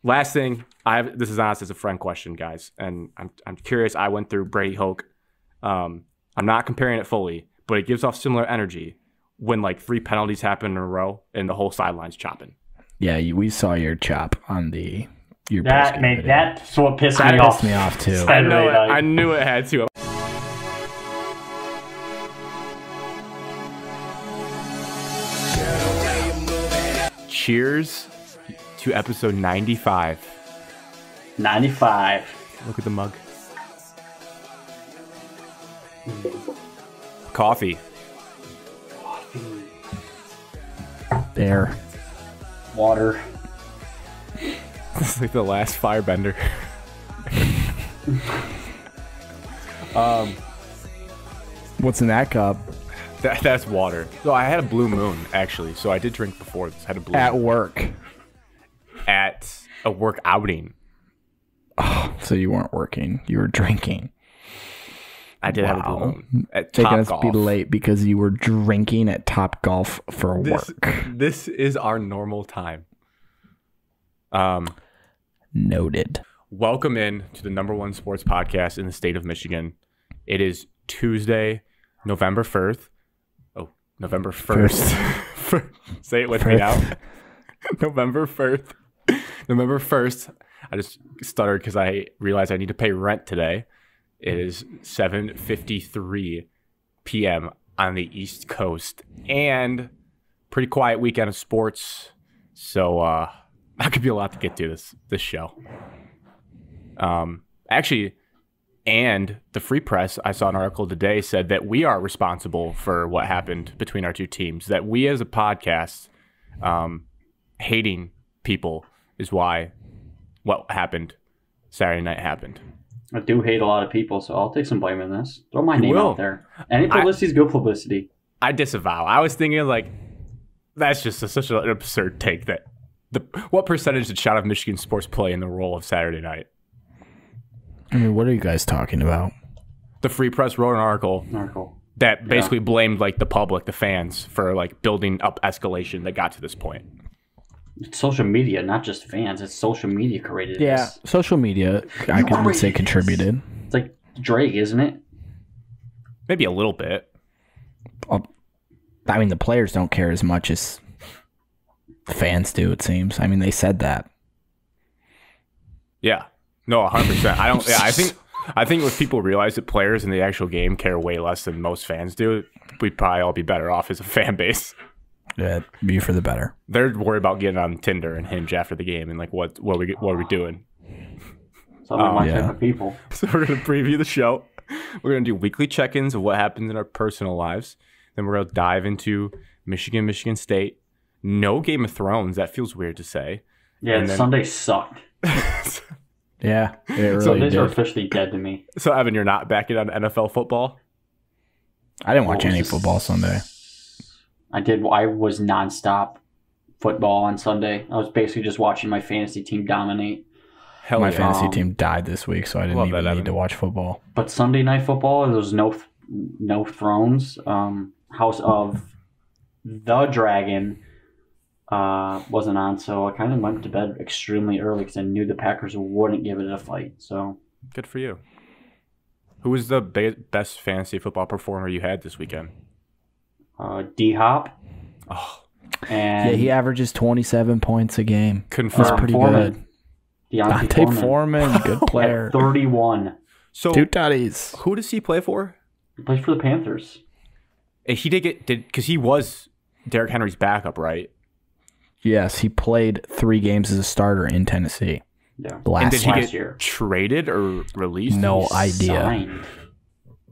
Last thing, this is honest as a friend question, guys, and I'm curious. I went through Brady Hoke. I'm not comparing it fully, but it gives off similar energy when like 3 penalties happen in a row and the whole sideline's chopping. Yeah, we saw your chop on your that's what pissed that me pissed off. me off too. I knew it had to. Cheers to episode 95. 95. Look at the mug. Coffee. There. Water. It's like the last firebender. What's in that cup? That's water. So I had a blue moon, actually. So I did drink before this. I had a blue At moon. work. At a work outing. Oh, so you weren't working. You were drinking. I did have a blue moon. At Taking Top us Golf. be late because you were drinking at Top Golf for work. This is our normal time. Noted. Welcome in to the #1 sports podcast in the state of Michigan. It is Tuesday, November 1st. Oh, November 1st. Say it with me now. November 1st. November 1st. I just stuttered because I realized I need to pay rent today. It is 7:53 p.m. on the East Coast. And pretty quiet weekend of sports. So that could be a lot to get to this show. Actually, and the Free Press, I saw an article today, said that we are responsible for what happened between our two teams. That we as a podcast hating people is why what happened Saturday night happened. I do hate a lot of people, so I'll take some blame in this. Throw my name will. out there. Any publicity is good publicity. I disavow. I was thinking like that's just such an absurd take. That what percentage did Shot of Michigan sports play in the role of Saturday night? I mean, what are you guys talking about? The Free Press wrote an article that basically blamed like the public, the fans, for like building up escalation that got to this point. It's social media, not just fans. It's social media created Yeah, this. social media, I could say contributed. It's like Drake, isn't it? Maybe a little bit. I mean, the players don't care as much as the fans do, it seems. I mean, they said that. Yeah. No, 100%. I don't. Yeah, I think if people realize that players in the actual game care way less than most fans do, we'd probably all be better off as a fan base. Yeah, be for the better. They're worried about getting on Tinder and Hinge after the game and like what are we doing? Some of my type of people. So we're gonna preview the show. We're gonna do weekly check-ins of what happens in our personal lives. Then we're gonna dive into Michigan State. No Game of Thrones. That feels weird to say. Yeah, and then, Sunday sucked. Yeah, it really Sundays did. are officially dead to me. So Evan, you're not backing on NFL football? I didn't watch any football Sunday. I did. I was nonstop football on Sunday. I was basically just watching my fantasy team dominate. Hell My yeah. fantasy team died this week, so I didn't even need to watch football. But Sunday night football, there was no Thrones. House of the Dragon wasn't on, so I kind of went to bed extremely early because I knew the Packers wouldn't give it a fight. So Good for you. Who was the best fantasy football performer you had this weekend? D-Hop. Oh, And Yeah, he averages 27 points a game. confirmed. That's pretty Foreman. good. Deontay Deontay Foreman, good player. At 31. So 2 tutties. who does he play for? He plays for the Panthers. He did because he was Derrick Henry's backup, right? Yes, he played 3 games as a starter in Tennessee. Yeah. And Last did he last get year. traded or released? No idea. Signed.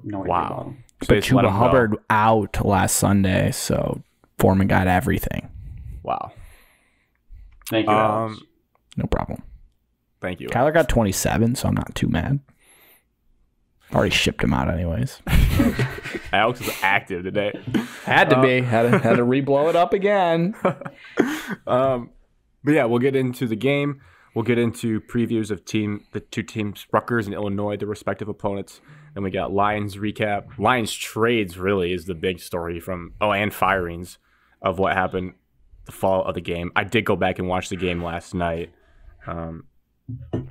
No idea Wow. about him. So But they just let Chuba him go. Hubbard out last Sunday, so Foreman got everything. Wow. Thank you, Alex. No problem. Thank you. Kyler got 27, so I'm not too mad. Already shipped him out anyways. Alex is active today. Had to be. Had to re-blow it up again. But yeah, we'll get into the game. We'll get into previews of the two teams, Rutgers and Illinois, the respective opponents. Then we got Lions recap. Lions trades really is the big story and firings of what happened the fall of the game. I did go back and watch the game last night.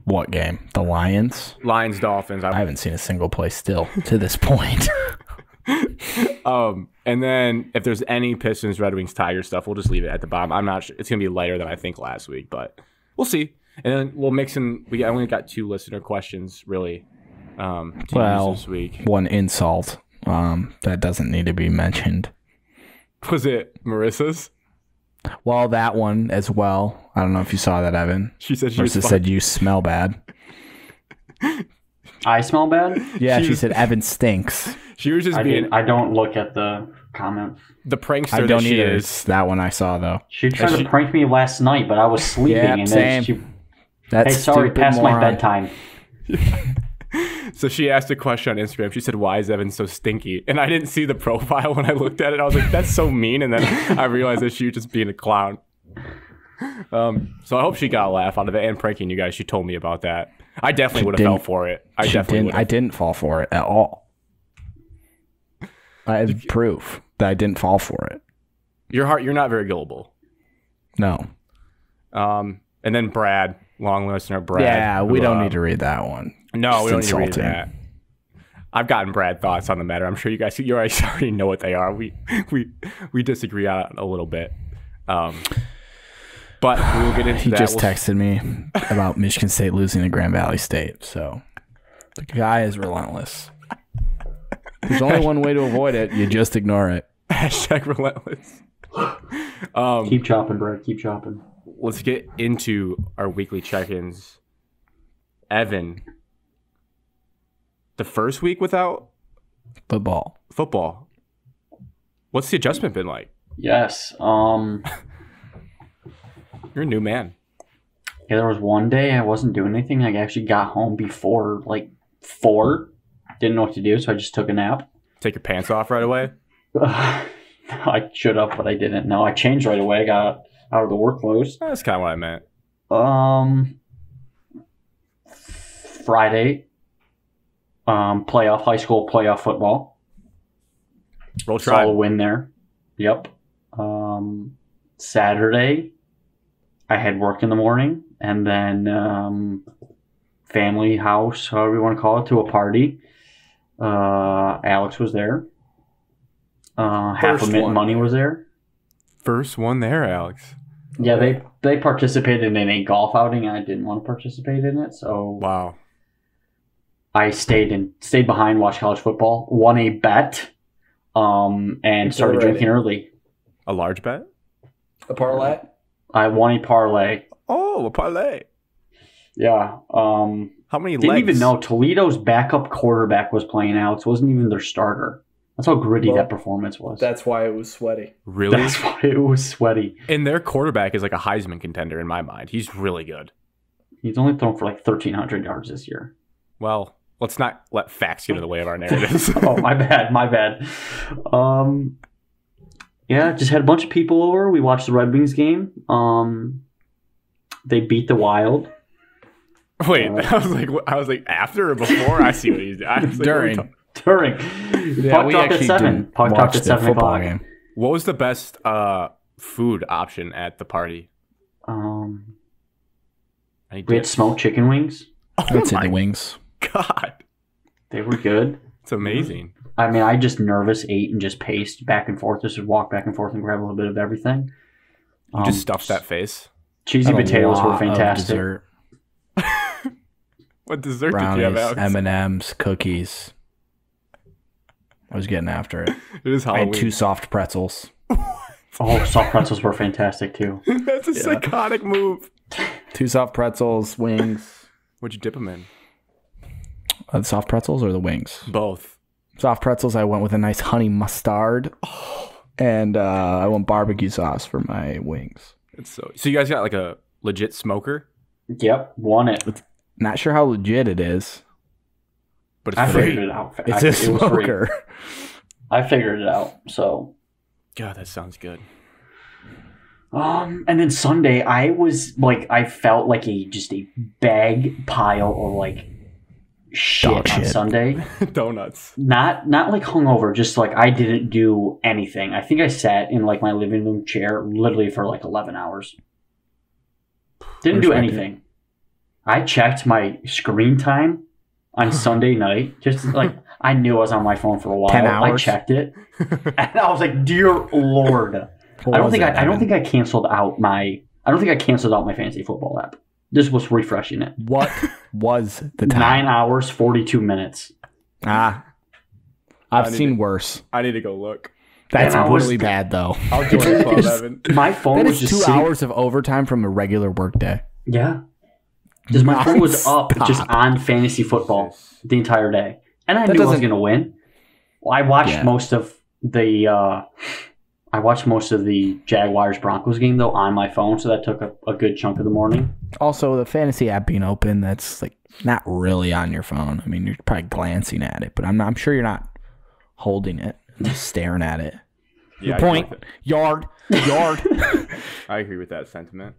What game? The Lions? Lions, Dolphins. I haven't seen a single play still to this point. And then if there's any Pistons, Red Wings, Tigers stuff, we'll just leave it at the bottom. I'm not sure. It's going to be lighter than I think last week, but we'll see. And then we'll mix in. We only got 2 listener questions, really, to use this week. One insult that doesn't need to be mentioned. Was it Marissa's? Well, that one as well. I don't know if you saw that, Evan. She said Marissa said you smell bad. I smell bad? Yeah, she said Evan stinks. She was just I don't look at the comments. The prankster I don't that she either. is. That one I saw, though. She tried to prank me last night, but I was sleeping. Yeah, and same. then That's hey, sorry, stupid past moron. my bedtime. So she asked a question on Instagram. She said, "Why is Evan so stinky?" And I didn't see the profile when I looked at it. I was like, "That's so mean." And then I realized that she was just being a clown. So I hope she got a laugh out of it and pranking you guys. She told me about that. I definitely would have fell for it. I didn't fall for it at all. I have proof that I didn't fall for it. You're not very gullible. No. And then Brad, long listener, Brad. Yeah, we don't need to read that one. No, we don't need to read insulting. that. I've gotten Brad thoughts on the matter. I'm sure you guys already know what they are. We disagree on it a little bit. But we will get into He that. just texted me about Michigan State losing to Grand Valley State. So the guy is relentless. There's only one way to avoid it. You just ignore it. Hashtag relentless. Keep chopping, Brad. Keep chopping. Let's get into our weekly check-ins. Evan, the first week without football. What's the adjustment been like? Yes. You're a new man. Yeah, there was one day I wasn't doing anything. I actually got home before like 4. Didn't know what to do, so I just took a nap. Take your pants off right away? I should have, but I didn't. No, I changed right away. I got out of the work clothes. That's kind of what I meant. Friday, high school playoff football. Roll Tribe. Solid win there. Yep. Saturday, I had work in the morning, and then family house, however you want to call it, to a party. Alex was there. Half a mint money was there. First one there, Alex. Yeah, they participated in a golf outing, and I didn't want to participate in it, so Wow. I stayed behind, watched college football, won a bet, and started drinking early. A large bet? A parlay? I won a parlay. Oh, a parlay. Yeah. How many Didn't legs? even know Toledo's backup quarterback was playing Alex. Wasn't even their starter. That's how gritty that performance was. That's why it was sweaty. Really? That's why it was sweaty. And their quarterback is like a Heisman contender in my mind. He's really good. He's only thrown for like 1,300 yards this year. Well, let's not let facts get in the way of our narratives. Oh, my bad. Yeah, just had a bunch of people over. We watched the Red Wings game. They beat the Wild. Wait, I was like after or before? I see what he's doing. I was like, During. Puck dropped at 7. Puck dropped at 7 o'clock. Game. What was the best food option at the party? We had smoked chicken wings. I'd say the wings. God, They were good. it's amazing. I mean, I just nervous ate and just paced back and forth. Just walk back and forth and grab a little bit of everything. You just stuffed that face. Cheesy Had a potatoes were lot of fantastic. Dessert, What dessert brownies, did you have, Alex? M&Ms, cookies. I was getting after it. It is I Halloween. had 2 soft pretzels. Oh, soft pretzels were fantastic too. That's a psychotic move. 2 soft pretzels, wings. What'd you dip them in? The soft pretzels or the wings? Both. Soft pretzels, I went with a nice honey mustard. And I went barbecue sauce for my wings. It's so you guys got like a legit smoker, Yep, won it. Not sure how legit it is. but I it's figured free. it out. It's It a was free. smoker. I figured it out. So, God, that sounds good. and then Sunday, I felt like just a bag pile of like shit Dog on shit. Sunday. Donuts. Not like hungover, just like I didn't do anything. I think I sat in like my living room chair literally for like 11 hours. Didn't do Respect it. anything. I checked my screen time on Sunday night. Just like I knew I was on my phone for a while. 10 hours? I checked it, and I was like, "Dear Lord!" I don't think I canceled out my fantasy football app. This was refreshing it. What was the time? 9 hours 42 minutes. I've seen worse. I need to go look. That's really bad, though. I'll join the club, Evan. My phone That was is just 2 hours of overtime from a regular work day. Yeah. Because my phone was up just on fantasy football the entire day. And I knew I was going to win. Well, I watched most of the Jaguars Broncos game though on my phone, so that took a good chunk of the morning. Also, the fantasy app being open, that's like not really on your phone. I mean, you're probably glancing at it, but I'm sure you're not holding it and just staring at it. Yeah, point. Yard. I agree with that sentiment.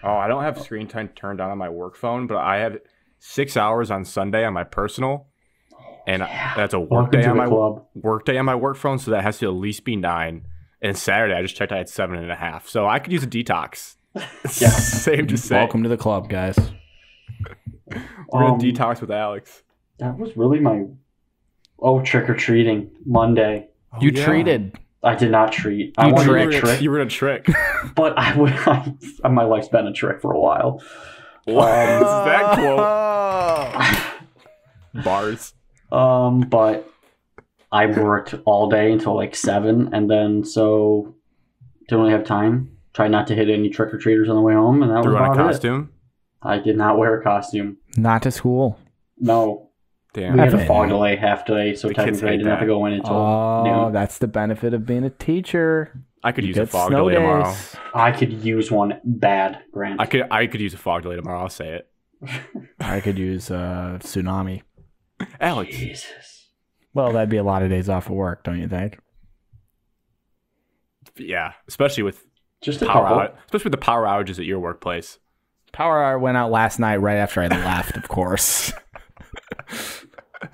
Oh, I don't have screen time turned on my work phone, but I have 6 hours on Sunday on my personal, and that's a work day on my work phone, so that has to at least be 9. And Saturday, I just checked, I had 7.5. So I could use a detox. Yeah. Same to say. Welcome to the club, guys. We're going to detox with Alex. That was really my trick-or-treating Monday. You treated. I did not treat. I wanted a trick. You were in a trick. But my life's been a trick for a while. What is that quote? Bars. But I worked all day until like 7, and then so didn't really have time. Tried not to hit any trick-or-treaters on the way home, and that was about a costume? I did not wear a costume. Not to school. No. Damn. We had a fog delay, half day, so technically I didn't have to go in until noon. That's the benefit of being a teacher. I could use a fog delay tomorrow. I could use one bad, Grant. I could use a fog delay tomorrow, I'll say it. I could use a tsunami. Alex. Jesus. Well, that'd be a lot of days off of work, don't you think? Yeah, especially with especially with the power outages at your workplace. Power hour went out last night right after I left, of course.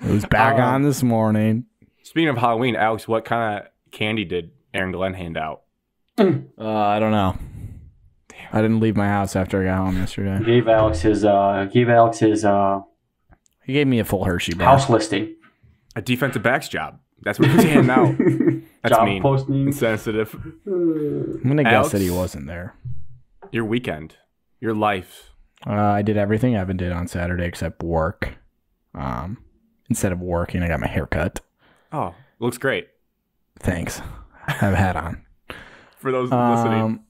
It was back on this morning. Speaking of Halloween, Alex, what kind of candy did Aaron Glenn hand out? I don't know. Damn. I didn't leave my house after I got home yesterday. He gave Alex his He gave me a full Hershey bar. House listing. A defensive back's job. That's what he's handing out. That's job mean. Posting. Insensitive. I'm going to guess that he wasn't there. Your weekend. Your life. I did everything Evan did on Saturday except work. Instead of working, I got my hair cut. Oh, looks great. Thanks. I have a hat on. For those listening.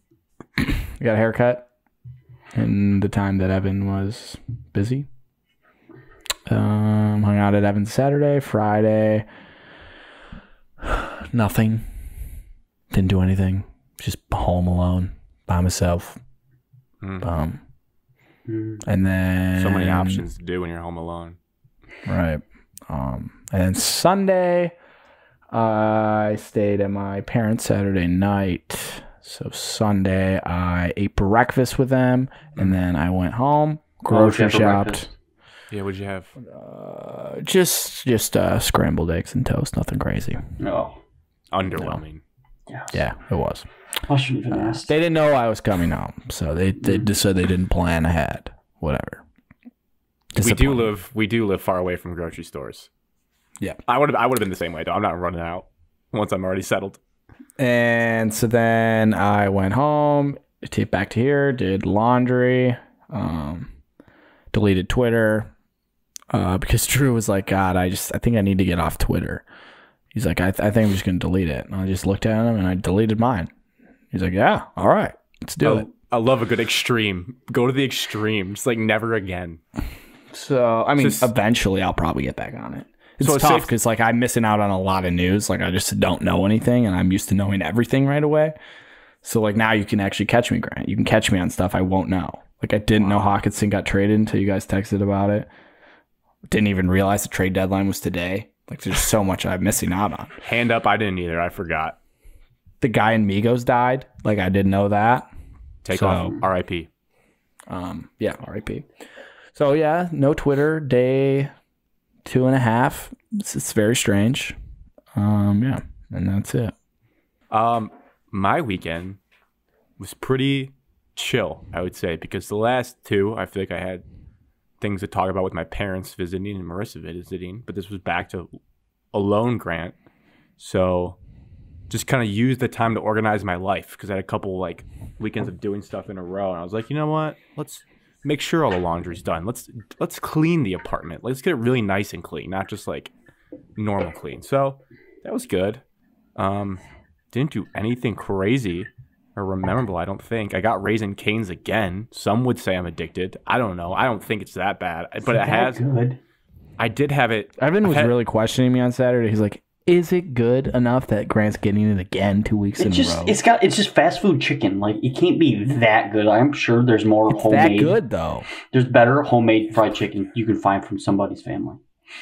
I got a haircut in the time that Evan was busy. Hung out at Evan's Saturday, Friday. Nothing. Didn't do anything. Just home alone by myself. And then so many options to do when you're home alone. Right. And then Sunday, I stayed at my parents' Saturday night. So Sunday, I ate breakfast with them, and then I went home, grocery shopped. Yeah, what'd you have? Just scrambled eggs and toast. Nothing crazy. No. Underwhelming. No. Yeah, it was. I shouldn't even ask. They didn't know I was coming home, so they just said they didn't plan ahead. Whatever. We do live far away from grocery stores. Yeah, I would have been the same way though. I'm not running out once I'm already settled. And so then I went home, back to here, did laundry, deleted Twitter, because Drew was like, God, I think I need to get off Twitter. He's like, I think I'm just gonna delete it. And I just looked at him and I deleted mine. He's like, yeah, all right, let's do it. I love a good extreme. Go to the extreme. Just like never again. So, I mean, eventually I'll probably get back on it. It's tough because like I'm missing out on a lot of news. Like I just don't know anything, and I'm used to knowing everything right away. So like now you can actually catch me, Grant. You can catch me on stuff I won't know. Like I didn't know Hockenson got traded until you guys texted about it. Didn't even realize the trade deadline was today. Like there's so much I'm missing out on. Hand up, I didn't either. I forgot. The guy in Migos died. Like I didn't know that. Take off. R.I.P. Yeah, R.I.P. So yeah, no Twitter, day 2.5. It's very strange. Yeah, and that's it. My weekend was pretty chill, I would say, because the last two, I feel like I had things to talk about with my parents visiting and Marissa visiting, but this was back to a loan grant. So just kind of used the time to organize my life because I had a couple like weekends of doing stuff in a row. And I was like, you know what? Let's make sure all the laundry's done. Let's clean the apartment. Let's get it really nice and clean, not just like normal clean. So that was good. Didn't do anything crazy or memorable, I don't think. I got Raising Cane's again. Some would say I'm addicted. I don't know. I don't think it's that bad. But it has. Good. I did have it. Evan was really questioning me on Saturday. He's like, is it good enough that Grant's getting it again 2 weeks in a row? It's just fast food chicken. Like, it can't be that good. I'm sure there's more homemade. That good, though. There's better homemade fried chicken you can find from somebody's family.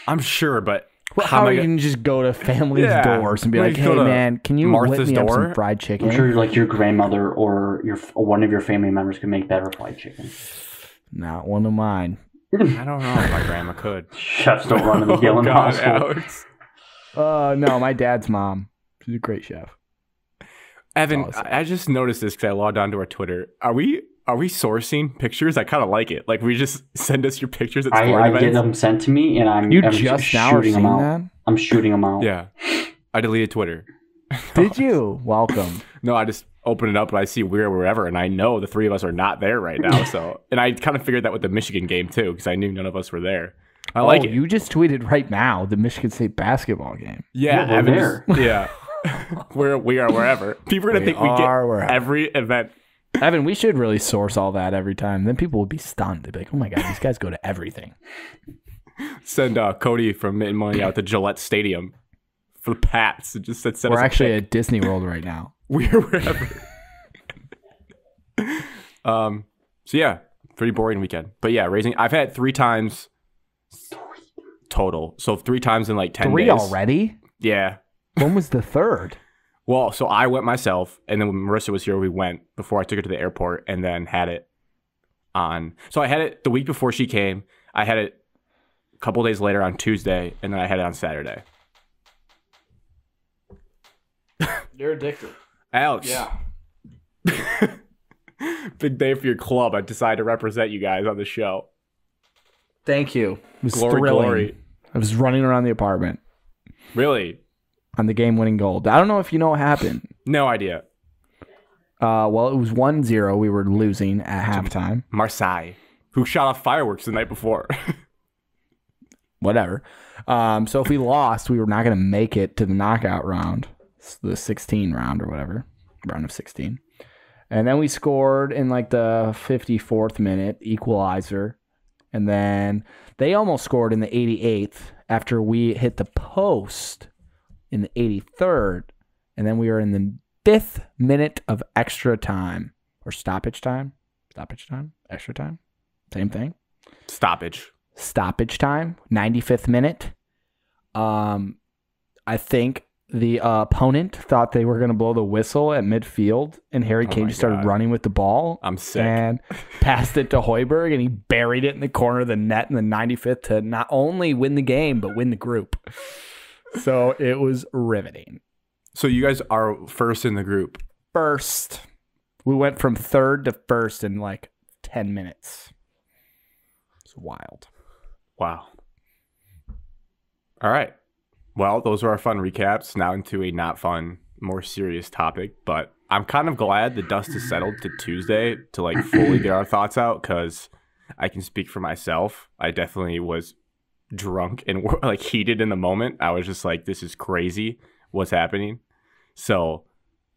I'm sure, but how are you going to just go to family's doors and be like, hey, man, can you whip me up some fried chicken? I'm sure like your grandmother or one of your family members can make better fried chicken. Not one of mine. I don't know if my grandma could. Chefs don't run in the Gillen household. No, my dad's mom. She's a great chef. Evan, I just noticed this because I logged onto our Twitter. Are we sourcing pictures? I kind of like it. Like, we just send us your pictures at sporting events. I get them sent to me, and I'm just shooting them out. That? I'm shooting them out. Yeah. I deleted Twitter. Did you? Welcome. No, I just open it up and I see We're Wherever, and I know the three of us are not there right now. So, and I kind of figured that with the Michigan game, too, because I knew none of us were there. I like it. You just tweeted right now the Michigan State basketball game. Yeah, we're there. Yeah. We are wherever. People are going to think we get wherever. Every event. Evan, we should really source all that every time. Then people would be stunned. They'd be like, oh my God, these guys go to everything. Send Cody from Mitten Money out to Gillette Stadium for the Pats. And just send We're actually at Disney World right now. We're wherever. So yeah, pretty boring weekend. But yeah, I've had 3 times total. So 3 times in like 10 days. 3 already? Yeah. When was the 3rd? Well, so I went myself, and then when Marissa was here, we went before I took her to the airport, and then had it on. So I had it the week before she came. I had it a couple days later on Tuesday, and then I had it on Saturday. You're addicted. Alex. Yeah. Big day for your club. I decided to represent you guys on the show. Thank you. It was Glory, thrilling. glory. I was running around the apartment. Really? On the game-winning goal. I don't know if you know what happened. No idea. Well, it was 1-0. We were losing at halftime. Marseille, who shot off fireworks the night before. Whatever. So if we lost, we were not going to make it to the knockout round, the 16 round or whatever, round of 16. And then we scored in like the 54th minute, equalizer. And then they almost scored in the 88th after we hit the post in the 83rd. And then we were in the 5th minute of extra time or stoppage time. Extra time. Same thing. Stoppage time. 95th minute. I think the opponent thought they were going to blow the whistle at midfield, and Harry Kane just started running with the ball. I'm sick. And passed it to Hoiberg, and he buried it in the corner of the net in the 95th to not only win the game, but win the group. So it was riveting. So you guys are first in the group? First. We went from 3rd to 1st in like 10 minutes. It's wild. Wow. All right. Well, those are our fun recaps. Now into a not fun, more serious topic. But I'm kind of glad the dust has settled to Tuesday to like fully get our thoughts out, because I can speak for myself. I definitely was drunk and like heated in the moment. I was just like, this is crazy. What's happening? So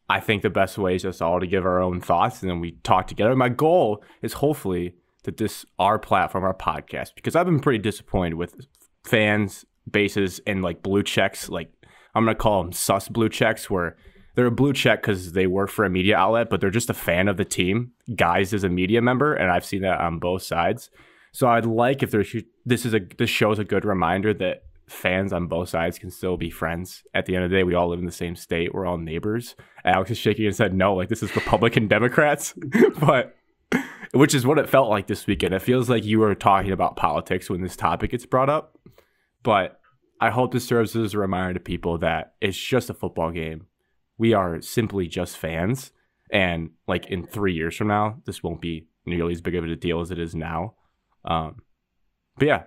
I think the best way is just all to give our own thoughts, and then we talk together. My goal is hopefully that our platform, our podcast, because I've been pretty disappointed with fans, bases, and like blue checks. Like, I'm going to call them sus blue checks, where they're a blue check because they work for a media outlet, but they're just a fan of the team guised as a media member. And I've seen that on both sides. So I'd like if this shows a good reminder that fans on both sides can still be friends. At the end of the day, we all live in the same state. We're all neighbors. Alex is shaking and said, no, like this is Republican Democrats, but which is what it felt like this weekend. It feels like you were talking about politics when this topic gets brought up. But I hope this serves as a reminder to people that it's just a football game. We are simply just fans. And like in 3 years from now, this won't be nearly as big of a deal as it is now. But yeah,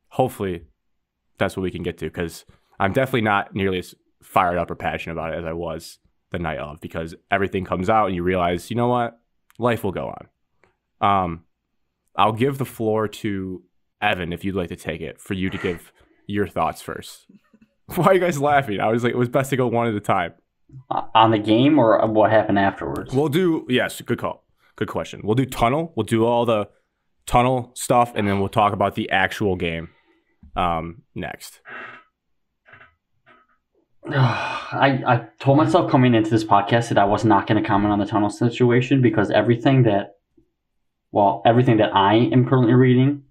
hopefully that's what we can get to, because I'm definitely not nearly as fired up or passionate about it as I was the night of, because everything comes out and you realize, you know what, life will go on. I'll give the floor to Evan if you'd like to take it, for you to give your thoughts first. Why are you guys laughing? I was like, it was best to go one at a time. On the game or what happened afterwards? We'll do, yes, good call. Good question. We'll do tunnel. We'll do all the tunnel stuff, and then we'll talk about the actual game next. I told myself coming into this podcast that I was not going to comment on the tunnel situation, because everything that I am currently reading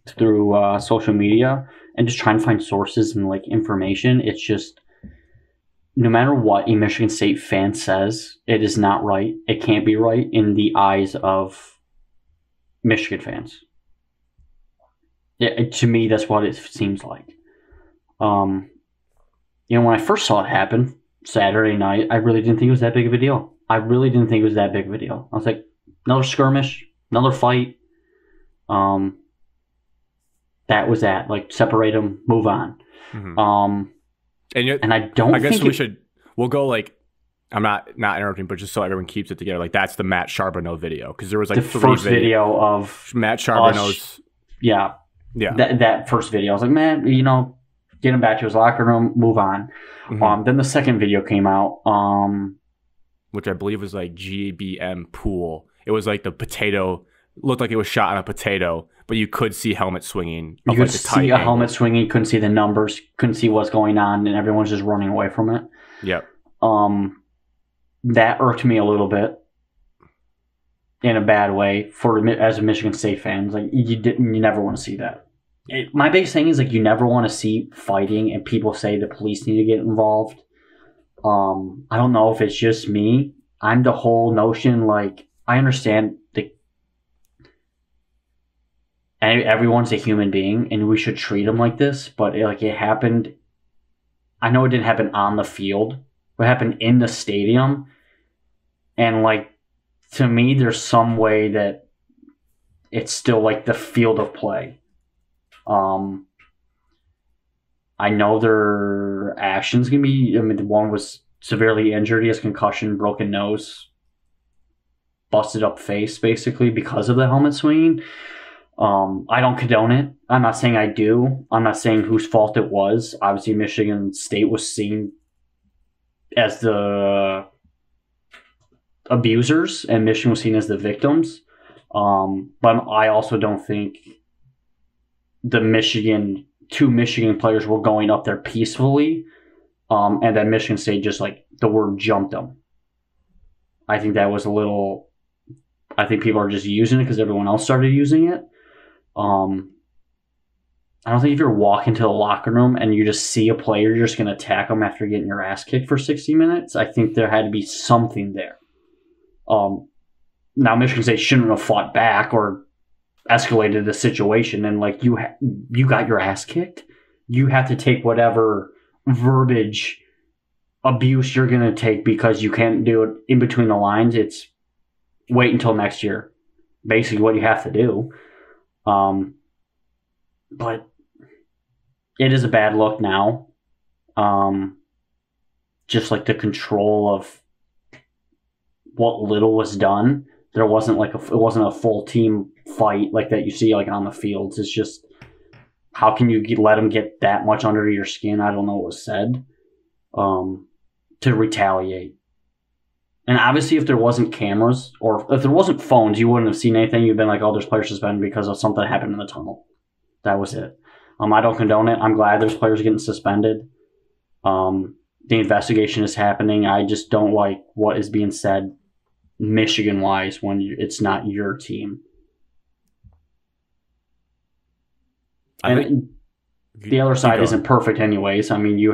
through social media and just trying to find sources and like information, it's just, no matter what a Michigan State fan says, it is not right. It can't be right in the eyes of Michigan fans. To me, that's what it seems like. When I first saw it happen Saturday night, I really didn't think it was that big of a deal. I was like, another skirmish, another fight. That was that. Like, separate them, move on. Mm-hmm. And I don't. I guess we'll go like, I'm not interrupting, but just so everyone keeps it together. Like, that's the Matt Charbonneau video, because there was like the first video of Matt Charbonneau's. Yeah. That first video, I was like, man, get him back to his locker room, move on. Mm-hmm. Then the second video came out, which I believe was like GBM pool. It was like the potato, looked like it was shot on a potato, but you could see helmet swinging. You could see a helmet swinging, couldn't see the numbers, couldn't see what's going on, and everyone's just running away from it. Yep. That irked me a little bit in a bad way as a Michigan State fan. Like, you never want to see that. My biggest thing is, like, you never want to see fighting and people say the police need to get involved. I don't know if it's just me. I'm the whole notion, like, I understand everyone's a human being and we should treat them like this, but it happened. I know it didn't happen on the field, but it happened in the stadium. And, like, to me, there's some way that it's still like the field of play. I know their actions can be. The one was severely injured. He has concussion, broken nose, busted up face, basically because of the helmet swinging. I don't condone it. I'm not saying I do. I'm not saying whose fault it was. Obviously, Michigan State was seen as the abusers, and Michigan was seen as the victims. But I also don't think two Michigan players were going up there peacefully, and that Michigan State just, like, the word jumped them. I think that was a little. I think people are just using it because everyone else started using it. I don't think if you're walking to the locker room and you just see a player, you're just going to attack them after getting your ass kicked for 60 minutes. I think there had to be something there. Now, Michigan State shouldn't have fought back or escalated the situation, and, like, you got your ass kicked. You have to take whatever verbiage abuse you're going to take, because you can't do it in between the lines. It's wait until next year. Basically what you have to do. But it is a bad look now. Just like the control of what little was done. There wasn't it wasn't a full team fight like that you see, like, on the fields. It's just, how can you let them get that much under your skin? I don't know what was said, to retaliate. And obviously, if there wasn't cameras or if there wasn't phones, you wouldn't have seen anything. You've been like, oh, there's players suspended because of something that happened in the tunnel. That was it. I don't condone it. I'm glad there's players getting suspended. The investigation is happening. I just don't like what is being said Michigan-wise when it's not your team. And the other side isn't perfect anyways. I mean,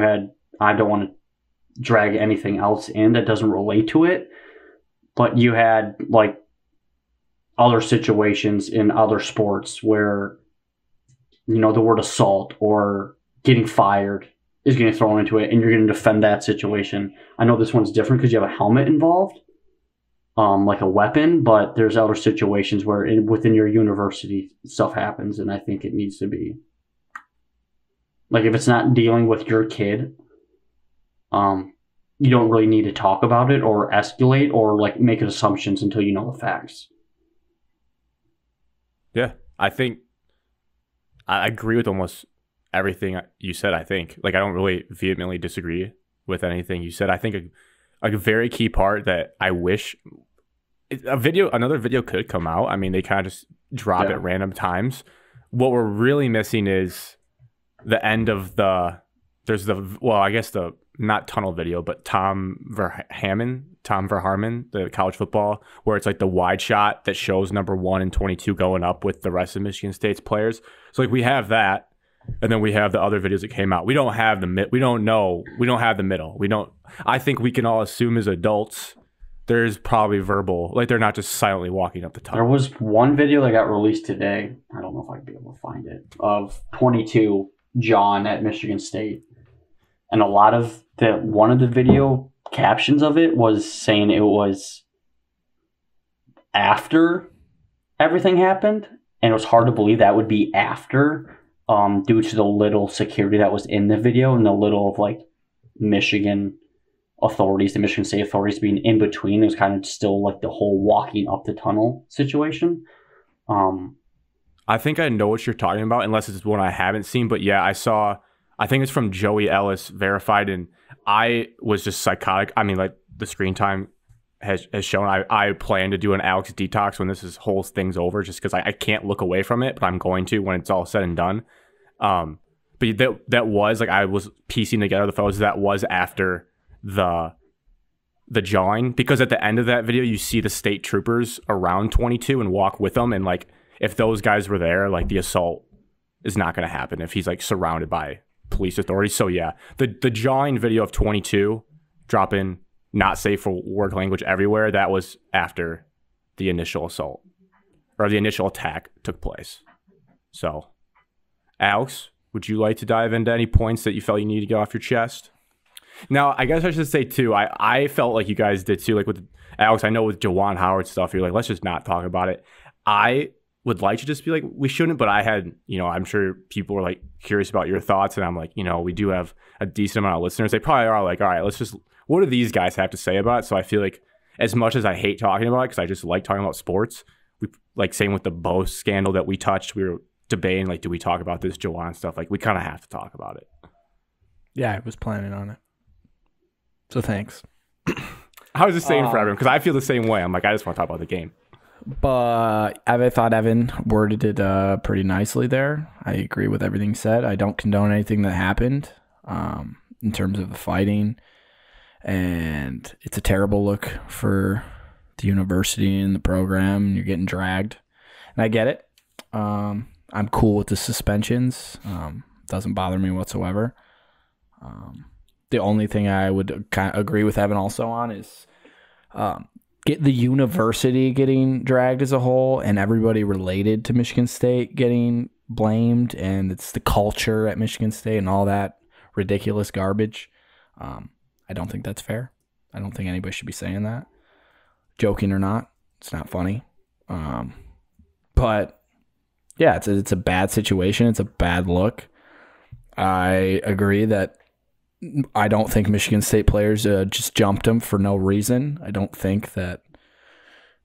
I don't want to drag anything else in that doesn't relate to it, but you had, like, other situations in other sports where, the word assault or getting fired is getting thrown into it, and you're going to defend that situation. I know this one's different because you have a helmet involved. like a weapon, but there's other situations where within your university stuff happens, and I think it needs to be like if it's not dealing with your kid, you don't really need to talk about it or escalate or like make assumptions until you know the facts. Yeah, I think I agree with almost everything you said. I think like I don't really vehemently disagree with anything you said. I think a very key part that I wish another video could come out. I mean, they kind of just drop at random times. What we're really missing is the end of the not tunnel video, but Tom Verharmen, the college football, where it's like the wide shot that shows number 1 and 22 going up with the rest of Michigan State's players. So like we have that, and then we have the other videos that came out. We don't have the middle. I think we can all assume as adults there's probably verbal, like they're not just silently walking up the tunnel. There was one video that got released today. I don't know if I'd be able to find it, of 22 John at Michigan State. And a lot of one of the video captions of it was saying it was after everything happened. And it was hard to believe that would be after, due to the little security that was in the video and the little of like Michigan authorities, the Michigan State authorities being in between. It was kind of still like the whole walking up the tunnel situation. I think I know what you're talking about, unless it's one I haven't seen. But yeah, I think it's from Joey Ellis, verified, and I was just psychotic. I mean, like the screen time has shown. I plan to do an Alex detox when this whole thing's over, just because I can't look away from it, but I'm going to when it's all said and done. But that was like I was piecing together the photos. That was after the jawing, because at the end of that video you see the state troopers around 22 and walk with them, and like if those guys were there, like the assault is not going to happen if he's like surrounded by police authorities. So yeah, the jawing video of 22 dropping not safe for work language everywhere, that was after the initial assault or the initial attack took place. So Alex, would you like to dive into any points that you felt you needed to get off your chest? Now, I guess I should say, too, I felt like you guys did, too. Like with Alex, I know with Jawan Howard stuff, you're like, let's just not talk about it. I would like to just be like, we shouldn't, but I had, I'm sure people were like curious about your thoughts. And I'm like, we do have a decent amount of listeners. They probably are like, all right, what do these guys have to say about it? So I feel like as much as I hate talking about it, because I just like talking about sports, we like same with the Bose scandal that we touched, we were debating, like, do we talk about this Jawan stuff? Like, we kind of have to talk about it. Yeah, I was planning on it. So thanks. I was just saying for everyone, because I feel the same way. I'm like, I just want to talk about the game. But I thought Evan worded it pretty nicely there. I agree with everything said. I don't condone anything that happened in terms of the fighting. And it's a terrible look for the university and the program. You're getting dragged. And I get it. I'm cool with the suspensions. Doesn't bother me whatsoever. The only thing I would kind of agree with Evan also on is get the university getting dragged as a whole and everybody related to Michigan State getting blamed, and it's the culture at Michigan State and all that ridiculous garbage. I don't think that's fair. I don't think anybody should be saying that. Joking or not, it's not funny. But yeah, it's a bad situation. It's a bad look. I agree that I don't think Michigan State players just jumped him for no reason. I don't think that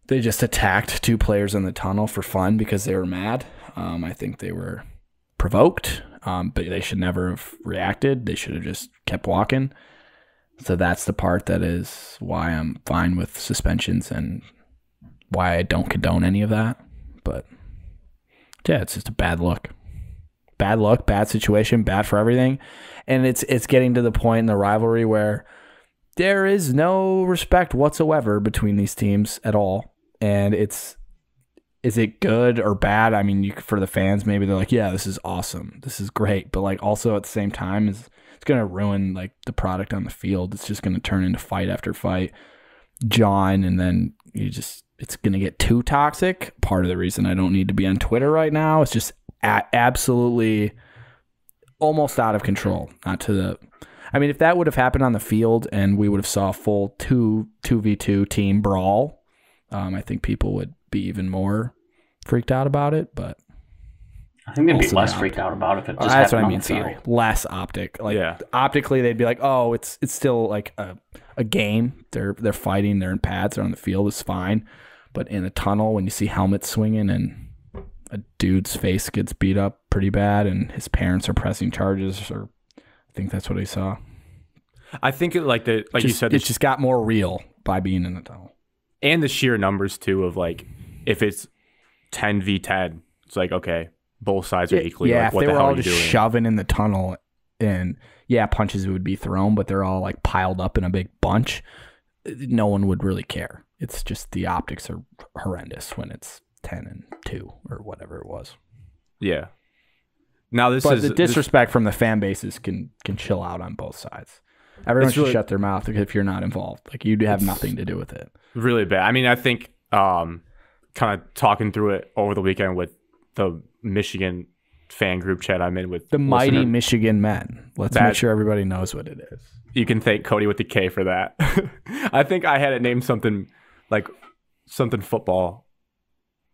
they just attacked two players in the tunnel for fun because they were mad. I think they were provoked, but they should never have reacted. They should have just kept walking. So that's the part that is why I'm fine with suspensions and why I don't condone any of that. But yeah, it's just a bad look. Bad luck, bad situation, bad for everything. And it's getting to the point in the rivalry where there is no respect whatsoever between these teams at all. And is it good or bad? I mean, for the fans, maybe they're like, yeah, this is awesome. This is great. But like also at the same time, it's going to ruin like the product on the field. It's just going to turn into fight after fight. John, and then it's going to get too toxic. Part of the reason I don't need to be on Twitter right now is just absolutely almost out of control. I mean, if that would have happened on the field and we would have saw a full 2v2 team brawl, I think people would be even more freaked out about it, but I think they'd be less freaked out about it if it just that's what happened I mean. on the field. Sorry, less optic. Like optically, they'd be like, "Oh, it's still like a game. They're fighting. They're in pads. They're on the field. It's fine." But in a tunnel, when you see helmets swinging and a dude's face gets beat up pretty bad, and his parents are pressing charges, or I think that's what he saw. I think you said, it just got more real by being in the tunnel, and the sheer numbers too of like if it's 10v10, it's like okay. Both sides are equally. Yeah, like, if what they the were hell all are you just doing? shoving in the tunnel, and punches would be thrown, but they're all like piled up in a big bunch. No one would really care. It's just the optics are horrendous when it's 10-2 or whatever it was. Yeah. Now the disrespect from the fan bases can chill out on both sides. Everyone should shut their mouth if you're not involved. Like you have nothing to do with it. Really bad. I mean, I think kind of talking through it over the weekend with the Michigan fan group chat I'm in with the mighty Michigan men. Let's make sure everybody knows what it is. You can thank Cody with the K for that. I think I had it named something like something football.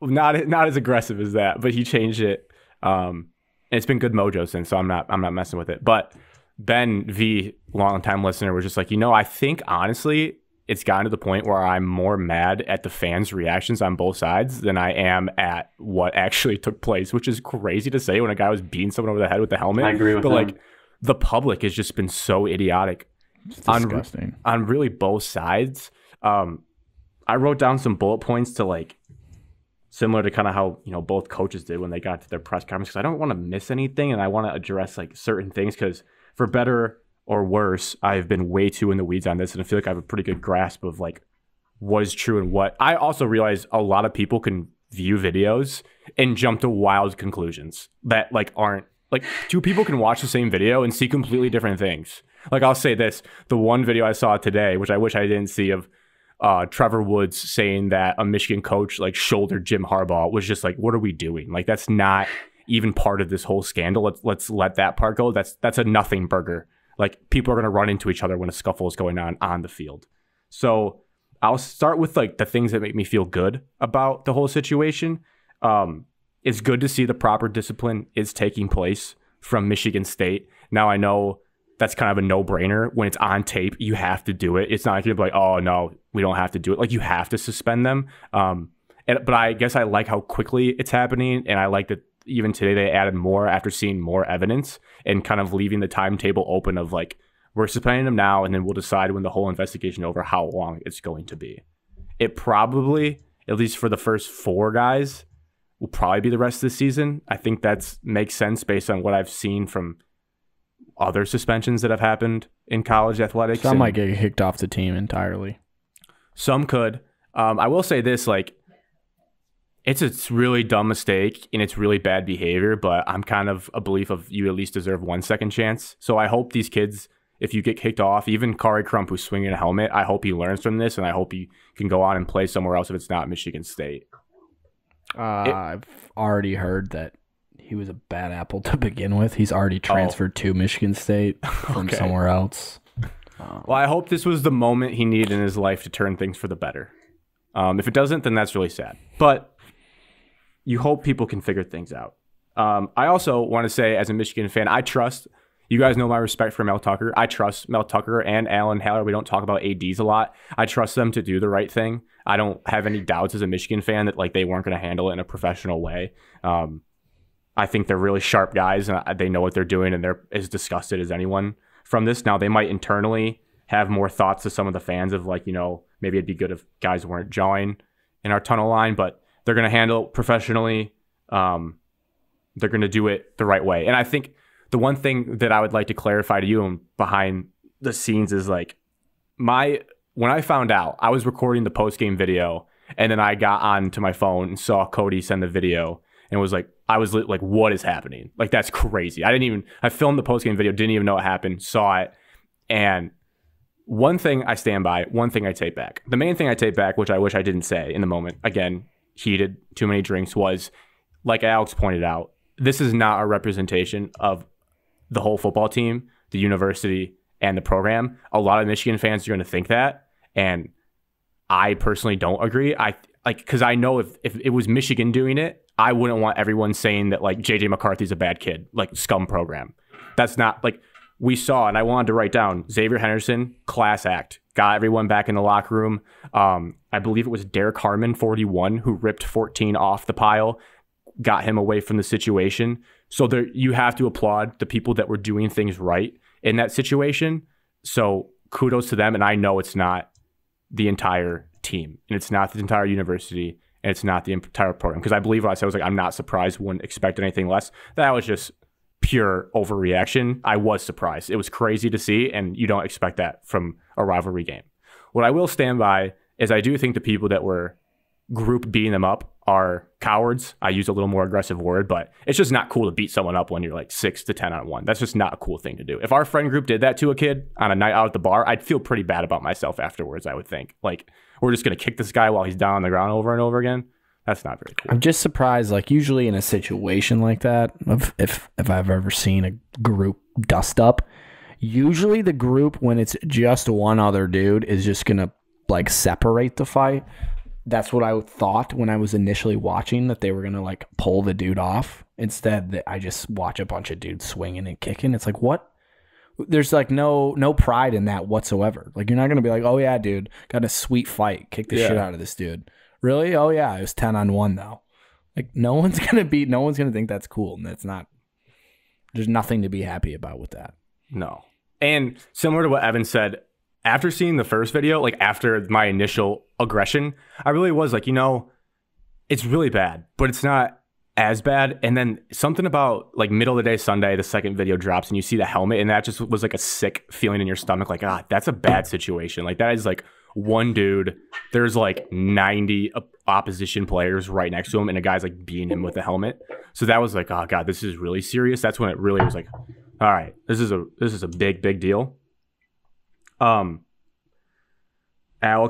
Not as aggressive as that, but he changed it. And it's been good mojo since, so I'm not messing with it. But Ben V, longtime listener, was just like, I think honestly it's gotten to the point where I'm more mad at the fans' reactions on both sides than I am at what actually took place, which is crazy to say when a guy was beating someone over the head with the helmet. I agree with but him. Like the public has just been so idiotic disgusting on really both sides. I wrote down some bullet points to like similar to kind of how both coaches did when they got to their press conference, because I don't want to miss anything and I want to address like certain things, because for better or worse, I've been way too in the weeds on this, and I feel like I have a pretty good grasp of like what is true and what. I also realize a lot of people can view videos and jump to wild conclusions that like aren't like two people can watch the same video and see completely different things. Like I'll say this, the one video I saw today, which I wish I didn't see, of Trevor Woods saying that a Michigan coach like shouldered Jim Harbaugh, was just like, what are we doing? Like that's not even part of this whole scandal. Let's let that part go. That's a nothing burger. Like people are going to run into each other when a scuffle is going on the field. So I'll start with like the things that make me feel good about the whole situation. It's good to see the proper discipline is taking place from Michigan State. Now I know that's kind of a no-brainer. When it's on tape, you have to do it. It's not like you're like, oh no, we don't have to do it. Like you have to suspend them. But I guess I like how quickly it's happening, and I like that even today they added more after seeing more evidence and kind of leaving the timetable open of like, we're suspending them now and then we'll decide when the whole investigation over how long it's going to be. It probably, at least for the first 4 guys, will probably be the rest of the season. I think that makes sense based on what I've seen from other suspensions that have happened in college athletics. Some might get kicked off the team entirely. Some could. I will say this, like, it's a really dumb mistake and it's really bad behavior, but I'm kind of a belief of you at least deserve 1 second chance. So I hope these kids, if you get kicked off, even Kari Crump who's swinging a helmet, I hope he learns from this, and I hope he can go on and play somewhere else if it's not Michigan State. I've already heard that he was a bad apple to begin with. He's already transferred to Michigan State from somewhere else. Well, I hope this was the moment he needed in his life to turn things for the better. If it doesn't, then that's really sad. But you hope people can figure things out. I also want to say, as a Michigan fan, I trust, you guys know my respect for Mel Tucker. I trust Mel Tucker and Alan Haller. We don't talk about ADs a lot. I trust them to do the right thing. I don't have any doubts as a Michigan fan that like they weren't going to handle it in a professional way. I think they're really sharp guys and they know what they're doing, and they're as disgusted as anyone from this. Now, they might internally have more thoughts to some of the fans of like, maybe it'd be good if guys weren't jawing in our tunnel line, but they're going to handle it professionally. They're going to do it the right way. And I think the one thing that I would like to clarify to you and behind the scenes is like when I found out, I was recording the post-game video, and then I got onto my phone and saw Cody send the video and was like, I was like, what is happening? Like, that's crazy. I filmed the post-game video, didn't even know what happened, saw it. And one thing I stand by, one thing I take back. The main thing I take back, which I wish I didn't say in the moment, again, heated, too many drinks, was, like Alex pointed out, this is not a representation of the whole football team, the university, and the program. A lot of Michigan fans are going to think that, and I personally don't agree. like, because I know if it was Michigan doing it, I wouldn't want everyone saying that like JJ McCarthy's a bad kid, like scum program. That's not like we saw, and I wanted to write down Xavier Henderson, class act, got everyone back in the locker room. I believe it was Derek Harmon, 41, who ripped 14 off the pile, got him away from the situation. So there, you have to applaud the people that were doing things right in that situation. So kudos to them. And I know it's not the entire team, and it's not the entire university, and it's not the entire program. Because I believe what I said was like, I'm not surprised, wouldn't expect anything less. That was just pure overreaction. I was surprised. It was crazy to see, and you don't expect that from a rivalry game. What I will stand by is I do think the people that were group beating them up are cowards. I use a little more aggressive word, but it's just not cool to beat someone up when you're like 6-10-on-1. That's just not a cool thing to do. If our friend group did that to a kid on a night out at the bar, I'd feel pretty bad about myself afterwards, I would think. Like, we're just going to kick this guy while he's down on the ground over and over again. That's not very cool. I'm just surprised, like, usually in a situation like that, if I've ever seen a group dust up, usually the group, when it's just one other dude, is just going to, like, separate the fight. That's what I thought when I was initially watching, that they were going to, like, pull the dude off. Instead, I just watch a bunch of dudes swinging and kicking. It's like, what? There's, like, no pride in that whatsoever. Like, you're not going to be like, oh, yeah, dude, got a sweet fight. Kick the shit out of this dude. Really? Oh, yeah, it was 10-on-1, though. Like, no one's going to think that's cool. And that's not, there's nothing to be happy about with that. No. And similar to what Evan said, after seeing the first video, like after my initial aggression, I really was like, you know, it's really bad, but it's not as bad. And then something about like middle of the day Sunday, the second video drops and you see the helmet, and that just was like a sick feeling in your stomach. Like, that's a bad situation. Like, that is like one dude, there's like 90 opposition players right next to him, and a guy's like beating him with the helmet. So that was like, oh God, this is really serious. That's when it really was like, all right, this is a big deal. Alex,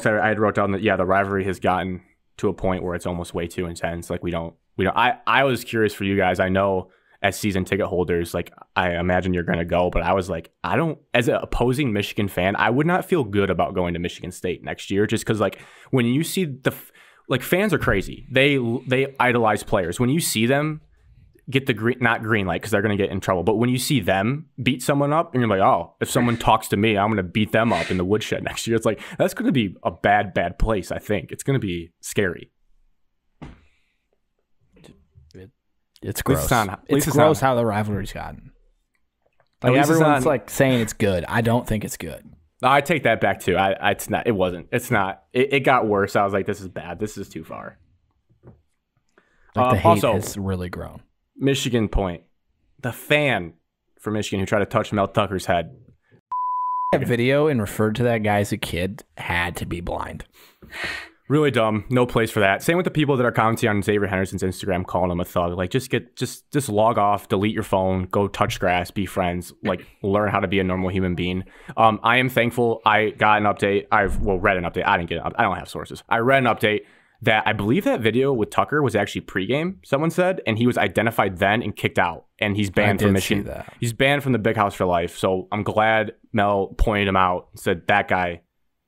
I had wrote down that, the rivalry has gotten to a point where it's almost way too intense. Like, I was curious for you guys. I know as season ticket holders, like, I imagine you're going to go, but I was like, as an opposing Michigan fan, I would not feel good about going to Michigan State next year, just because, like, when you see fans are crazy. They idolize players. When you see them get the not green light, because they're going to get in trouble, but when you see them beat someone up and you're like, oh, if someone talks to me, I'm going to beat them up in the woodshed next year. It's like, that's going to be a bad place. I think it's going to be scary. It's gross. It's gross how the rivalry's gotten. Like, everyone's like saying it's good. I don't think it's good. I take that back too. It's not. It wasn't. It's not. It got worse. I was like, this is bad. This is too far. Like, the hate has really grown. Michigan point. The fan for Michigan who tried to touch Mel Tucker's head. That video and referred to that guy as a kid had to be blind. Really dumb. No place for that. Same with the people that are commenting on Xavier Henderson's Instagram calling him a thug. Like, just log off, delete your phone, go touch grass, be friends, like, learn how to be a normal human being. I am thankful I got an update. Read an update. I didn't get it. I don't have sources. I read an update that I believe that video with Tucker was actually pregame, someone said, and he was identified then and kicked out, and he's banned from Michigan. He's banned from the Big House for life. So I'm glad Mel pointed him out and said, that guy,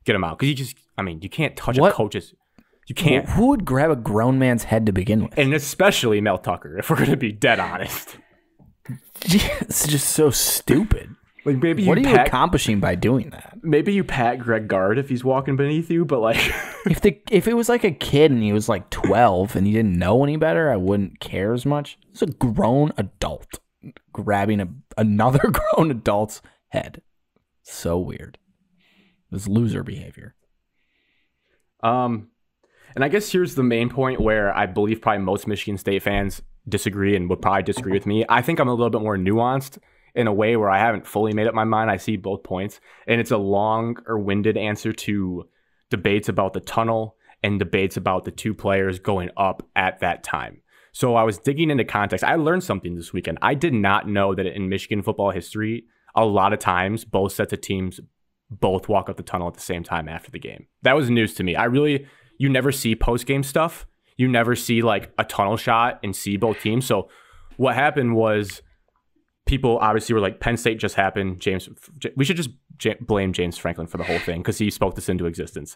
get him out. Because you can't touch a coach's. You can't. Who would grab a grown man's head to begin with? And especially Mel Tucker, if we're going to be dead honest. It's just so stupid. Like, maybe what are you accomplishing by doing that? Maybe you pat Greg Gard if he's walking beneath you, but like, if it was like a kid and he was like 12 and he didn't know any better, I wouldn't care as much. It's a grown adult grabbing another grown adult's head. So weird. This loser behavior. And I guess here's the main point where I believe probably most Michigan State fans disagree and would probably disagree with me. I think I'm a little bit more nuanced in a way where I haven't fully made up my mind. I see both points, and it's a long or winded answer to debates about the tunnel and debates about the two players going up at that time. So I was digging into context. I learned something this weekend. I did not know that in Michigan football history, a lot of times both sets of teams both walk up the tunnel at the same time after the game. That was news to me. You never see post-game stuff. You never see like a tunnel shot and see both teams. So what happened was, people obviously were like, Penn State just happened. We should just blame James Franklin for the whole thing because he spoke this into existence.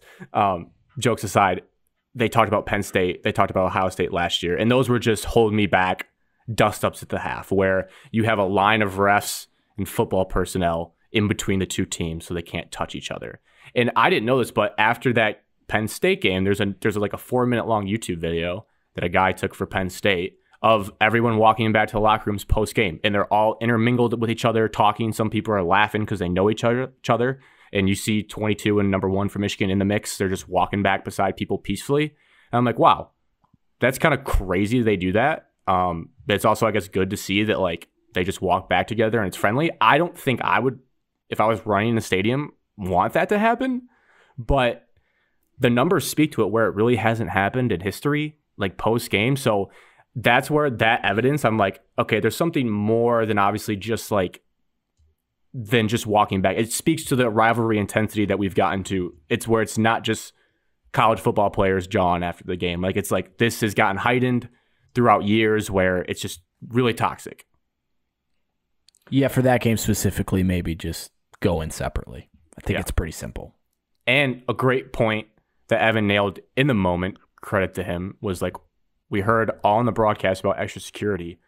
Jokes aside, they talked about Penn State, they talked about Ohio State last year, and those were just holding me back dust-ups at the half, where you have a line of refs and football personnel in between the two teams so they can't touch each other. And I didn't know this, but after that Penn State game, there's like a 4-minute long YouTube video that a guy took for Penn State of everyone walking back to the locker rooms post-game, and they're all intermingled with each other, talking. Some people are laughing because they know each other. And you see 22 and number 1 for Michigan in the mix. They're just walking back beside people peacefully. And I'm like, wow, that's kind of crazy they do that. But it's also, I guess, good to see that like they just walk back together and it's friendly. I don't think I would, if I was running the stadium, want that to happen. But the numbers speak to it where it really hasn't happened in history, like post-game. So that's where that evidence, I'm like, okay, there's something more than obviously just like, than just walking back. It speaks to the rivalry intensity that we've gotten to. It's where it's not just college football players jawing after the game. Like, it's like this has gotten heightened throughout years where it's just really toxic. Yeah, for that game specifically, maybe just go in separately. I think it's pretty simple. And a great point that Evan nailed in the moment, credit to him, was like, we heard all in the broadcast about extra security.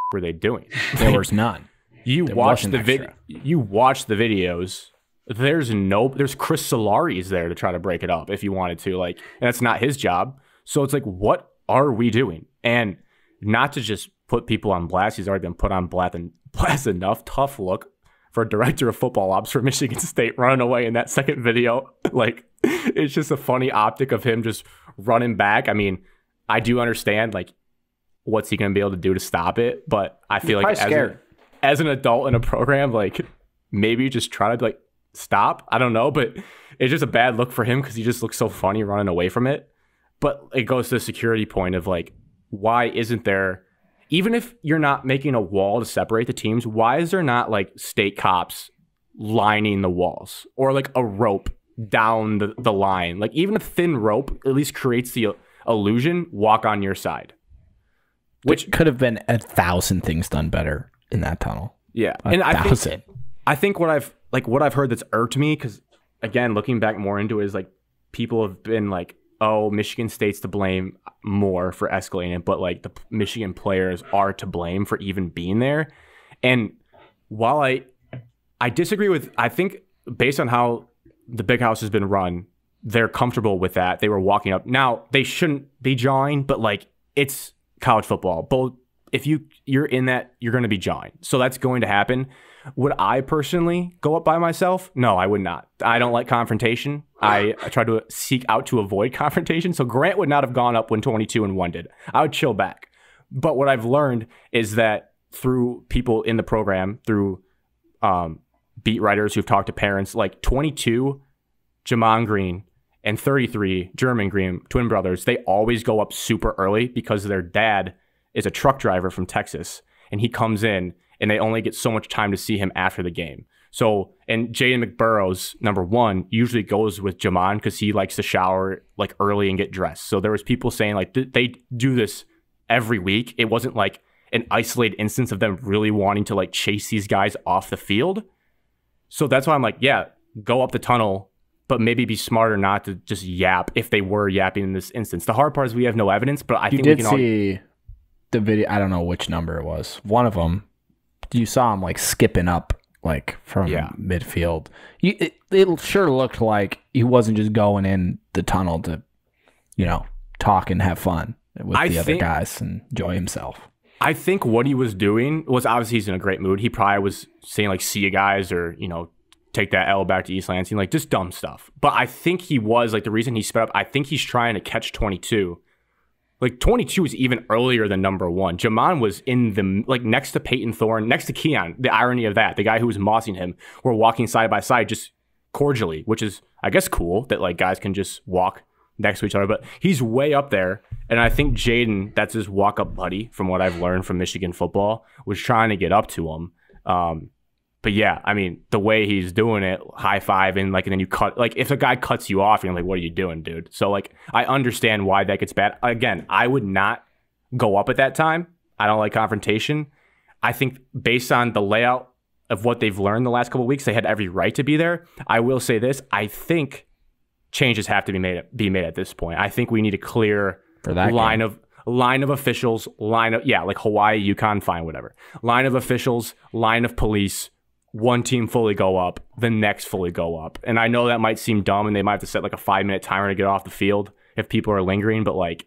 What were they doing? There was none. You watch the videos. There's Chris Solari's there to try to break it up if you wanted to, like, and that's not his job. So it's like, what are we doing? And not to just put people on blast. He's already been put on blast enough. Tough look for a director of football ops for Michigan State running away in that second video. Like, it's just a funny optic of him just running back. I mean, I do understand, like, what's he going to be able to do to stop it? But I feel like as an adult in a program, like, maybe just try to, like, stop. I don't know, but it's just a bad look for him because he just looks so funny running away from it. But it goes to the security point of, like, why isn't there, even if you're not making a wall to separate the teams, why is there not, like, state cops lining the walls or, like, a rope down the line? Like, even a thin rope at least creates the illusion, walk on your side. Which could have been 1,000 things done better in that tunnel. Yeah. And I think what I've heard that's irked me, because again, looking back more into it, is like people have been like, oh, Michigan State's to blame more for escalating it, but like the Michigan players are to blame for even being there. And while I disagree with, I think based on how the Big House has been run, they're comfortable with that. They were walking up. Now, they shouldn't be jawing, but like, it's college football. Both, if you're in that, you're going to be jawing. So that's going to happen. Would I personally go up by myself? No, I would not. I don't like confrontation. I try to seek out to avoid confrontation. So Grant would not have gone up when 22 and 1 did. I would chill back. But what I've learned is that through people in the program, through beat writers who've talked to parents, like 22, Jamon Green, and 33, German Green, twin brothers, they always go up super early because their dad is a truck driver from Texas, and he comes in, and they only get so much time to see him after the game. So, and Jaden McBurrows, number 1, usually goes with Jamon because he likes to shower like early and get dressed. So there was people saying like they do this every week. It wasn't like an isolated instance of them really wanting to like chase these guys off the field. So that's why I'm like, yeah, go up the tunnel, but maybe be smarter not to just yap if they were yapping in this instance. The hard part is we have no evidence, but I think we can see the video. I don't know which number it was. One of them, you saw him like skipping up like from midfield. It sure looked like he wasn't just going in the tunnel to, talk and have fun with the other guys and enjoy himself. I think what he was doing was, obviously he's in a great mood. He probably was saying like, see you guys, or, take that L back to East Lansing, like just dumb stuff. But I think he was like, the reason he sped up, I think he's trying to catch 22. Like 22 is even earlier than number 1. Jamon was in the, like, next to Peyton Thorne, next to Keon. The irony of that, the guy who was mossing him, were walking side by side just cordially, which is, I guess, cool that like guys can just walk next to each other. But he's way up there. And I think Jaden, that's his walk-up buddy, from what I've learned from Michigan football, was trying to get up to him. But yeah, I mean, the way he's doing it, high-fiving, like, and then you cut, like, if a guy cuts you off, you're like, what are you doing, dude? So, like, I understand why that gets bad. Again, I would not go up at that time. I don't like confrontation. I think based on the layout of what they've learned the last couple of weeks, they had every right to be there. I will say this. I think changes have to be made at this point. I think we need a clear line of officials, like Hawaii, UConn, fine, whatever. Line of officials, line of police. One team fully go up, the next fully go up. And I know that might seem dumb, and they might have to set like a 5-minute timer to get off the field if people are lingering. But like,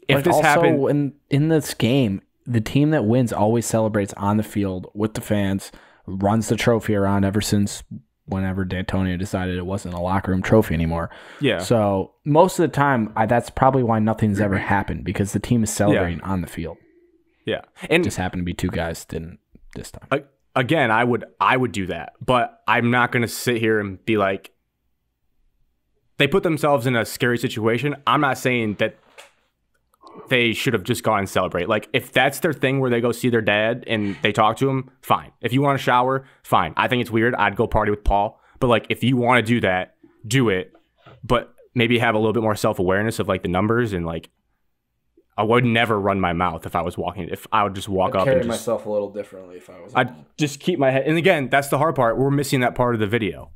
if this happened in this game, the team that wins always celebrates on the field with the fans, runs the trophy around ever since whenever D'Antonio decided it wasn't a locker room trophy anymore. Yeah. So most of the time, that's probably why nothing's ever happened, because the team is celebrating on the field. Yeah, and just happened to be two guys didn't this time. Again, I would do that, but I'm not going to sit here and be like, they put themselves in a scary situation. I'm not saying that they should have just gone and celebrate. Like, if that's their thing where they go see their dad and they talk to him, fine. If you want to shower, fine. I think it's weird. I'd go party with Paul. But like, if you want to do that, do it. But maybe have a little bit more self-awareness of like the numbers, and like, I would never run my mouth if I was walking. If I would just walk up and carry myself a little differently if I was. I'd just keep my head. And again, that's the hard part. We're missing that part of the video.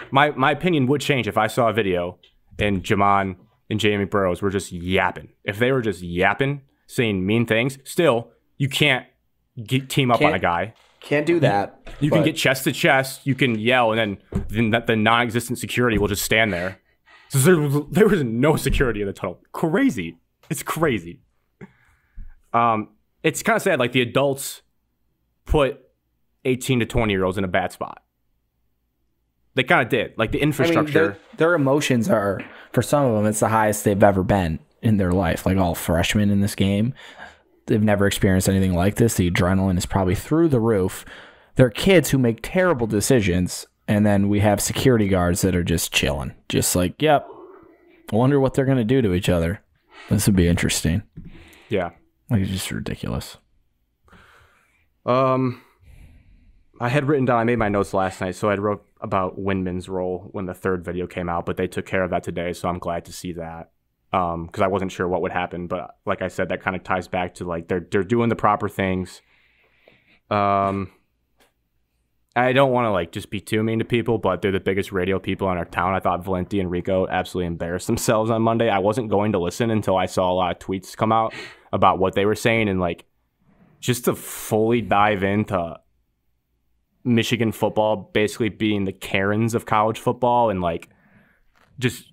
My opinion would change if I saw a video and Jamon and Jamie Burrows were just yapping. If they were just yapping, saying mean things, still, you can't team up on a guy. Can't do that. You can get chest to chest. You can yell, and then the non-existent security will just stand there. So there was no security in the tunnel. Crazy. It's crazy. It's kind of sad. Like, the adults put 18 to 20-year-olds in a bad spot. They kind of did. Like, the infrastructure. I mean, their emotions are, for some of them, it's the highest they've ever been in their life. Like, all freshmen in this game, they've never experienced anything like this. The adrenaline is probably through the roof. They're kids who make terrible decisions, and then we have security guards that are just chilling. Just like, yep, I wonder what they're going to do to each other. This would be interesting. Yeah. Like, it's just ridiculous. I had written down, I made my notes last night, so I wrote about Windman's role when the third video came out, but they took care of that today, so I'm glad to see that. Because I wasn't sure what would happen, but like I said, that kind of ties back to like they're doing the proper things. I don't want to like just be too mean to people, but they're the biggest radio people in our town. I thought Valenti and Rico absolutely embarrassed themselves on Monday. I wasn't going to listen until I saw a lot of tweets come out about what they were saying, and like just to fully dive into Michigan football basically being the Karens of college football and like just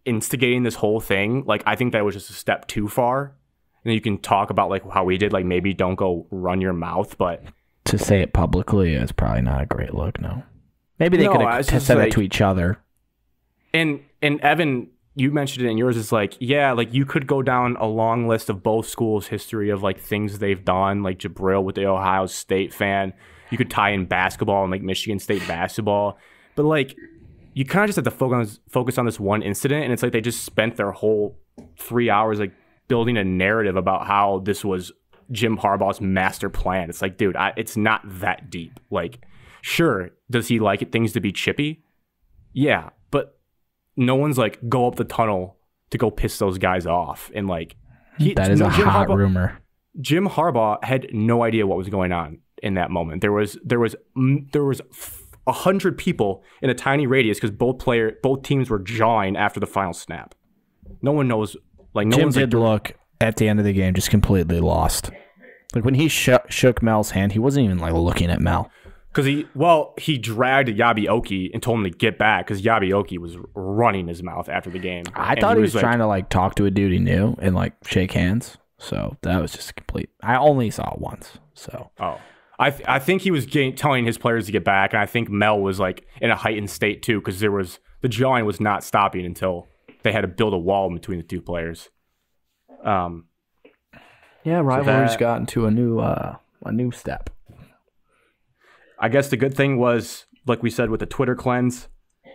instigating this whole thing. Like, I think that was just a step too far. And you can talk about like how we did, like maybe don't go run your mouth, but to say it publicly is probably not a great look. No, maybe they could have said it to each other. And Evan, you mentioned it in yours. It's like, yeah, like you could go down a long list of both schools' history of like things they've done, like Jabril with the Ohio State fan. You could tie in basketball and like Michigan State basketball, but like you kind of just have to focus on this one incident. And it's like they just spent their whole 3 hours like building a narrative about how this was Jim Harbaugh's master plan. It's like, dude, it's not that deep. Like, sure, does he like things to be chippy? Yeah, but no one's like go up the tunnel to go piss those guys off. And like, that is a hot rumor. Jim Harbaugh had no idea what was going on in that moment. There was 100 people in a tiny radius because both teams were jawing after the final snap. No one knows. Like, no Jim one's did look at the end of the game just completely lost. Like when he shook Mel's hand, he wasn't even like looking at Mel. Because he dragged Yabi Oki and told him to get back because Yabi Oki was running his mouth after the game. I thought he was trying to like talk to a dude he knew and like shake hands. So that was just complete. I only saw it once. So I think he was telling his players to get back, and I think Mel was like in a heightened state too because the jawing was not stopping until they had to build a wall between the two players. Rivalry's gotten to a new step. I guess the good thing was, like we said, with the Twitter cleanse,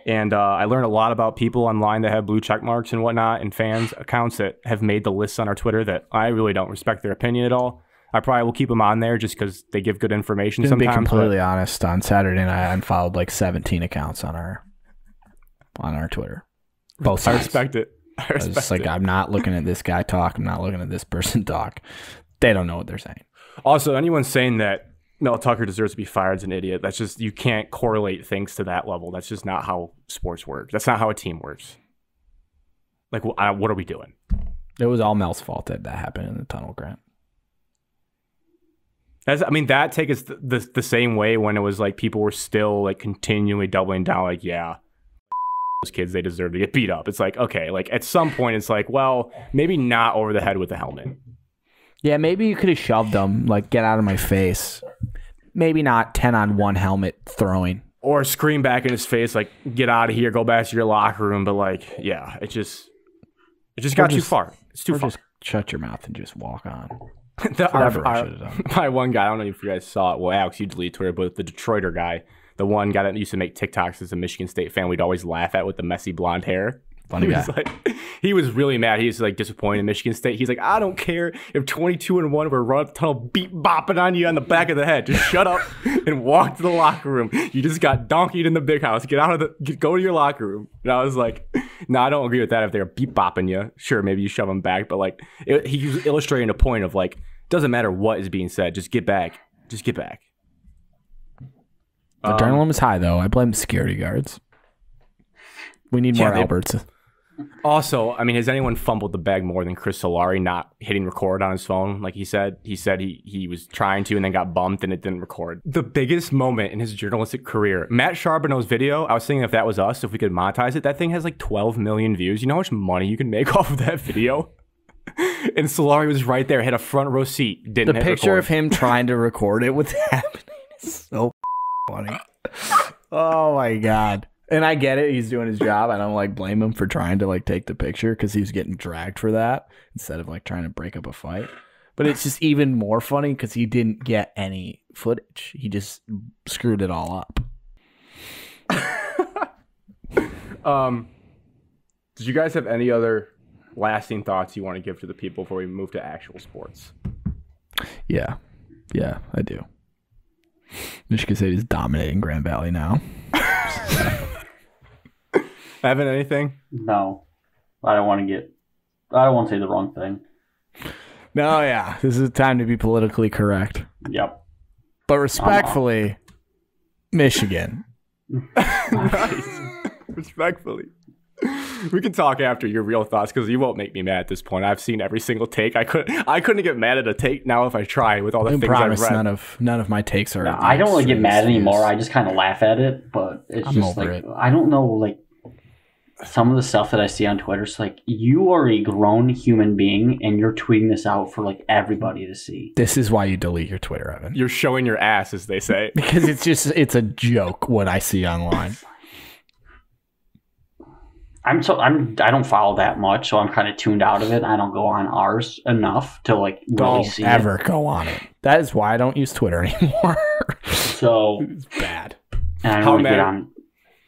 and I learned a lot about people online that have blue check marks and whatnot, and fans accounts that have made the lists on our Twitter that I really don't respect their opinion at all. I probably will keep them on there just because they give good information sometimes. To be completely honest, on Saturday night, I unfollowed like 17 accounts on our Twitter. Both sides. I respect it. I was just like, I'm not looking at this guy talk. I'm not looking at this person talk. They don't know what they're saying. Also, anyone saying that Mel Tucker deserves to be fired as an idiot. That's just, you can't correlate things to that level. That's just not how sports work. That's not how a team works. Like, what are we doing? It was all Mel's fault that happened in the tunnel, Grant. That take is the same way when it was like people were still like continually doubling down, like, yeah, those kids, they deserve to get beat up. It's like, okay, like at some point it's like, well, maybe not over the head with the helmet. Yeah, maybe you could have shoved them, like, get out of my face. Maybe not 10-on-1 helmet throwing. Or scream back in his face, like, get out of here, go back to your locker room. But, like, yeah, it just got too far. It's too far. Just shut your mouth and just walk on. My one guy, I don't know if you guys saw it. Well, Alex, you delete Twitter, but the Detroiter guy, the one guy that used to make TikToks as a Michigan State fan, we'd always laugh at with the messy blonde hair. Funny guy. He was really mad. He was like disappointed in Michigan State. He's like, I don't care if 22-1 were run up the tunnel, beat bopping on you on the back of the head. Just shut up and walk to the locker room. You just got donkeyed in the big house. Go to your locker room. And I was like, no, I don't agree with that. If they're beat bopping you, sure, maybe you shove them back. But like, he was illustrating a point of like, doesn't matter what is being said. Just get back. Just get back. Adrenaline is high though. I blame security guards. We need more Alberts. Also, I mean, has anyone fumbled the bag more than Chris Solari not hitting record on his phone? Like he said he was trying to and then got bumped and it didn't record. The biggest moment in his journalistic career. Matt Charbonneau's video, I was thinking if that was us, if we could monetize it, that thing has like 12 million views. You know how much money you can make off of that video? And Solari was right there, had a front row seat, didn't hit record. The picture of him trying to record it was happening is so funny. Oh my God. And I get it. He's doing his job. I don't like blame him for trying to like take the picture because he was getting dragged for that instead of like trying to break up a fight. But it's just even more funny because he didn't get any footage. He just screwed it all up. Did you guys have any other lasting thoughts you want to give to the people before we move to actual sports? Yeah, I do. Michigan State is dominating Grand Valley now. Evan, anything? No. I don't want to say the wrong thing. No, yeah. This is a time to be politically correct. Yep. But respectfully, Michigan. Nice. Respectfully. We can talk after your real thoughts because you won't make me mad at this point. I've seen every single take. I couldn't get mad at a take now if I try with all the things I've read. None of my takes are. No, I don't really get mad anymore. I just kind of laugh at it, but it's just like I don't know, like some of the stuff that I see on Twitter. It's like you are a grown human being and you're tweeting this out for like everybody to see. This is why you delete your Twitter, Evan. You're showing your ass, as they say, because it's a joke what I see online. I don't follow that much, so I'm kind of tuned out of it. I don't go on ours enough to like really see it. Don't ever go on it. That is why I don't use Twitter anymore. So it's bad. And I don't get on.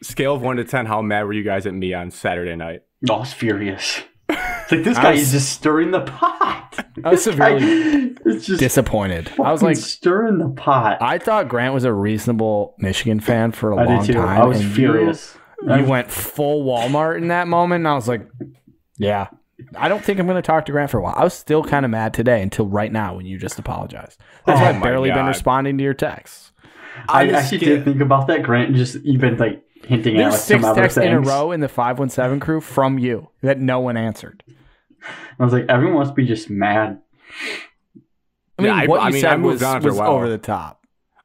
Scale of 1 to 10, how mad were you guys at me on Saturday night? I was furious. It's like this guy is just stirring the pot. I was severely disappointed. I was like stirring the pot. I thought Grant was a reasonable Michigan fan for a long time. I was furious. You went full Walmart in that moment, and I was like, yeah. I don't think I'm going to talk to Grant for a while. I was still kind of mad today until right now when you just apologized. That's why I've barely been responding to your texts. I actually did think about that, Grant. You've been like hinting at There's 6 texts in a row in the 517 crew from you that no one answered. I was like, everyone must be just mad. I mean, what you said was over the top.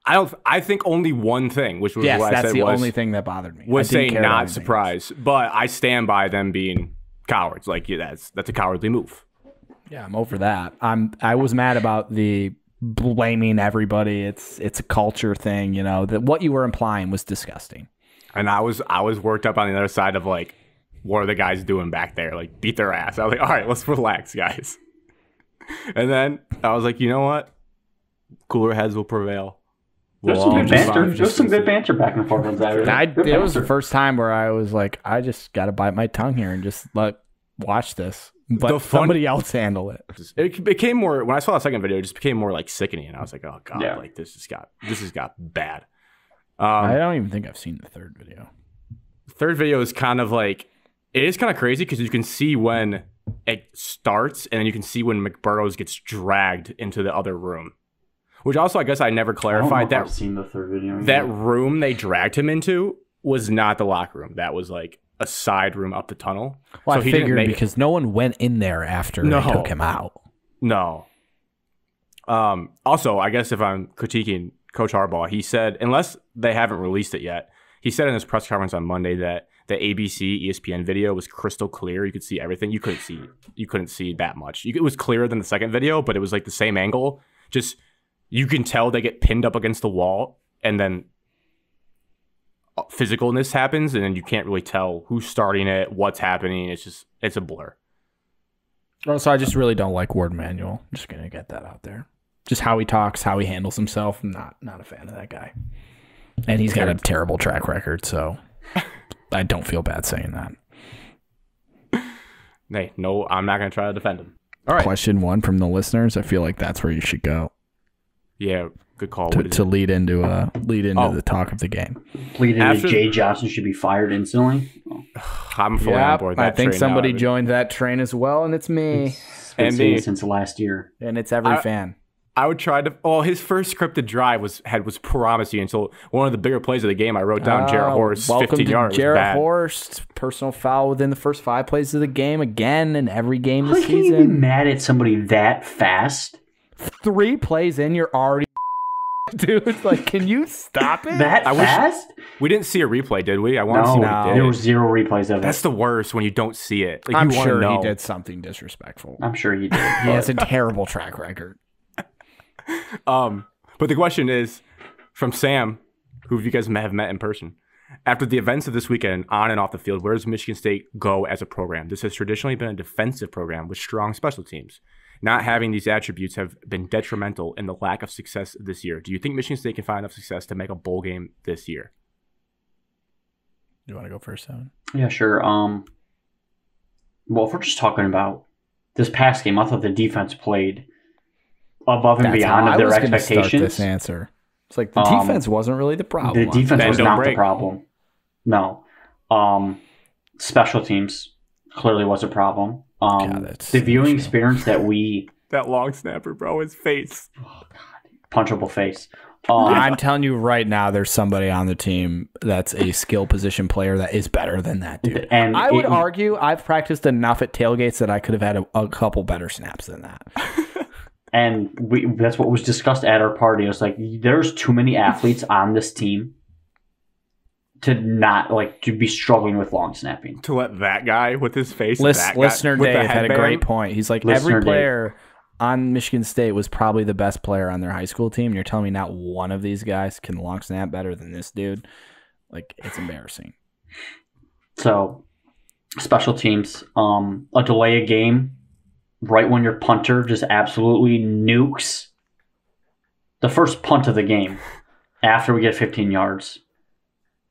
I think only one thing, which was what I said that's the only thing that bothered me. Was saying not surprised, but I stand by them being cowards. Like, yeah, that's a cowardly move. Yeah, I'm over that. I was mad about the blaming everybody. It's a culture thing, you know. That what you were implying was disgusting. And I was worked up on the other side of like, what are the guys doing back there? Like, beat their ass. I was like, all right, let's relax, guys. And then I was like, you know what? Cooler heads will prevail. There's some good banter. There's some good banter back and forth on Saturday. It was the first time where I was like, I just got to bite my tongue here and just watch this. But somebody else handle it. It became more, when I saw the second video, it just became more like sickening. And I was like, oh God, like this has got bad. I don't even think I've seen the third video. The third video is kind of like, it is kind of crazy because you can see when it starts and then you can see when McBurrows gets dragged into the other room. Which also, I guess I never clarified that. I've seen the third video. That room they dragged him into was not the locker room. That was like a side room up the tunnel. Well, so I figured because no one went in there after they took him out. No. Also, I guess if I'm critiquing Coach Harbaugh, he said, unless they haven't released it yet, he said in his press conference on Monday that the ABC, ESPN video was crystal clear. You could see everything. You couldn't see that much. It was clearer than the second video, but it was like the same angle. Just you can tell they get pinned up against the wall, and then physicalness happens, and then you can't really tell who's starting it, what's happening. It's a blur. So I just really don't like Ward Manuel. I'm just gonna get that out there. Just how he talks, how he handles himself. I'm not a fan of that guy. And he's got a terrible track record, so I don't feel bad saying that. Hey, no, I'm not gonna try to defend him. All right. Question 1 from the listeners. I feel like that's where you should go. Yeah, good call. To lead into the talk of the game. Lead into Jay Johnson should be fired instantly. I'm fully on board. I think somebody joined that train as well, and it's me. It's been since last year, and it's every fan. I would try to. Oh, his first scripted drive was promising until one of the bigger plays of the game. I wrote down Jarrett Horst, 15 yards. Jarrett Horst, personal foul within the first 5 plays of the game again in every game this season. How can you be mad at somebody that fast? 3 plays in, you're already. Dude, like, can you stop it? That fast? We didn't see a replay, did we? I want to see what he did. There was 0 replays of it. That's the worst when you don't see it. Like, I'm sure he did something disrespectful. I'm sure he did. He has a terrible track record. But the question is from Sam, who you guys have met in person. After the events of this weekend, on and off the field, where does Michigan State go as a program? This has traditionally been a defensive program with strong special teams. Not having these attributes have been detrimental in the lack of success this year. Do you think Michigan State can find enough success to make a bowl game this year? You want to go first, Evan? Yeah, sure. Well, if we're just talking about this past game, I thought the defense played above and beyond of their expectations. Start this answer. It's like the defense wasn't really the problem. The defense was not the problem. No. Special teams clearly was a problem. The viewing experience that that long snapper, bro, his face. Oh, God. Punchable face. I'm telling you right now, there's somebody on the team that's a skill position player that is better than that dude. And I would argue I've practiced enough at tailgates that I could have had a couple better snaps than that. And that's what was discussed at our party. It was like, there's too many athletes on this team to be struggling with long snapping. To let that guy with his face, Listener Dave had a great point. He's like, every player on Michigan State was probably the best player on their high school team. And you're telling me not one of these guys can long snap better than this dude? Like, it's embarrassing. So, special teams, a delay a game right when your punter just absolutely nukes the first punt of the game after we get 15 yards.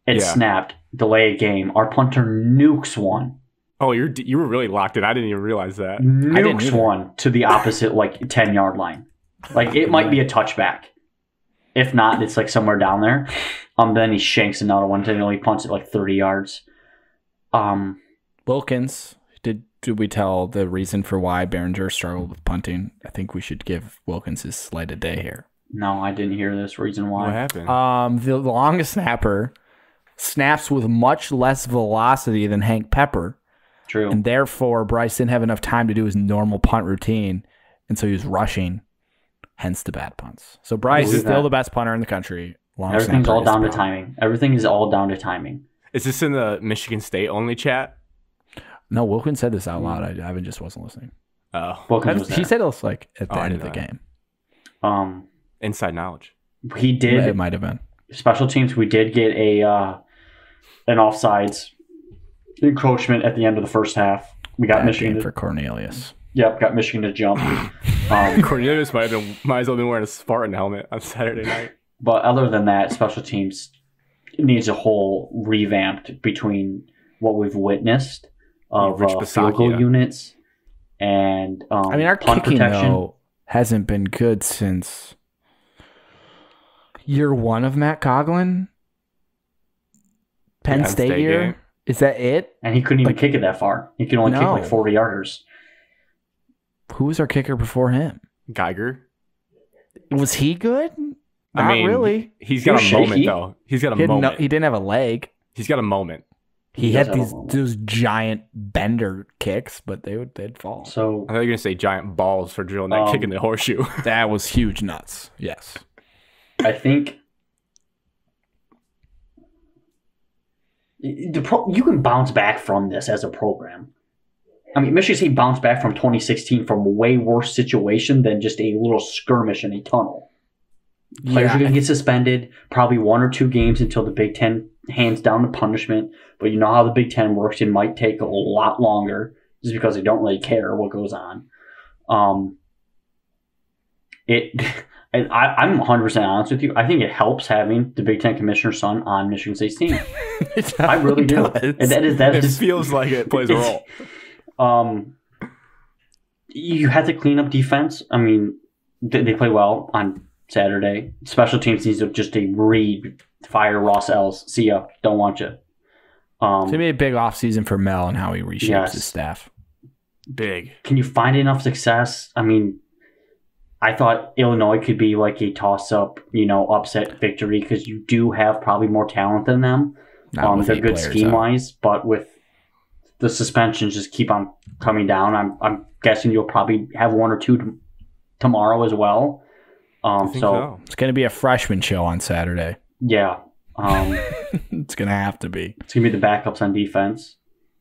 It snapped, delay a game. Our punter nukes one. Oh, you were really locked in. I didn't even realize that. Nukes one to the opposite 10-yard line. Like, it might be a touchback. If not, it's like somewhere down there. Then he shanks another one until he punts it 30 yards. Wilkins, did we tell the reason for why Behringer struggled with punting? I think we should give Wilkins his slight a day here. No, I didn't hear this reason why. What happened? The longest snapper snaps with much less velocity than Hank Pepper. True. And therefore, Bryce didn't have enough time to do his normal punt routine, and so he was rushing, hence the bad punts. So Bryce is still the best punter in the country. Everything's all down to timing. Everything is all down to timing. Is this in the Michigan State only chat? No, Wilkins said this out loud. I just wasn't listening. Oh, he said it was at the end of the game. Inside knowledge. He did. It might have been. Special teams, we did get an offsides encroachment at the end of the first half. We got Michigan for Cornelius. Yep, got Michigan to jump. Cornelius might as well been wearing a Spartan helmet on Saturday night. But other than that, special teams needs a whole revamped between what we've witnessed of field goal units and our punt kicking protection. though hasn't been good since year 1 of Matt Coughlin. Penn State year. Game. Is that it? And he couldn't even kick it that far. He could only kick 40 yarders. Who was our kicker before him? Geiger. Was he good? Not I mean, really. He's got a shaky. moment though. He's got a moment. He didn't have a leg. He's got a moment. He had those giant bender kicks, but they'd fall. So I thought you were gonna say giant balls for drilling that kick in the horseshoe. That was huge nuts. Yes. I think you can bounce back from this as a program. I mean, Michigan State bounced back from 2016 from a way worse situation than just a little skirmish in a tunnel. Players are going to get suspended, probably 1 or 2 games until the Big Ten hands down the punishment. But you know how the Big Ten works. It might take a lot longer just because they don't really care what goes on. I'm 100% honest with you. I think it helps having the Big Ten commissioner's son on Michigan State's team. I really do. And it feels like it plays a role. You have to clean up defense. I mean, they play well on Saturday. Special teams needs to just read, fire Ross Ells. See ya. Don't want you. It's going to be a big offseason for Mel and how he reshapes his staff. Big. Can you find enough success? I mean, I thought Illinois could be like a toss-up, upset victory because you do have probably more talent than them. They're good scheme-wise, but with the suspensions just keep on coming down, I'm guessing you'll probably have 1 or 2 tomorrow as well. So it's going to be a freshman show on Saturday. Yeah. It's going to have to be. It's going to be the backups on defense.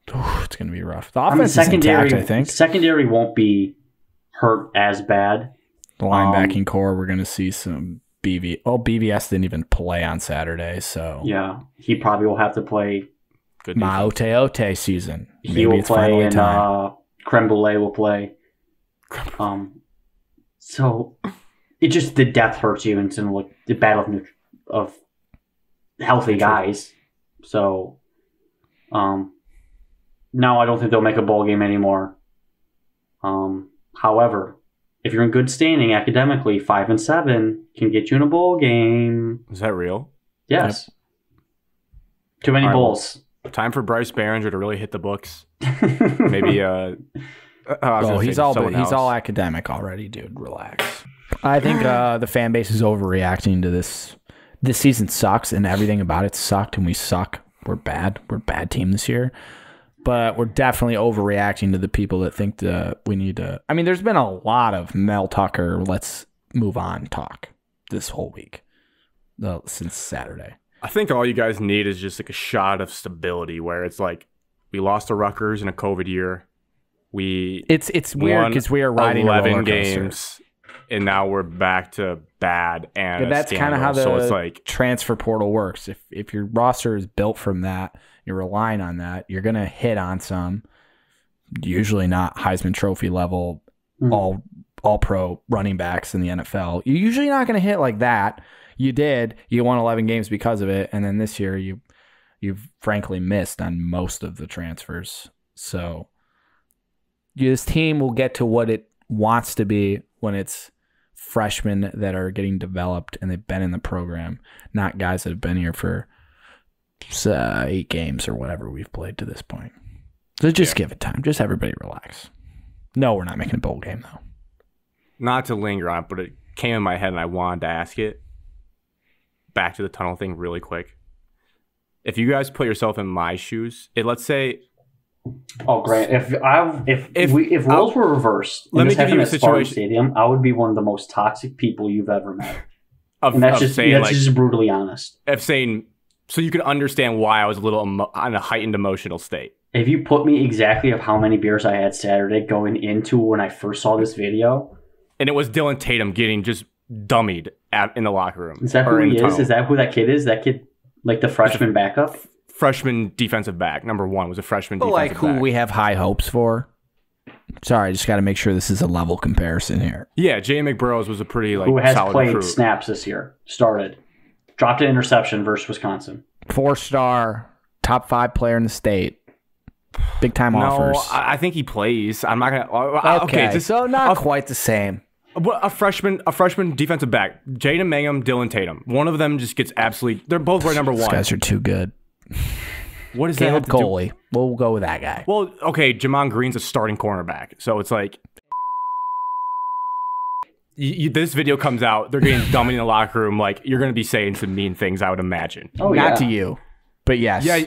It's going to be rough. The offense is intact, I think. Secondary won't be hurt as bad. The linebacking core, we're going to see some BV. Oh, BVS didn't even play on Saturday, so. Yeah, he probably will have to play. Maote season. He will play, and Creme Brulee will play. So it just, the depth hurts you into like the battle of healthy guys. So, no, I don't think they'll make a bowl game anymore. However, if you're in good standing academically, 5 and 7 can get you in a bowl game. Is that real? Yes. Yep. Too many bowls. Time for Bryce Behringer to really hit the books. Maybe. He's all academic already, dude. Relax. I think the fan base is overreacting to this. This season sucks, and everything about it sucked, and we suck. We're bad. We're a bad team this year. But we're definitely overreacting to the people that think that we need to. I mean, there's been a lot of Mel Tucker, let's move on talk this whole week, since Saturday. I think all you guys need is just like a shot of stability where it's like we lost to Rutgers in a COVID year. It's weird because we are riding 11 games, and now we're back to bad. And that's kind of how the transfer portal works. If your roster is built from that, you're relying on that, you're going to hit on some, usually not Heisman Trophy level, all pro running backs in the NFL. You're usually not going to hit like that. You won 11 games because of it. And then this year you've frankly missed on most of the transfers. So this team will get to what it wants to be when it's freshmen that are getting developed and they've been in the program, not guys that have been here for 8 games or whatever we've played to this point. So just give it time. Just everybody relax. No, we're not making a bowl game, though. Not to linger on it, but it came in my head and I wanted to ask it. Back to the tunnel thing really quick. If you guys put yourself in my shoes, let's say... Oh, Grant, if roles were reversed, let me give you a situation. Stadium, I would be one of the most toxic people you've ever met. That's just brutally honest. So you could understand why I was a little on a heightened emotional state. If you put me exactly of how many beers I had Saturday going into when I first saw this video. And it was Dylan Tatum getting just dummied in the locker room. Is that who he is? Is that who that kid is? That kid, like the freshman backup? Freshman defensive back. Number 1 was a freshman defensive back. Like who we have high hopes for. Sorry, I just got to make sure this is a level comparison here. Yeah, Jay McBurrows was a pretty who has solid played recruit. Snaps this year. Started. Dropped an interception versus Wisconsin. 4-star, top 5 player in the state. Big time offers. No, I think he plays. I'm not gonna. Okay, so not quite the same. A freshman defensive back, Jaden Mangum, Dylan Tatum. One of them just gets absolutely. They're both right number 1. These guys are too good. What is Caleb that? Coley. We'll go with that guy. Well, okay, Jamon Green's a starting cornerback, so it's like this video comes out, they're getting dummied in the locker room. Like, you're going to be saying some mean things, I would imagine. Oh, not to you, but yes. Yeah.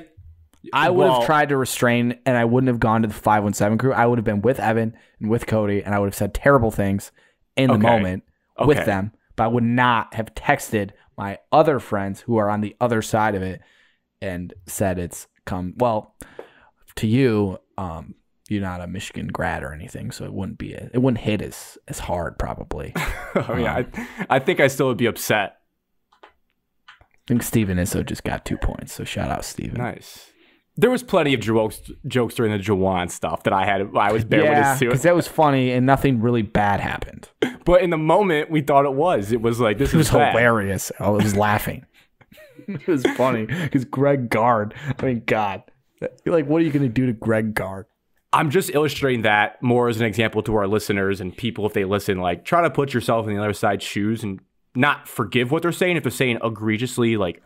I would have tried to restrain, and I wouldn't have gone to the 517 crew. I would have been with Evan and with Cody, and I would have said terrible things in the moment with them, but I would not have texted my other friends who are on the other side of it and said to you, you're not a Michigan grad or anything, so it wouldn't hit as hard probably. I think I still would be upset. I think Steven Isso just got 2 points, so shout out Steven. Nice. There was plenty of jokes during the Jawan stuff that I was bare witness to. Because that was funny and nothing really bad happened. But in the moment, we thought it was. It was like, this is bad. Hilarious. I was laughing. It was funny because Greg Gard. I mean, God. You're like, what are you going to do to Greg Gard? I'm just illustrating that more as an example to our listeners and people, if they listen, like, try to put yourself in the other side's shoes and not forgive what they're saying. If they're saying egregiously, like,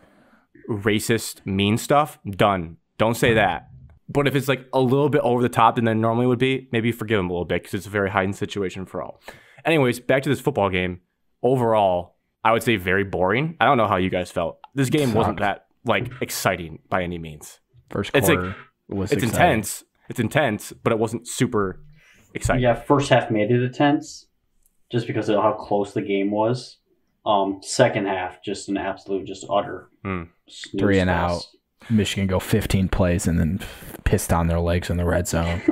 racist, mean stuff, done. Don't say that. But if it's like a little bit over the top than it normally would be, maybe forgive them a little bit because it's a very heightened situation for all. Anyways, back to this football game. Overall, I would say very boring. I don't know how you guys felt. This game wasn't that like exciting by any means. First quarter was intense. It's intense, but it wasn't super exciting. Yeah, first half made it intense just because of how close the game was. Second half, just an absolute, just utter snooze 3 and fest. out. Michigan go 15 plays and then piss down their legs in the red zone.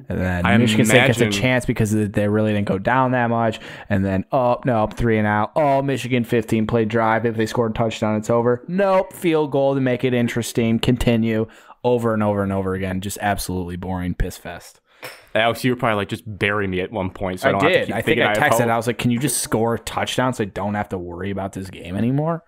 And then Michigan State gets a chance because they really didn't go down that much. And then, 3 and out. Oh, Michigan 15-play drive. If they scored a touchdown, it's over. Nope, field goal to make it interesting. Continue over and over and over again. Just absolutely boring piss fest. Alex, you were probably like, just bury me at one point. So I did. I think I texted. I was like, can you just score a touchdown so I don't have to worry about this game anymore?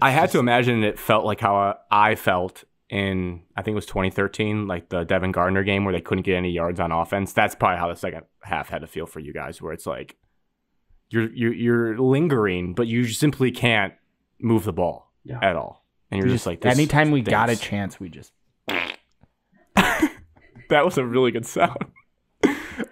I had to imagine it felt like how I felt in, I think it was 2013, like the Devin Gardner game where they couldn't get any yards on offense. That's probably how the second half had to feel for you guys, where it's like you're lingering, but you simply can't move the ball at all. And you're just like, this anytime we stinks. got a chance, we just... That was a really good sound.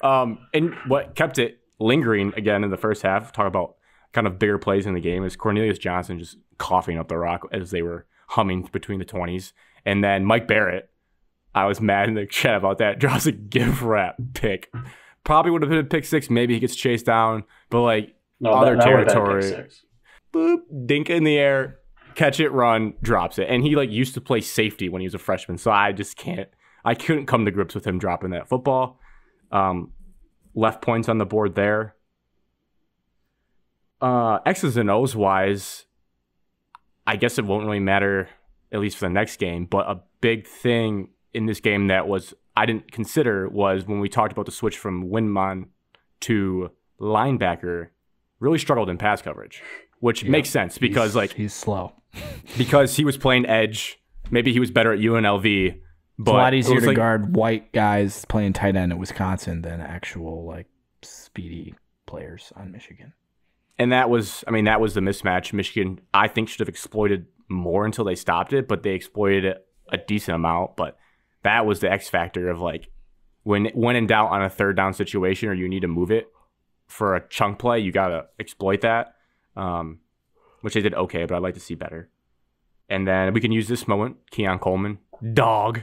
And what kept it lingering again in the first half, talk about kind of bigger plays in the game, is Cornelius Johnson just coughing up the rock as they were humming between the 20s. And then Mike Barrett, I was mad in the chat about that, drops a gift wrap pick. Probably would have been a pick six. Maybe he gets chased down, but like other territory. Boop, dink in the air, catch it, run, drops it. And he like used to play safety when he was a freshman. So I couldn't come to grips with him dropping that football. Left points on the board there. X's and O's wise, I guess it won't really matter, at least for the next game. But a big thing in this game that I didn't consider was when we talked about the switch from wingman to linebacker, really struggled in pass coverage, which makes sense because he's slow. Because he was playing edge. Maybe he was better at UNLV. But it's a lot easier to guard white guys playing tight end at Wisconsin than actual like speedy players on Michigan. And that was the mismatch. Michigan, I think, should have exploited more until they stopped it, but they exploited it a decent amount. But that was the X factor of like when in doubt on a third down situation or you need to move it for a chunk play, you got to exploit that, which they did okay, but I'd like to see better. And then we can use this moment, Keon Coleman, dog.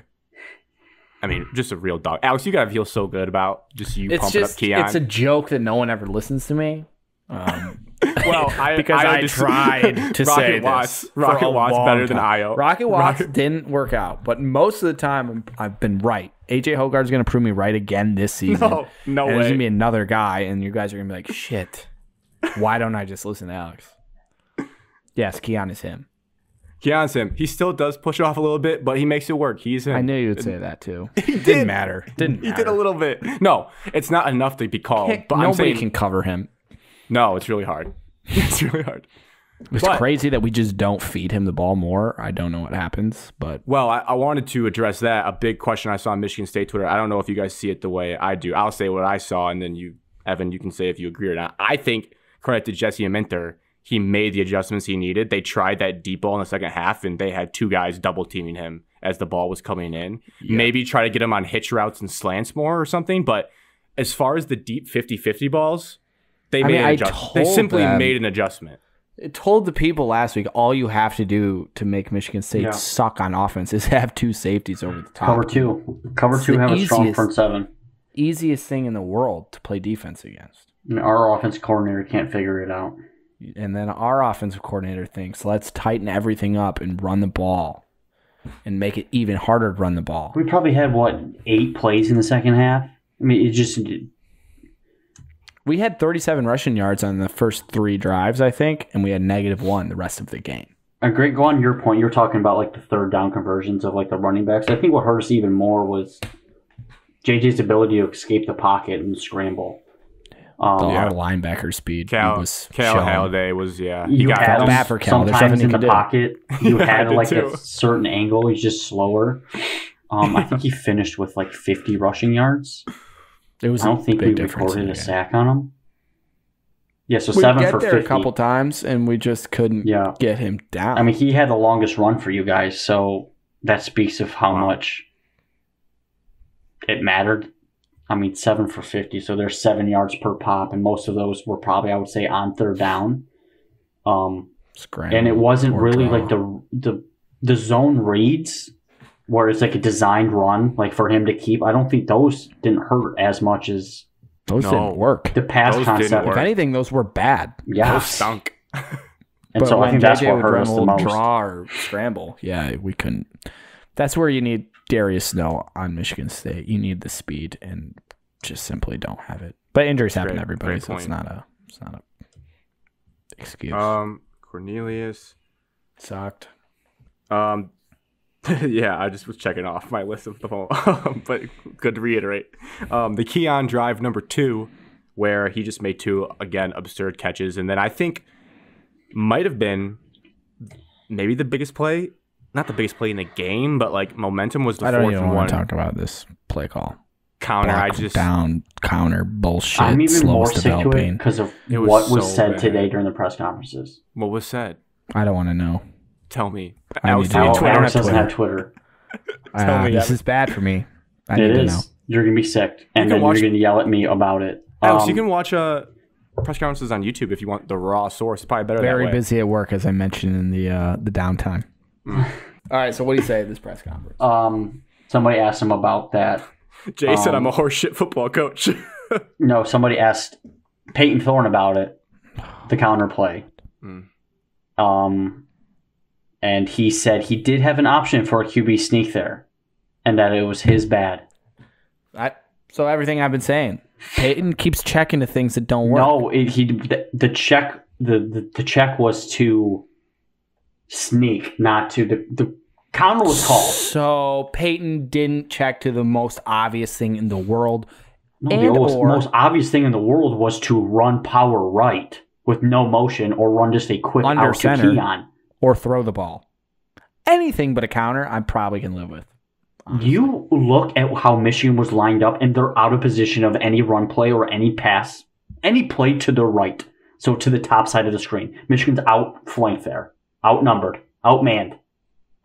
I mean, just a real dog. Alex, you got to feel so good about just you pumping up Keon. It's a joke that no one ever listens to me. Well, I tried to say this. Rocket Watts better than Io. Rocket Watts didn't work out, but most of the time I've been right. AJ Hogarth's going to prove me right again this season. No way. There's going to be another guy, and you guys are going to be like, shit, why don't I just listen to Alex? Yes, Keon is him. Keon's him. He still does push off a little bit, but he makes it work. He's him. I knew you would say that too. It didn't matter. He did a little bit. No, it's not enough to be called. But nobody can cover him. No, it's really hard. It's really hard. It's crazy that we just don't feed him the ball more. I don't know what happens, but... Well, I wanted to address that. A big question I saw on Michigan State Twitter. I don't know if you guys see it the way I do. I'll say what I saw, and then you, Evan, you can say if you agree or not. I think, credit to Jesse Minter, he made the adjustments he needed. They tried that deep ball in the second half, and they had two guys double-teaming him as the ball was coming in. Yeah. Maybe try to get him on hitch routes and slants more or something, but as far as the deep 50-50 balls... They made an adjustment. They simply made an adjustment. It told the people last week all you have to do to make Michigan State suck on offense is have 2 safeties over the top. Cover two, have a strong front 7. Easiest thing in the world to play defense against. And our offense coordinator can't figure it out. And then our offensive coordinator thinks, let's tighten everything up and run the ball and make it even harder to run the ball. We probably had, 8 plays in the second half? I mean, it just... We had 37 rushing yards on the first 3 drives, I think, and we had -1 the rest of the game. Great, go on your point. You're talking about like the third down conversions of like the running backs. I think what hurt us even more was JJ's ability to escape the pocket and scramble. Our linebacker speed. Cal Halliday was, he got bad for Cal. Sometimes in the pocket, you had like a certain angle. He's just slower. I think he finished with like 50 rushing yards. I don't think we recorded a sack on him. Yeah, so 7 for 50. We there a couple times, and we just couldn't get him down. I mean, he had the longest run for you guys, so that speaks of how much it mattered. I mean, 7 for 50, so there's 7 yards per pop, and most of those were probably, I would say, on third down. And it wasn't really like the zone reads where it's like a designed run, like for him to keep. I don't think those didn't hurt as much as those didn't work. The pass concept. If anything, those were bad. Yeah, those stunk. And so I think that's what hurt us the most. Draw or scramble. Yeah, we couldn't. That's where you need Darius Snow on Michigan State. You need the speed, and just simply don't have it. But injuries happen to everybody, so it's not a excuse. Cornelius sucked. Yeah, I just was checking off my list of the phone, but good to reiterate. The Keon drive number 2, where he just made 2, again, absurd catches. And then I think might have been maybe the biggest play, not the biggest play in the game, but like momentum was the 4th and 1. I don't even want to talk about this play call. Counter, counter bullshit. I'm even more sick to it because of what was said today during the press conferences. What was said? I don't want to know. Tell me. Alex doesn't have Twitter. Tell me. This is bad for me. I need to know. You're going to be sick, and then you're going to yell at me about it. Alex, you can watch press conferences on YouTube if you want the raw source. It's probably better that way. Very busy at work, as I mentioned in the downtime. All right, so what do you say at this press conference? Somebody asked him about that. Jay said I'm a horseshit football coach. No, somebody asked Peyton Thorne about it, the counterplay. And he said he did have an option for a QB sneak there, and that it was his bad. So everything I've been saying, Peyton keeps checking to things that don't work. No, the check was to sneak, not to the counter was called. So Peyton didn't check to the most obvious thing in the world. No, the most obvious thing in the world was to run power right with no motion, or run just a quick under out center, to Keon. Or throw the ball. Anything but a counter, I probably can live with. Honestly. You look at how Michigan was lined up, and they're out of position of any run play or any pass, any play to the right, so to the top side of the screen. Michigan's outflanked there, outnumbered, outmanned.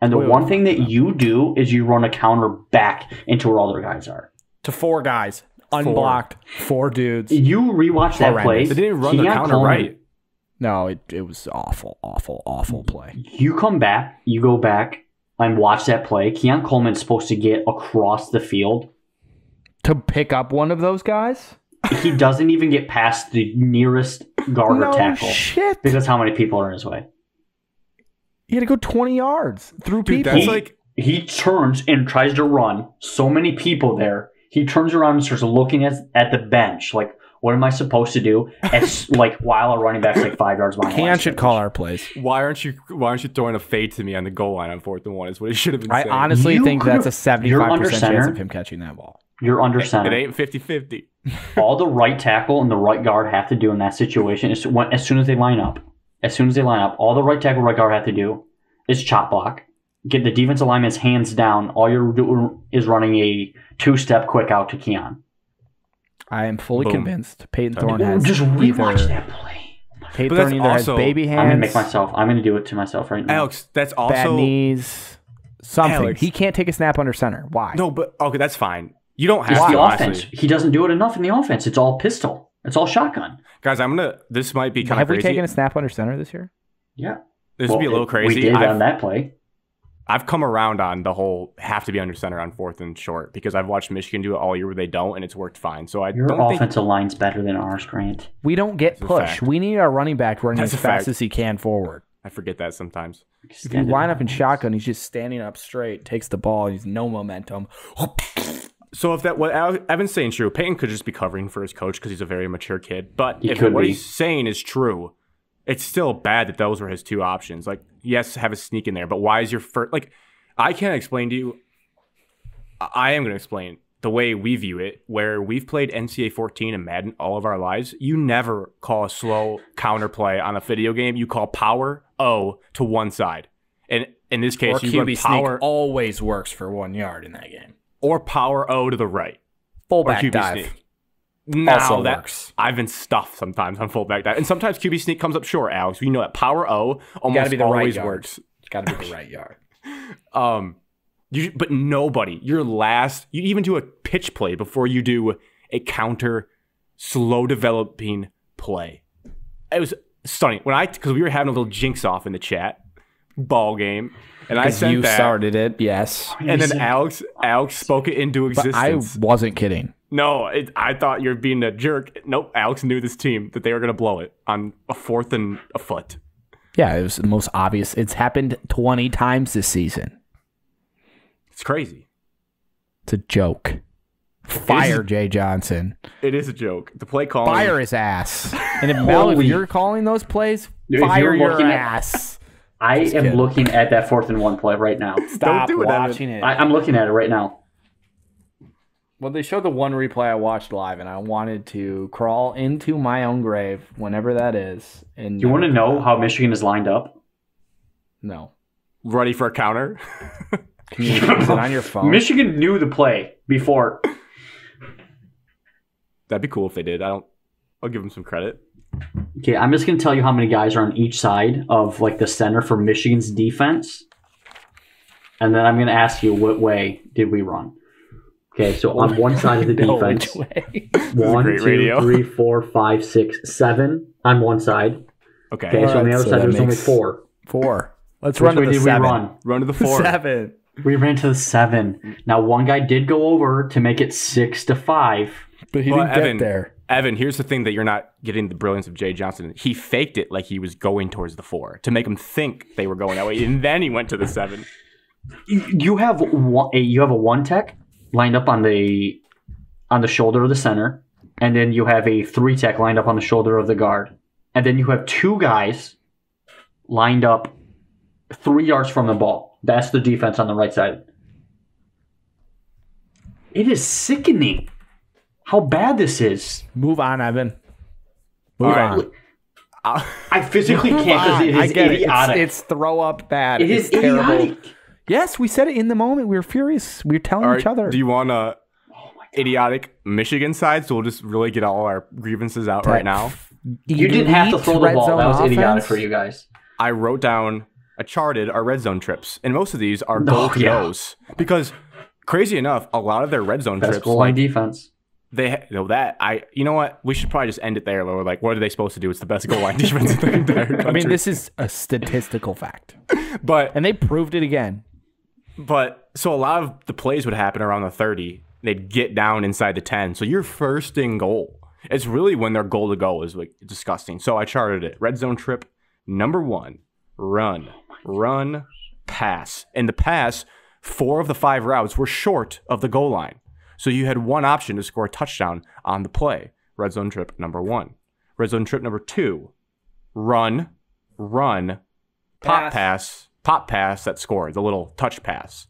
And the one thing that you do is you run a counter back into where all their guys are. To 4 guys, unblocked, 4 dudes. You rewatch that play. They didn't even run the counter right. No, it was awful play. You come back, you go back and watch that play. Keon Coleman's supposed to get across the field. To pick up one of those guys? He doesn't even get past the nearest guard or tackle. Shit. Because how many people are in his way? He had to go 20 yards through people. That's he turns and tries to run. So many people there. He turns around and starts looking at the bench like, what am I supposed to do? As while a running back's 5 yards behind. Keon should call our plays. Why aren't you throwing a fade to me on the goal line on 4th and 1? Is what he should have been saying. I honestly think that's a 75% chance of him catching that ball. You're under center. It ain't 50-50. All the right tackle and the right guard have to do in that situation is as soon as they line up. All the right tackle, right guard have to do is chop block. Get the defensive lineman's hands down. All you're doing is running a 2-step quick out to Keon. I am fully convinced Peyton Thorne has just rewatch that play. Peyton Thorne either has baby hands. I'm going to do it to myself right now. Alex, that's also bad knees. Something. Alex. He can't take a snap under center. Why? No, but okay, that's fine. You don't have the to. offense. He doesn't do it enough in the offense. It's all pistol. It's all shotgun. Guys, this might be kind of Have crazy. we taken a snap under center this year? Yeah. This would be a little crazy. We did on that play. I've come around on the whole have to be under center on 4th and short because I've watched Michigan do it all year where they don't, and it's worked fine. So Your offensive line's better than ours, Grant. We don't get push. We need our running back running as fast as he can forward. I forget that sometimes. If you line up in shotgun, he's just standing up straight, takes the ball, he's no momentum. So if what Evan's saying is true, Peyton could just be covering for his coach because he's a very mature kid. But if what he's saying is true, it's still bad that those were his two options. Like, yes, have a sneak in there, but why is your first... Like, I can't explain to you... I am going to explain the way we view it, where we've played NCAA 14 and Madden all of our lives. You never call a slow counterplay on a video game. You call power O to one side. And in this case, or you run power... sneak always works for 1 yard in that game. Or power O to the right. Fullback dive. Sneak. Now also that works. I've been stuffed sometimes on fullback dive, and sometimes QB sneak comes up short. Alex, you know that power O almost always works. It's got to be the right yard. But nobody. You even do a pitch play before you do a counter, slow developing play. It was stunning because we were having a little jinx off in the chat ball game, and I sent that. You started it, yes, and then Alex spoke it into existence. But I wasn't kidding. No, I thought you were being a jerk. Nope, Alex knew this team that they were going to blow it on a 4th and a foot. Yeah, it was the most obvious. It's happened 20 times this season. It's crazy. It's a joke. Fire Jay Johnson. It is a joke. The play calling. Fire his ass. And if Mel, if you're calling those plays, fire your ass. I am looking at that 4th and 1 play right now. Stop watching it. I'm looking at it right now. Well, they showed the one replay I watched live, and I wanted to crawl into my own grave whenever that is. And you want to know how Michigan is lined up? No. Ready for a counter? Can you use it on your phone? Michigan knew the play before. That'd be cool if they did. I'll give them some credit. Okay, I'm just going to tell you how many guys are on each side of like the center for Michigan's defense. And then I'm going to ask you what way did we run? Okay, so on one side of the defense, 1, 2, 3, 4, 5, 6, 7 on one side. Okay, so on the other side there's only 4. 4. Let's run to the 7. Run to the 4. 7. We ran to the 7. Now one guy did go over to make it 6-5, but he didn't get there. Evan, here's the thing that you're not getting the brilliance of Jay Johnson. He faked it like he was going towards the 4 to make him think they were going that way, and then he went to the 7. You have a 1 tech lined up on the shoulder of the center, and then you have a 3 tech lined up on the shoulder of the guard, and then you have 2 guys lined up 3 yards from the ball. That's the defense on the right side. It is sickening how bad this is. Move on, Evan. Move on. I physically can't because it is idiotic. It's throw up bad. It is idiotic. Yes, we said it in the moment. We were furious. We were telling each other. Do you want a idiotic Michigan side? So we'll just really get all our grievances out right now. You didn't have to throw the ball. That was idiotic for you guys. I wrote down, I charted our red zone trips, and most of these are goal to goes because, crazy enough, a lot of their red zone trips, goal line defense. They know that you know what? We should probably just end it there. We're like, what are they supposed to do? It's the best goal line defense in the entire country. I mean, this is a statistical fact, and they proved it again. But so a lot of the plays would happen around the 30. They'd get down inside the 10. So you're first and goal. It's really when their goal to go is like disgusting. So I charted it. Red zone trip number 1, run, pass. In the pass, 4 of the 5 routes were short of the goal line. So you had one option to score a touchdown on the play. Red zone trip number 1. Red zone trip number 2, run, pop pass that scored, the little touch pass.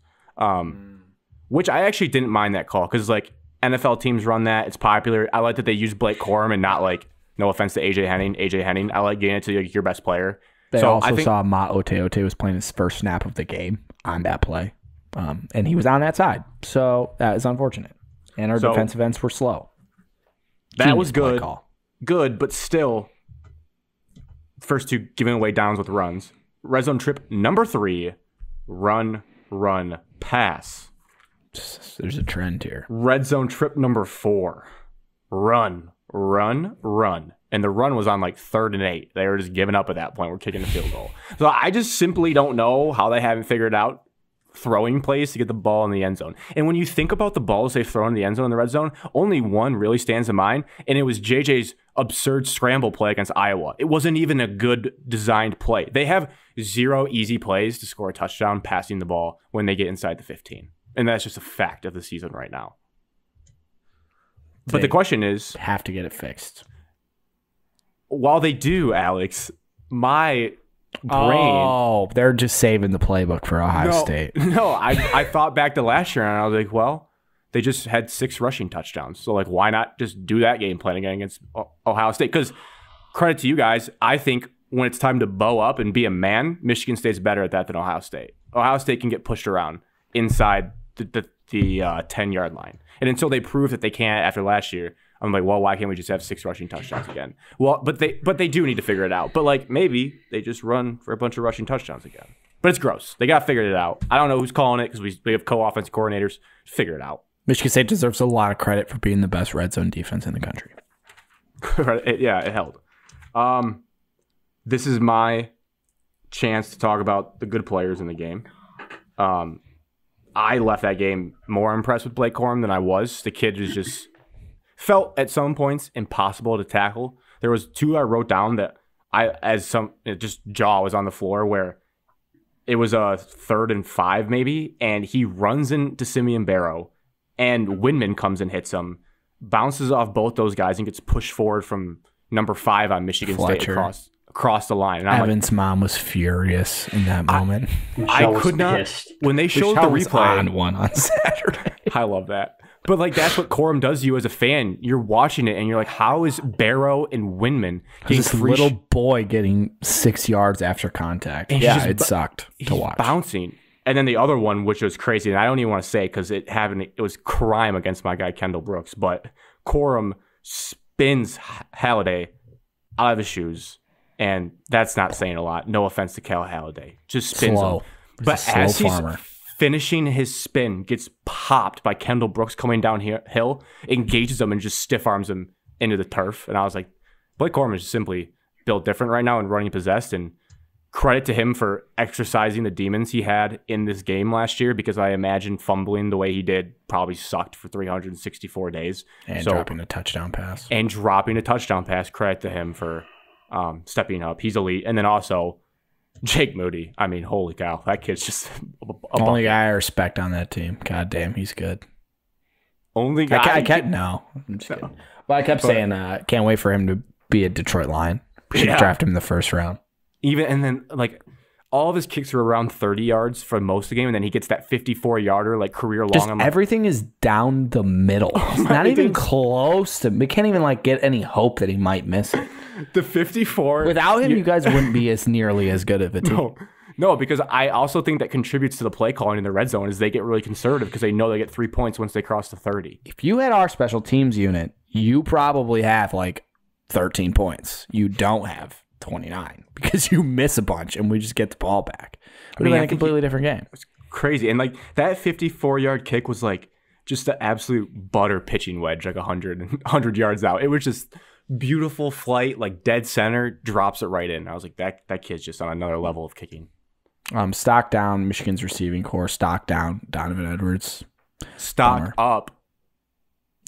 Which I actually didn't mind that call because like NFL teams run that. It's popular. I like that they use Blake Corum and not like, no offense to AJ Henning. I like getting it to like, your best player. They also saw Ma Oteote was playing his first snap of the game on that play. And he was on that side. So that is unfortunate. And our defensive ends were slow. That was good. Good, but still, first 2 giving away downs with runs. Red zone trip number 3, run, pass. There's a trend here. Red zone trip number 4, run, run. And the run was on like 3rd and 8. They were just giving up at that point. We're kicking the field goal. So I just simply don't know how they haven't figured out throwing plays to get the ball in the end zone. And when you think about the balls they've thrown in the end zone in the red zone, only one really stands in mind, and it was JJ's absurd scramble play against Iowa. It wasn't even a good designed play. They have 0 easy plays to score a touchdown passing the ball when they get inside the 15. And that's just a fact of the season right now. But the question is... have to get it fixed. While they do, Alex, my... brain. Oh, they're just saving the playbook for Ohio State. No, I thought back to last year and I was like, well, they just had 6 rushing touchdowns. So, like, why not just do that game plan again against Ohio State? Because credit to you guys, I think when it's time to bow up and be a man, Michigan State's better at that than Ohio State. Ohio State can get pushed around inside the 10-yard line. And until they prove that they can't after last year, I'm like, well, why can't we just have 6 rushing touchdowns again? Well, but they do need to figure it out. But like maybe they just run for a bunch of rushing touchdowns again. But it's gross. They got to figure it out. I don't know who's calling it because we have co-offensive coordinators. Figure it out. Michigan State deserves a lot of credit for being the best red zone defense in the country. It held. This is my chance to talk about the good players in the game. I left that game more impressed with Blake Corum than I was. The kid was just felt at some points impossible to tackle. There was 2 I wrote down that just jaw was on the floor where it was a 3rd and 5 maybe, and he runs into Simeon Barrow, and Windman comes and hits him, bounces off both those guys, and gets pushed forward from number 5 on Michigan State across the line. And Evan's mom was furious in that moment. I could not. Pissed. When they showed the replay on Saturday. I love that. But like that's what Corum does to you as a fan. You're watching it and you're like, how is Barrow and Windman getting this little boy getting 6 yards after contact? And yeah, it sucked to watch. Bouncing. And then the other one, which was crazy, and I don't even want to say because it was crime against my guy Kendall Brooks, but Corum spins Halliday out of his shoes, and that's not saying a lot. No offense to Cal Halliday, just spins him. But as he's finishing his spin, gets popped by Kendall Brooks coming downhill, engages him and just stiff arms him into the turf. And I was like, Blake Corum is simply built different right now and running possessed. And credit to him for exercising the demons he had in this game last year, because I imagine fumbling the way he did probably sucked for 364 days. And dropping a touchdown pass. Credit to him for stepping up. He's elite. And then also Jake Moody. I mean, holy cow. That kid's just only guy I respect on that team. God damn, he's good. Only guy? No. I'm just kidding. But I kept saying, can't wait for him to be a Detroit Lion. We should draft him in the first round. And then, like, all of his kicks are around 30 yards for most of the game, and then he gets that 54-yarder, like, career long. Everything is down the middle. It's not even close to... We can't even, like, get any hope that he might miss it. The 54... Without him, you guys wouldn't be as nearly as good of a team. No, because I also think that contributes to the play calling in the red zone is they get really conservative because they know they get 3 points once they cross the 30. If you had our special teams unit, you probably have, like, 13 points. You don't have 29 because you miss a bunch and we just get the ball back. It would have been a completely different game. It's crazy. And, like, that 54-yard kick was, like, just an absolute butter pitching wedge, like 100 yards out. It was just... beautiful flight, like dead center, drops it right in. I was like, that kid's just on another level of kicking. Stock down, Michigan's receiving core. Stock down, Donovan Edwards. Stock up,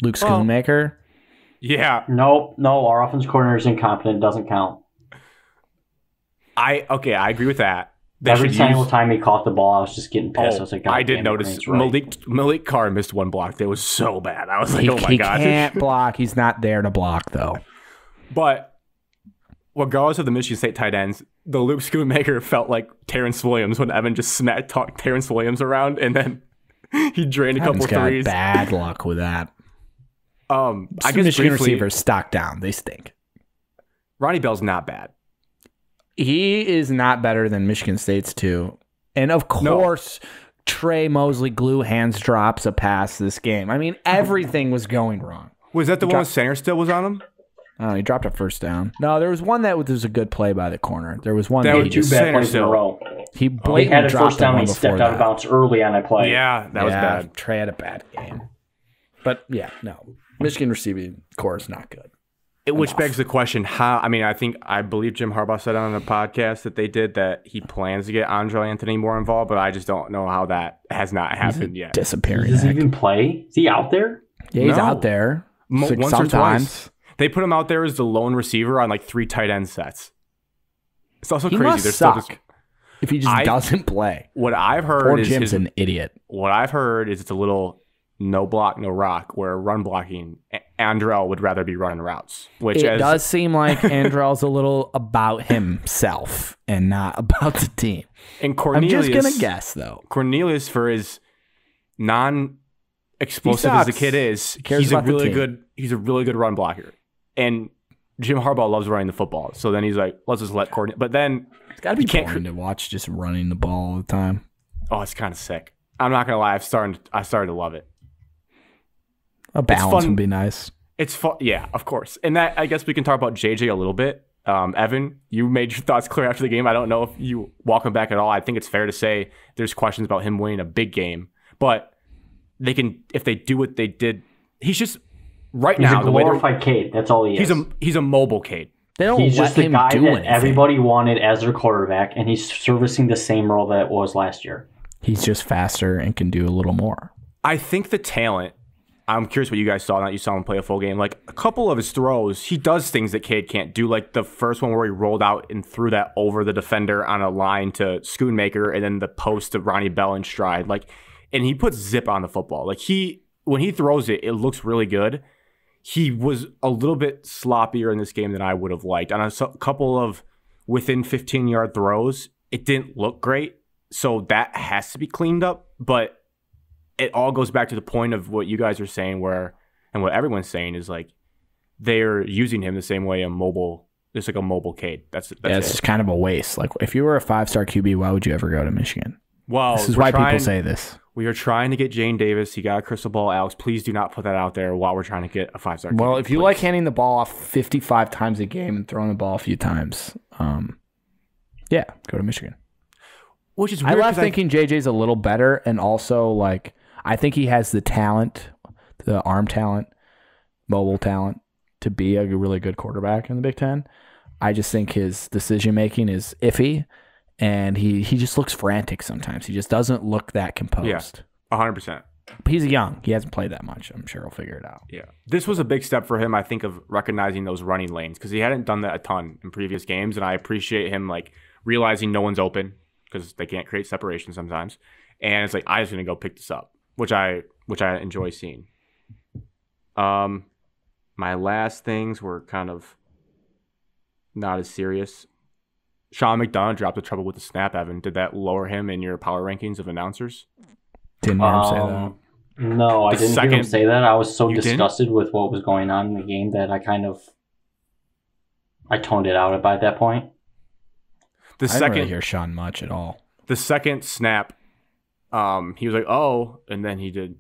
Luke Schoonmaker. Yeah. No, our offense corner is incompetent. Doesn't count. I agree with that. Every single time he caught the ball, I was just getting pissed. I was like, God, I did notice Malik Carr missed one block. That was so bad. I was like, oh my God. He can't block. He's not there to block, though. But regardless of the Michigan State tight ends, the Luke Schoonmaker felt like Terrence Williams when Evan just talked Terrence Williams around, and then he drained a couple threes. Bad luck with that. I guess Michigan receivers stock down. They stink. Ronnie Bell's not bad. He is not better than Michigan State's two. And of course, Trey Mosley glue hands drops a pass this game. I mean, everything was going wrong. Was that the one with center still was on him? Oh, he dropped a first down. No, there was one that was a good play by the corner. There was one that he just center still. In a row. He blatantly had a first down. He stepped out of bounds early on that play. Yeah, that was bad. Trey had a bad game. But yeah, no. Michigan receiving core is not good. Which begs the question, how? I mean, I believe Jim Harbaugh said on the podcast that they did that he plans to get Andre Anthony more involved, but I just don't know how that has not happened yet. Disappearing. Does he even play? Is he out there? Yeah, he's out there. Once or twice. They put him out there as the lone receiver on like 3 tight end sets. It's also crazy. Must They're suck still just, if he just doesn't play. What I've heard Poor is Jim's an idiot. What I've heard is it's a little no block, no rock, where run blocking, Andrell would rather be running routes. Which does seem like Andrell's a little about himself and not about the team. And Cornelius, I'm just going to guess, though. Cornelius, for his non-explosive as the kid is, he's a really good run blocker. And Jim Harbaugh loves running the football. So then he's like, let's just let Cornelius. But then it's got to be boring to watch just running the ball all the time. Oh, it's kind of sick. I'm not going to lie. I started to love it. A balance would be nice. It's fun. Yeah, of course. And that, I guess we can talk about JJ a little bit. Evan, you made your thoughts clear after the game. I don't know if you welcome back at all. I think it's fair to say there's questions about him winning a big game. But they can, if they do what they did, he's just right now. He's a glorified Cade. That's all he is. He's a mobile Cade. They don't he's let just the him guy do that anything. everybody wanted as their quarterback, and he's servicing the same role that it was last year. He's just faster and can do a little more. I think the talent, I'm curious what you guys saw. Not you saw him play a full game. Like a couple of his throws, he does things that Cade can't do. Like the first one where he rolled out and threw that over the defender on a line to Schoonmaker, and then the post to Ronnie Bell in stride. Like, and he puts zip on the football. Like when he throws it, it looks really good. He was a little bit sloppier in this game than I would have liked. On a couple of within 15-yard throws, it didn't look great. So that has to be cleaned up. But it all goes back to the point of what you guys are saying, and what everyone's saying is like they're using him the same way a mobile Cade. That's it's just kind of a waste. Like if you were a 5-star QB, why would you ever go to Michigan? Well, this is why people say this. We are trying to get Jane Davis. He got a crystal ball. Alex, please do not put that out there while we're trying to get a 5-star. Well, QB, if you like handing the ball off 55 times a game and throwing the ball a few times, yeah, go to Michigan. Which is weird. I left thinking JJ's a little better, and also like I think he has the talent, the arm talent, mobile talent to be a really good quarterback in the Big Ten. I just think his decision making is iffy. And he just looks frantic sometimes. He just doesn't look that composed. Yeah, 100%. But he's young. He hasn't played that much. I'm sure he'll figure it out. Yeah. This was a big step for him, I think, of recognizing those running lanes because he hadn't done that a ton in previous games. And I appreciate him like realizing no one's open because they can't create separation sometimes. And it's like, I was going to go pick this up, which I enjoy seeing. My last things were kind of not as serious. Sean McDonough dropped the trouble with the snap, Evan. Did that lower him in your power rankings of announcers? Didn't hear him say that. No, I didn't hear him say that. I was so disgusted didn't? with what was going on in the game that I toned it out by that point. I didn't really hear Sean much at all. The second snap, he was like, oh, and then he did.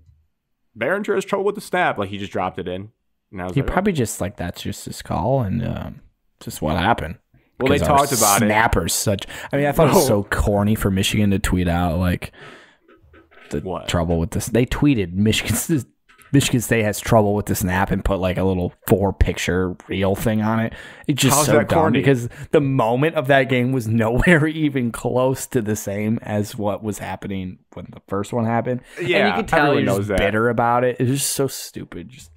Behringer has trouble with the snap. Like, he just dropped it in. And I was probably just like, that's just his call, and just what happened. Well, they talked about snappers it. I mean, I thought it was so corny for Michigan to tweet out like the trouble with this. They tweeted Michigan State has trouble with the snap and put like a little 4-picture reel thing on it. It's just so dumb corny? Because the moment of that game was nowhere even close to the same as what was happening when the first one happened. Yeah, and you can tell he's just bitter about it. It's just so stupid. Just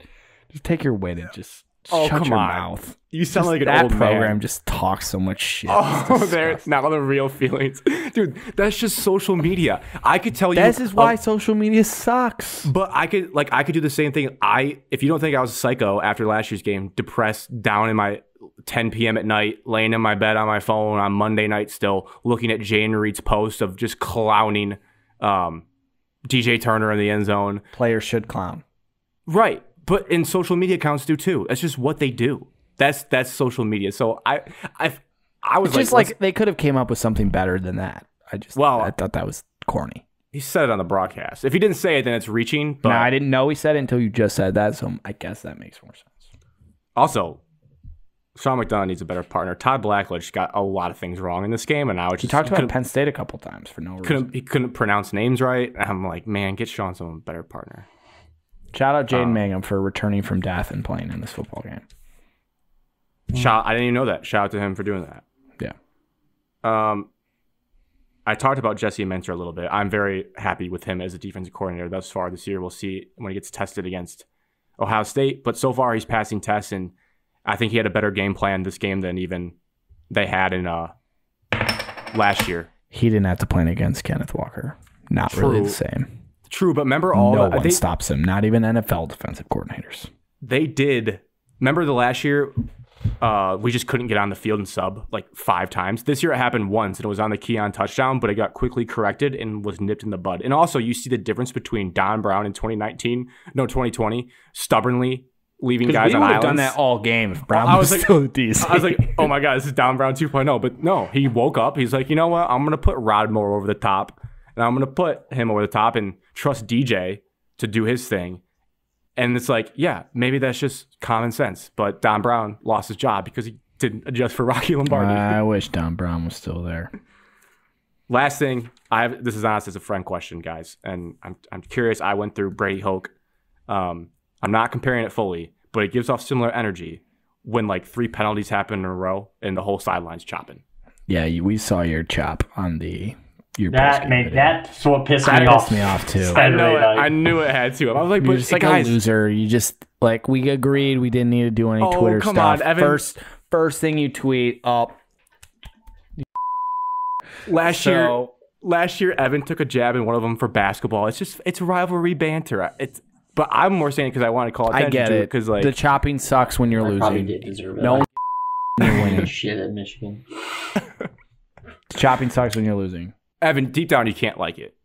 take your win and just shut your mouth. You sound like an that old program man. Just talks so much shit. Oh, there's not the real feelings. Dude, that's just social media. I could tell you. This is why social media sucks. But I could do the same thing. If you don't think I was a psycho after last year's game, depressed, down in my 10 p.m. at night, laying in my bed on my phone on Monday night still, looking at Jane Reed's post of just clowning DJ Turner in the end zone. Players should clown. Right. But in social media accounts do too. That's just what they do. That's social media. So I was just like they could have came up with something better than that. I thought that was corny. He said it on the broadcast. If he didn't say it, then it's reaching. But no, I didn't know he said it until you just said that. So I guess that makes more sense. Also, Sean McDonough needs a better partner. Todd Blackledge got a lot of things wrong in this game, and now he talked about Penn State a couple times for no reason. He couldn't pronounce names right. I'm like, man, get Sean some better partner. Shout out Jaden Mangum for returning from death and playing in this football game. I didn't even know that. Shout out to him for doing that. Yeah. I talked about Jesse Minter a little bit. I'm very happy with him as a defensive coordinator thus far this year. We'll see when he gets tested against Ohio State. But so far, he's passing tests, and I think he had a better game plan this game than even they had in last year. He didn't have to play against Kenneth Walker. Not really the same. True, but remember no one stops him, not even NFL defensive coordinators. They did. Remember the last year, we just couldn't get on the field and sub like 5 times. This year it happened once, and it was on the Keon touchdown, but it got quickly corrected and was nipped in the bud. And also, you see the difference between Don Brown in 2020, stubbornly leaving guys on islands. We would have done that all game if Brown was still at DC. I was like, oh my God, this is Don Brown 2.0. But no, he woke up. He's like, you know what? I'm going to put Rodmore over the top, and I'm going to put him over the top and trust DJ to do his thing. And it's like, yeah, maybe that's just common sense. But Don Brown lost his job because he didn't adjust for Rocky Lombardi. I wish Don Brown was still there. Last thing, this is honest as a friend question, guys. And I'm curious. I went through Brady Hoke. I'm not comparing it fully, but it gives off similar energy when like 3 penalties happen in a row and the whole sideline's chopping. Yeah, we saw your chop on that's what pissed me off. Pissed me off too. I knew it had to. I was like, you're just like guys, a loser. You just like we agreed we didn't need to do any Twitter come stuff. On, Evan. First thing you tweet up. Last year, Evan took a jab in one of them for basketball. It's rivalry banter. But I'm more saying it because I want to call attention to it because like the chopping sucks when you're losing. Probably did deserve it. No, you're winning shit at Michigan. Chopping sucks when you're losing. Evan, deep down, you can't like it.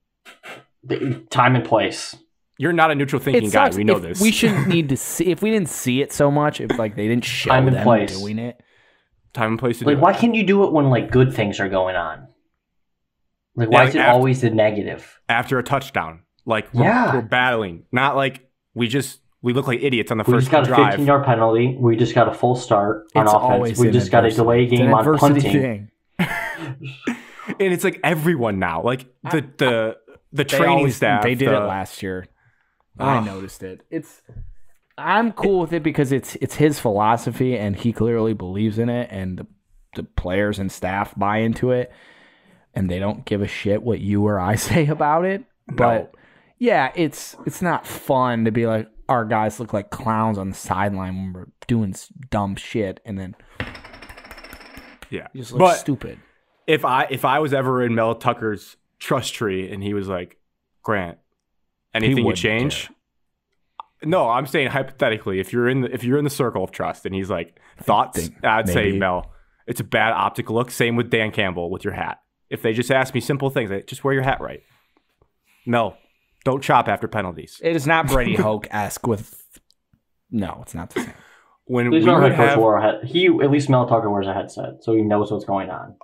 Time and place. You're not a neutral thinking guy. We know this. We shouldn't need to see if we didn't see it so much. If like they didn't show them doing it. Time and place to do it. Like, why can't you do it when like good things are going on? Like, why is it always the negative? After a touchdown, like we're battling, not like we look like idiots on the first drive. We just got a 15-yard penalty. We just got a full start on offense. We just got a delay game on punting. And it's like everyone now, like the training staff. They did it last year. I noticed it. I'm cool with it because it's his philosophy and he clearly believes in it, and the players and staff buy into it, and they don't give a shit what you or I say about it. But yeah, it's not fun to be like our guys look like clowns on the sideline when we're doing dumb shit, and then you just look stupid. If I was ever in Mel Tucker's trust tree and he was like, Grant, anything you change? No, I'm saying hypothetically, if you're in the circle of trust and he's like, thoughts, I'd say, Mel, it's a bad optic look. Same with Dan Campbell with your hat. If they just ask me simple things, like, just wear your hat right. Mel, don't chop after penalties. It is not Brady Hoke-esque with... No, it's not the same. When we head coach wore a hat. At least Mel Tucker wears a headset, so he knows what's going on.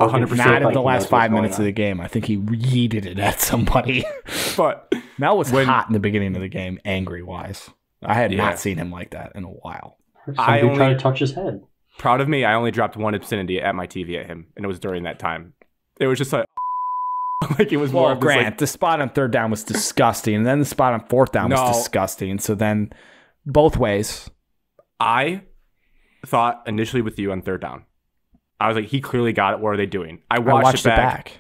100%. Not in the last 5 minutes of the game. I think he yeeted it at somebody. But Mel was hot in the beginning of the game, angry-wise. I had not seen him like that in a while. I only tried to touch his head. Proud of me, I only dropped one obscenity at my TV at him, and it was during that time. It was just like it was more of Grant, like, the spot on 3rd down was disgusting, and then the spot on 4th down was disgusting. So then, both ways. I thought initially with you on 3rd down. I was like, he clearly got it. What are they doing? I watched it back.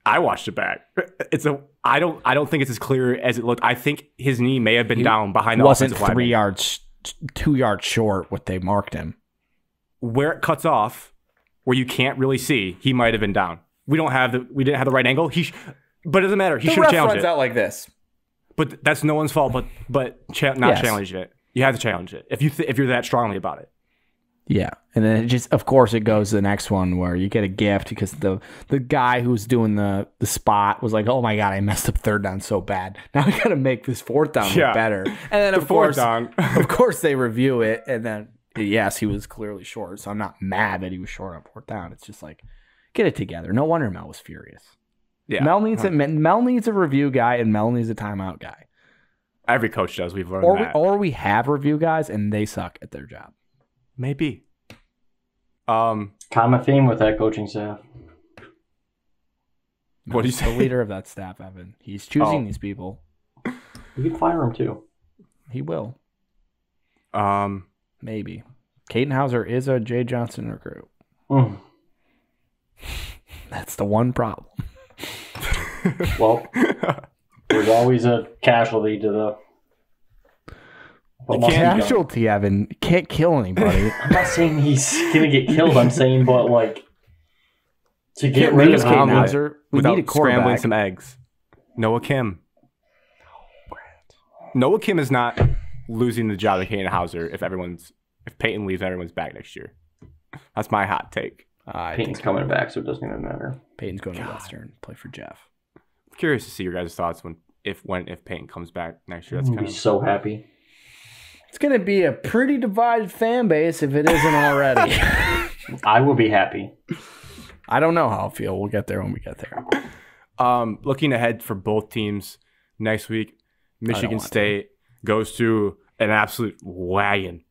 I watched it back. I don't think it's as clear as it looked. I think his knee may have been down behind the offensive lineman. Wasn't 3 yards, 2 yards short what they marked him. Where it cuts off, where you can't really see, he might have been down. We didn't have the right angle. But it doesn't matter. He should have challenged it. Out like this. But that's no one's fault. But challenge it. You have to challenge it if you're that strongly about it. Yeah, and then of course, it goes to the next one where you get a gift because the guy who's doing the spot was like, "Oh my god, I messed up 3rd down so bad. Now I got to make this 4th down look better." And then of course, of course, they review it, and then yes, he was clearly short. So I'm not mad that he was short on 4th down. It's just like, get it together. No wonder Mel was furious. Yeah, Mel needs a review guy, and Mel needs a timeout guy. Every coach does. We've learned that. Or we have review guys, and they suck at their job. Maybe. Common theme with that coaching staff. What do you say? The leader of that staff, Evan. He's choosing these people. You can fire him too. He will. Maybe. Caden Hauser is a Jay Johnson recruit. That's the one problem. Well, there's always a casualty to the. Casualty, Evan. You can't kill anybody. I'm not saying he's gonna get killed. I'm saying, but like to get rid of Caden Hauser, we need a quarterback. Scrambling some eggs. Noah Kim. Noah Kim is not losing the job to Caden Hauser if Peyton leaves and everyone's back next year. That's my hot take. Peyton's coming back, so it doesn't even matter. Peyton's going to Western, play for Jeff. I'm curious to see your guys' thoughts if Peyton comes back next year. That's I'll be so happy. It's going to be a pretty divided fan base if it isn't already. I will be happy. I don't know how I'll feel. We'll get there when we get there. Looking ahead for both teams next week, Michigan State goes through an absolute wagon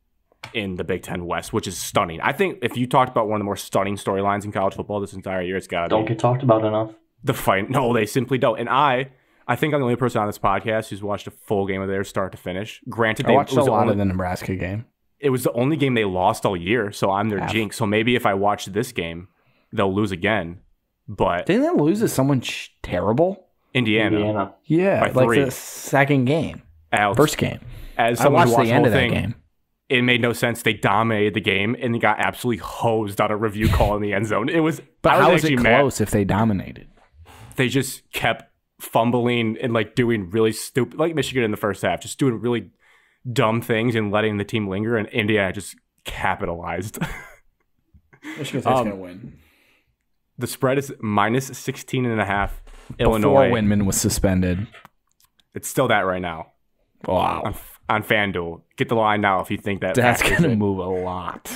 in the Big Ten West, which is stunning. I think if you talked about one of the more stunning storylines in college football this entire year, it's got to be. Don't get talked about enough. The fight. No, they simply don't. And I think I'm the only person on this podcast who's watched a full game of theirs start to finish. Granted, I watched a lot of the Nebraska game. It was the only game they lost all year, so I'm their jinx. So maybe if I watch this game, they'll lose again. But didn't they lose to someone terrible? Indiana. Yeah, like the second game. First game. As someone who watched the end of that game, it made no sense. They dominated the game and they got absolutely hosed on a review call in the end zone. It was, but how is it close if they dominated? They just kept fumbling and like doing really stupid, like Michigan in the first half, just doing really dumb things and letting the team linger. And Indiana just capitalized. Michigan State's going to win. The spread is minus 16.5. Illinois. Before Windman was suspended. It's still that right now. Wow. On FanDuel. Get the line now if you think that's going to move a lot.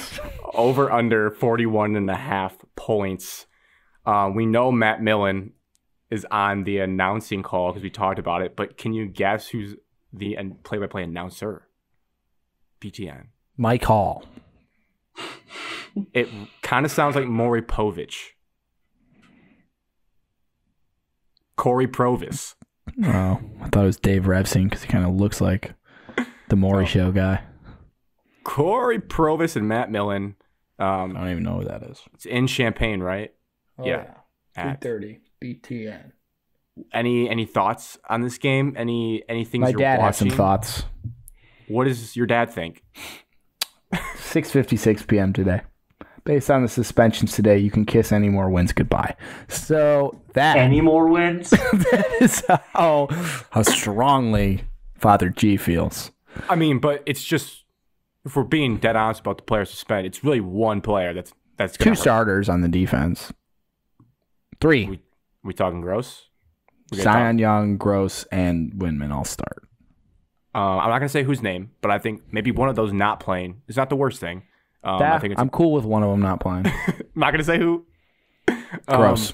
Over under 41.5 points. We know Matt Millen is on the announcing call because we talked about it, but can you guess who's the play-by-play announcer? BTN. Mike Hall. It kind of sounds like Maury Povich. Corey Provis. Oh, I thought it was Dave Revsing because he kind of looks like the Maury Show guy. Corey Provis and Matt Millen. I don't even know who that is. It's in Champaign, right? Oh, yeah. 3:30 BTN. Any thoughts on this game? Any things My you're dad watching? has some thoughts. What does your dad think? 6:56 p.m. today. Based on the suspensions today, you can kiss any more wins goodbye. So that any more wins? That is how strongly Father G feels. I mean, but it's just if we're being dead honest about the player suspended, it's really one player that's two starters on the defense. Three. We talking Gross? Zion Young, Gross, and Windman all start. I'm not gonna say whose name, but I think maybe one of those not playing is not the worst thing. I'm cool with one of them not playing. I'm not going to say who. Gross.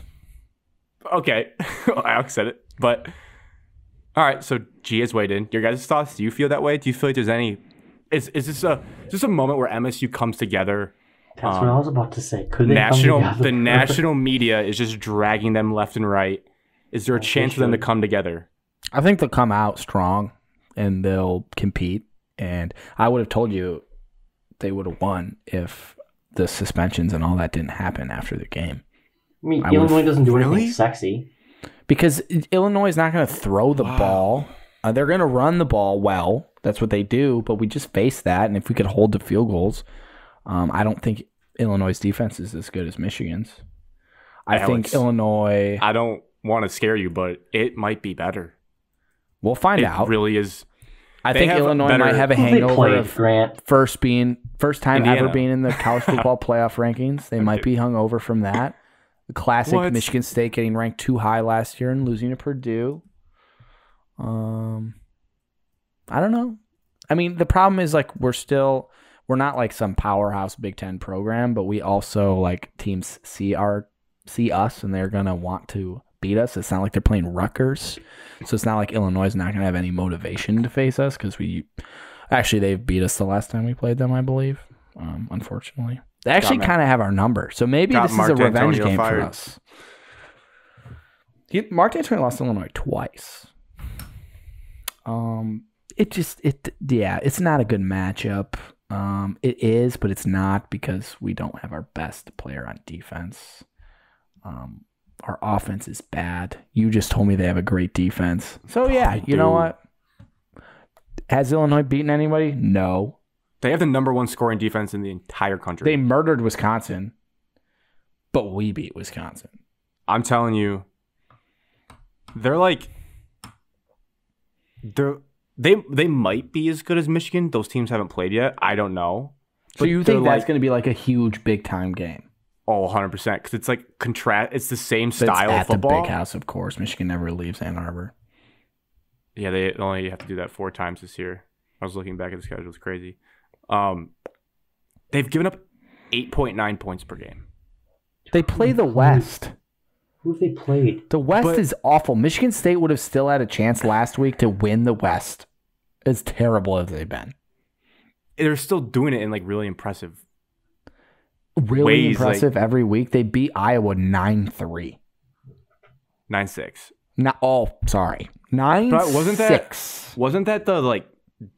Okay. I said it. But, all right. So, G has weighed in. Your guys' thoughts? Do you feel that way? Do you feel like there's any... Is this a moment where MSU comes together? That's what I was about to say. Could they come together? The national media is just dragging them left and right. Is there a chance for them to come together? I think they'll come out strong and they'll compete. And I would have told you they would have won if the suspensions and all that didn't happen after the game. I mean, Illinois doesn't do anything sexy. Because Illinois is not going to throw the ball. They're going to run the ball well. That's what they do, but we just face that. And if we could hold the field goals, I don't think Illinois' defense is as good as Michigan's. I think Illinois... I don't want to scare you, but it might be better. We'll find out. It really is... I think Illinois might have a hangover of first time ever being in the college football playoff rankings. They might be hungover from that. The classic Michigan State getting ranked too high last year and losing to Purdue. I don't know. I mean, the problem is like we're not like some powerhouse Big Ten program, but we also like teams see us and they're gonna want to beat us. It's not like they're playing Rutgers, so it's not like Illinois is not going to have any motivation to face us because they've beat us the last time we played them, I believe. Unfortunately, they actually kind of have our number, so maybe this is a revenge game for us. Mark D'Antonio lost Illinois twice. It's not a good matchup. It is, but it's not because we don't have our best player on defense. Our offense is bad. You just told me they have a great defense. So, yeah, you know what? Has Illinois beaten anybody? No. They have the number 1 scoring defense in the entire country. They murdered Wisconsin, but we beat Wisconsin. I'm telling you, they're like... They might be as good as Michigan. Those teams haven't played yet. I don't know. So you think that's going to be like a huge big-time game? Oh, 100%. Because it's like it's the same style of football. At the Big House, of course. Michigan never leaves Ann Arbor. Yeah, they only have to do that 4 times this year. I was looking back at the schedule. It's crazy. They've given up 8.9 points per game. They play the West. Who have they played? The West is awful. Michigan State would have still had a chance last week to win the West. As terrible as they've been. They're still doing it in like really impressive ways, impressive like, every week. They beat Iowa 9-3. 9-6. Sorry. 9-6. Wasn't that the like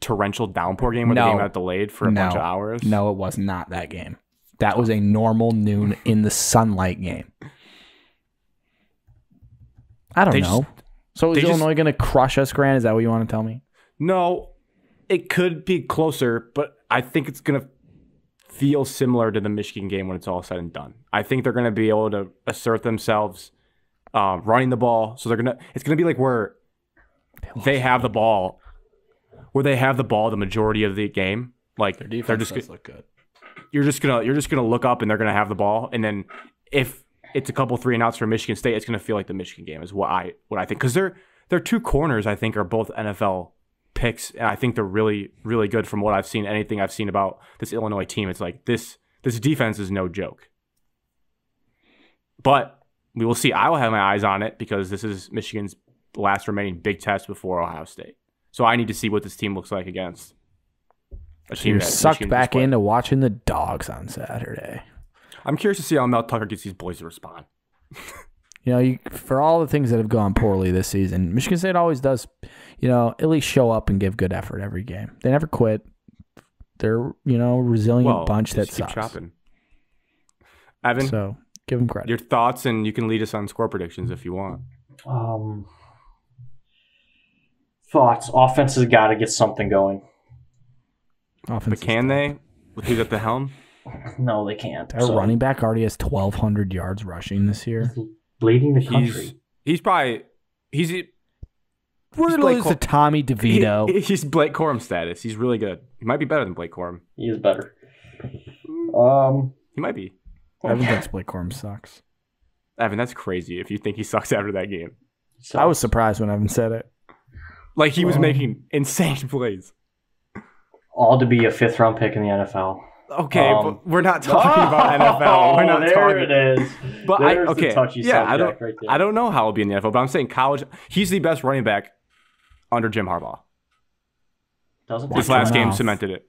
torrential downpour game where the game got delayed for a bunch of hours? No, it was not that game. That was a normal noon in the sunlight game. I don't know. So is Illinois going to crush us, Grant? Is that what you want to tell me? No, it could be closer, but I think it's going to feel similar to the Michigan game when it's all said and done. I think they're going to be able to assert themselves running the ball. So it's going to be like where they have the ball, the majority of the game. Like their defense does look good. You're just gonna look up and they're gonna have the ball, and then if it's a couple 3-and-outs for Michigan State, it's gonna feel like the Michigan game is what I think, because their 2 corners I think are both NFL picks, and I think they're really, really good from what I've seen. Anything I've seen about this Illinois team, it's like this defense is no joke. But we will see. I will have my eyes on it because this is Michigan's last remaining big test before Ohio State. So I need to see what this team looks like against a team. You're sucked back into watching the Dogs on Saturday. I'm curious to see how Mel Tucker gets these boys to respond. For all the things that have gone poorly this season, Michigan State always does, at least show up and give good effort every game. They never quit. They're, a resilient bunch that sucks. Keep chopping. Evan, so give them credit. Your thoughts, and you can lead us on score predictions if you want. Thoughts. Offense has got to get something going. But can they? With who's at the helm? No, they can't. Their running back already has 1,200 yards rushing this year. Leading the country. We're going to lose to Tommy DeVito. He's Blake Corum status. He's really good. He might be better than Blake Corum. He is better. He might be. Evan thinks Blake Corum sucks. Evan, that's crazy if you think he sucks after that game. I was surprised when Evan said it. Like he was making insane plays. All to be a 5th-round pick in the NFL. Okay, but we're not talking about NFL. We're not there it is. But there's the touchy subject right there. I don't know how he'll be in the NFL, but I'm saying college. He's the best running back under Jim Harbaugh. This last game cemented it.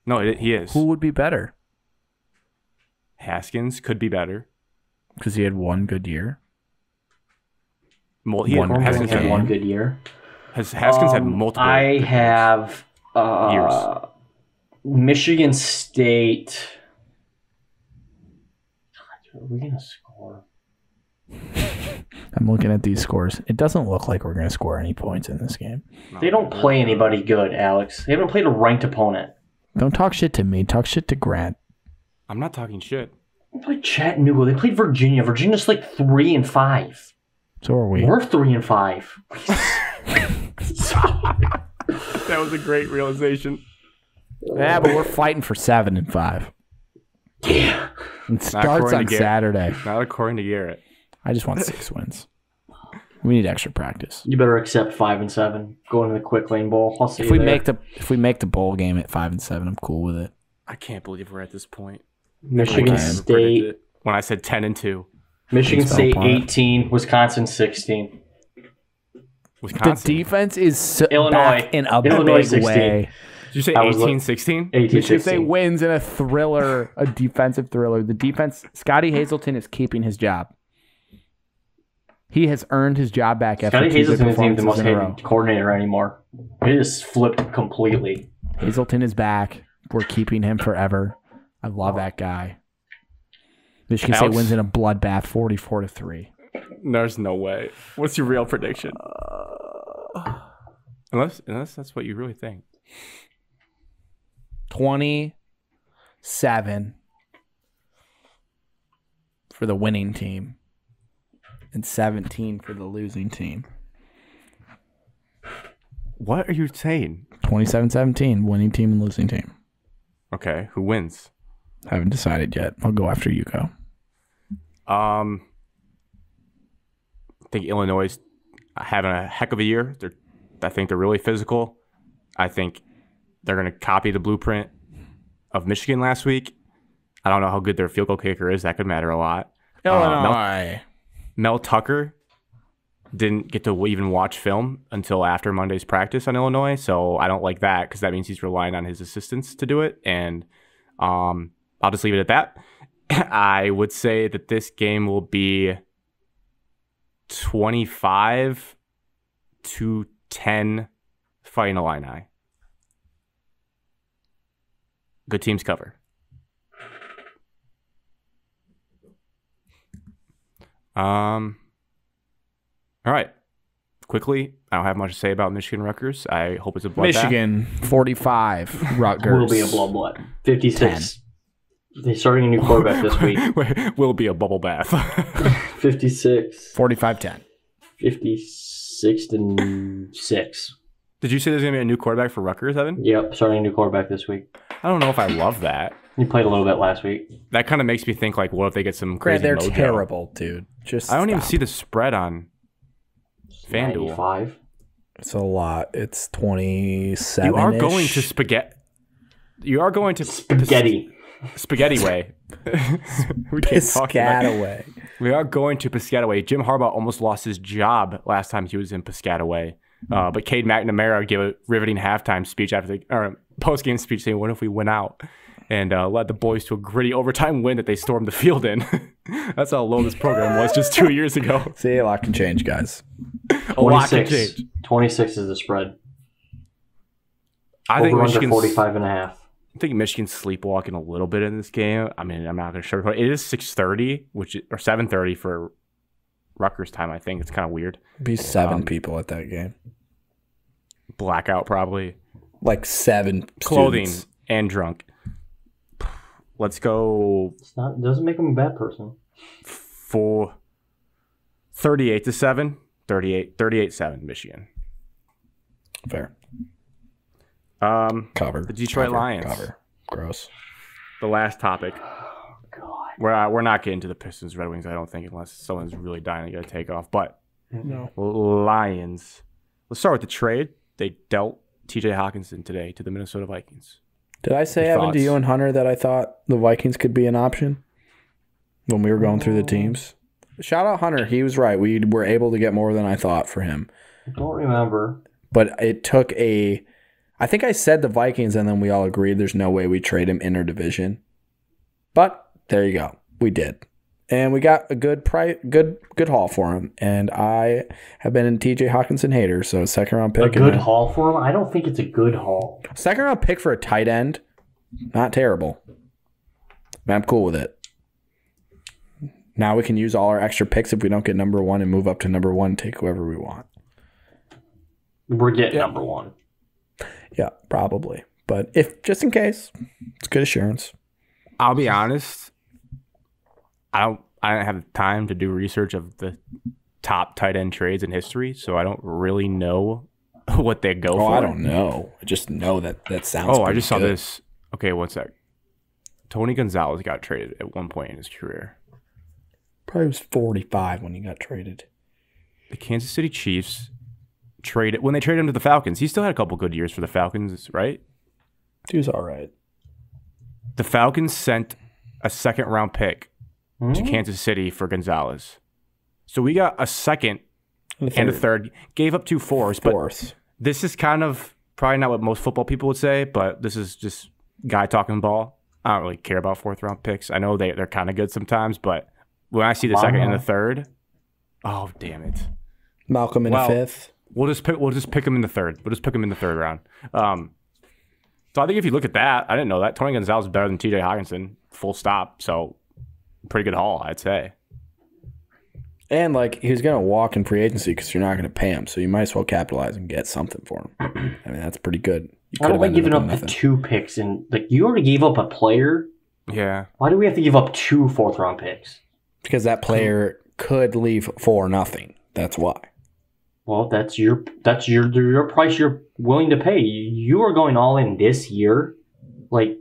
No, he is. Who would be better? Haskins could be better because he had one good year. Haskins had one good year. Haskins had multiple. I have years. Michigan State. God, are we gonna score? I'm looking at these scores. It doesn't look like we're gonna score any points in this game. They don't play anybody good, Alex. They haven't played a ranked opponent. Don't talk shit to me. Talk shit to Grant. I'm not talking shit. They played Chattanooga. They played Virginia. Virginia's like 3-5. So are we. We're 3-5. That was a great realization. Yeah, but we're fighting for 7-5. Yeah. It starts on Saturday. Not according to Garrett. I just want 6 wins. We need extra practice. You better accept 5-7. Go into the Quick Lane Bowl. I'll see you there. If we make the bowl game at 5-7, I'm cool with it. I can't believe we're at this point. Michigan State. When I said 10-2. Michigan State 18, Wisconsin 16. Wisconsin. The defense is Illinois back in a big 16. way. Did you say 18-16? 18-16. They wins in a thriller, a defensive thriller. The defense, Scotty Hazelton is keeping his job. He has earned his job back after Scotty 2 good Hazelton isn't the most performances in a row. hated coordinator anymore. It is flipped completely. Hazelton is back. We're keeping him forever. I love that guy. Michigan State wins in a bloodbath 44-3. There's no way. What's your real prediction? Unless that's what you really think. 27 for the winning team and 17 for the losing team. What are you saying? 27-17, winning team and losing team. Okay, who wins? Haven't decided yet. I'll go after you go. I think Illinois is having a heck of a year. I think they're really physical. I think they're going to copy the blueprint of Michigan last week. I don't know how good their field goal kicker is. That could matter a lot. Illinois. Mel Tucker didn't get to even watch film until after Monday's practice on Illinois, so I don't like that because that means he's relying on his assistants to do it, and I'll just leave it at that. I would say that this game will be 25-10 Fighting Illini. Good teams cover. All right. Quickly, I don't have much to say about Michigan Rutgers. I hope it's a bloodbath. Michigan 45. Rutgers will be a bloodbath. 56. They're starting a new quarterback this week. Will be a bubble bath. 56. 45-10. 56-6. Did you say there's going to be a new quarterback for Rutgers, Evan? Yep, starting a new quarterback this week. I don't know if I love that. He played a little bit last week. That kind of makes me think, like, what if they get some crazy They're mojo? terrible, dude. Just I don't even see the spread on FanDuel. 95. It's a lot. It's 27. You are going to spaghetti. You are going to Spaghetti. Spaghetti way. We can't talk about it. Piscataway. We are going to Piscataway. Jim Harbaugh almost lost his job last time he was in Piscataway. But Cade McNamara gave a riveting halftime speech or post-game speech saying, "What if we went out and led the boys to a gritty overtime win that they stormed the field in?" That's how low this program was just 2 years ago. See, a lot can change, guys. A lot can change. 26 is the spread. I think Over under Michigan's 45.5. I think Michigan's sleepwalking a little bit in this game. I mean, I'm not going to sugarcoat it. It is 6:30, or 7:30 for Rutgers time. I think it's kind of weird. Be 7 people at that game. Blackout probably. Like 7 Clothing students. and drunk. Let's go. It doesn't make him a bad person. For 38-7. 38-7 Michigan. Fair. Cover. The Detroit Lions. Cover. Gross. The last topic. Oh, God. We're not getting to the Pistons Red Wings, I don't think, unless someone's really dying to get a takeoff. But No. Lions. Let's start with the trade. They dealt TJ Hockenson today to the Minnesota Vikings. Did I say, Your Evan, to thoughts? you and Hunter that I thought the Vikings could be an option when we were going through the teams? Shout out Hunter. He was right. We were able to get more than I thought for him. I don't remember. But it took I think I said the Vikings, and then we all agreed there's no way we trade him interdivision. But there you go. We did. And we got a good haul for him. And I have been a TJ Hockenson hater, so second round pick. A good haul for him? I don't think it's a good haul. Second round pick for a tight end, not terrible. I'm cool with it. Now we can use all our extra picks if we don't get number 1 and move up to number 1 and take whoever we want. We're getting number 1. Yeah, probably. But if just in case, it's good assurance. I'll be honest. I don't have time to do research of the top tight end trades in history, so I don't really know what they go for. I don't know. I just know that sounds. Oh, I just saw good. this. Okay, one sec. Tony Gonzalez got traded at one point in his career. Probably was 45 when he got traded. The Kansas City Chiefs traded when they traded him to the Falcons. He still had a couple good years for the Falcons, right? He was all right. The Falcons sent a second round pick to Kansas City for Gonzalez. So we got a second and a third. Gave up 2 fourths. But this is kind of probably not what most football people would say, but this is just guy talking ball. I don't really care about 4th round picks. I know they're kind of good sometimes, but when I see the second and the third, oh damn it. Malcolm in the 5th. We'll just pick him in the third. We'll just pick him in the 3rd round. So I think if you look at that, I didn't know that. Tony Gonzalez is better than TJ Hockenson, full stop. So pretty good haul, I'd say. And, like, he's going to walk in free agency because you're not going to pay him. So you might as well capitalize and get something for him. I mean, that's pretty good. Why are we giving up the 2 picks? And, like, you already gave up a player. Yeah. Why do we have to give up 2 4th-round picks? Because that player could leave for nothing. That's why. Well, that's your price you're willing to pay. You are going all in this year. Like,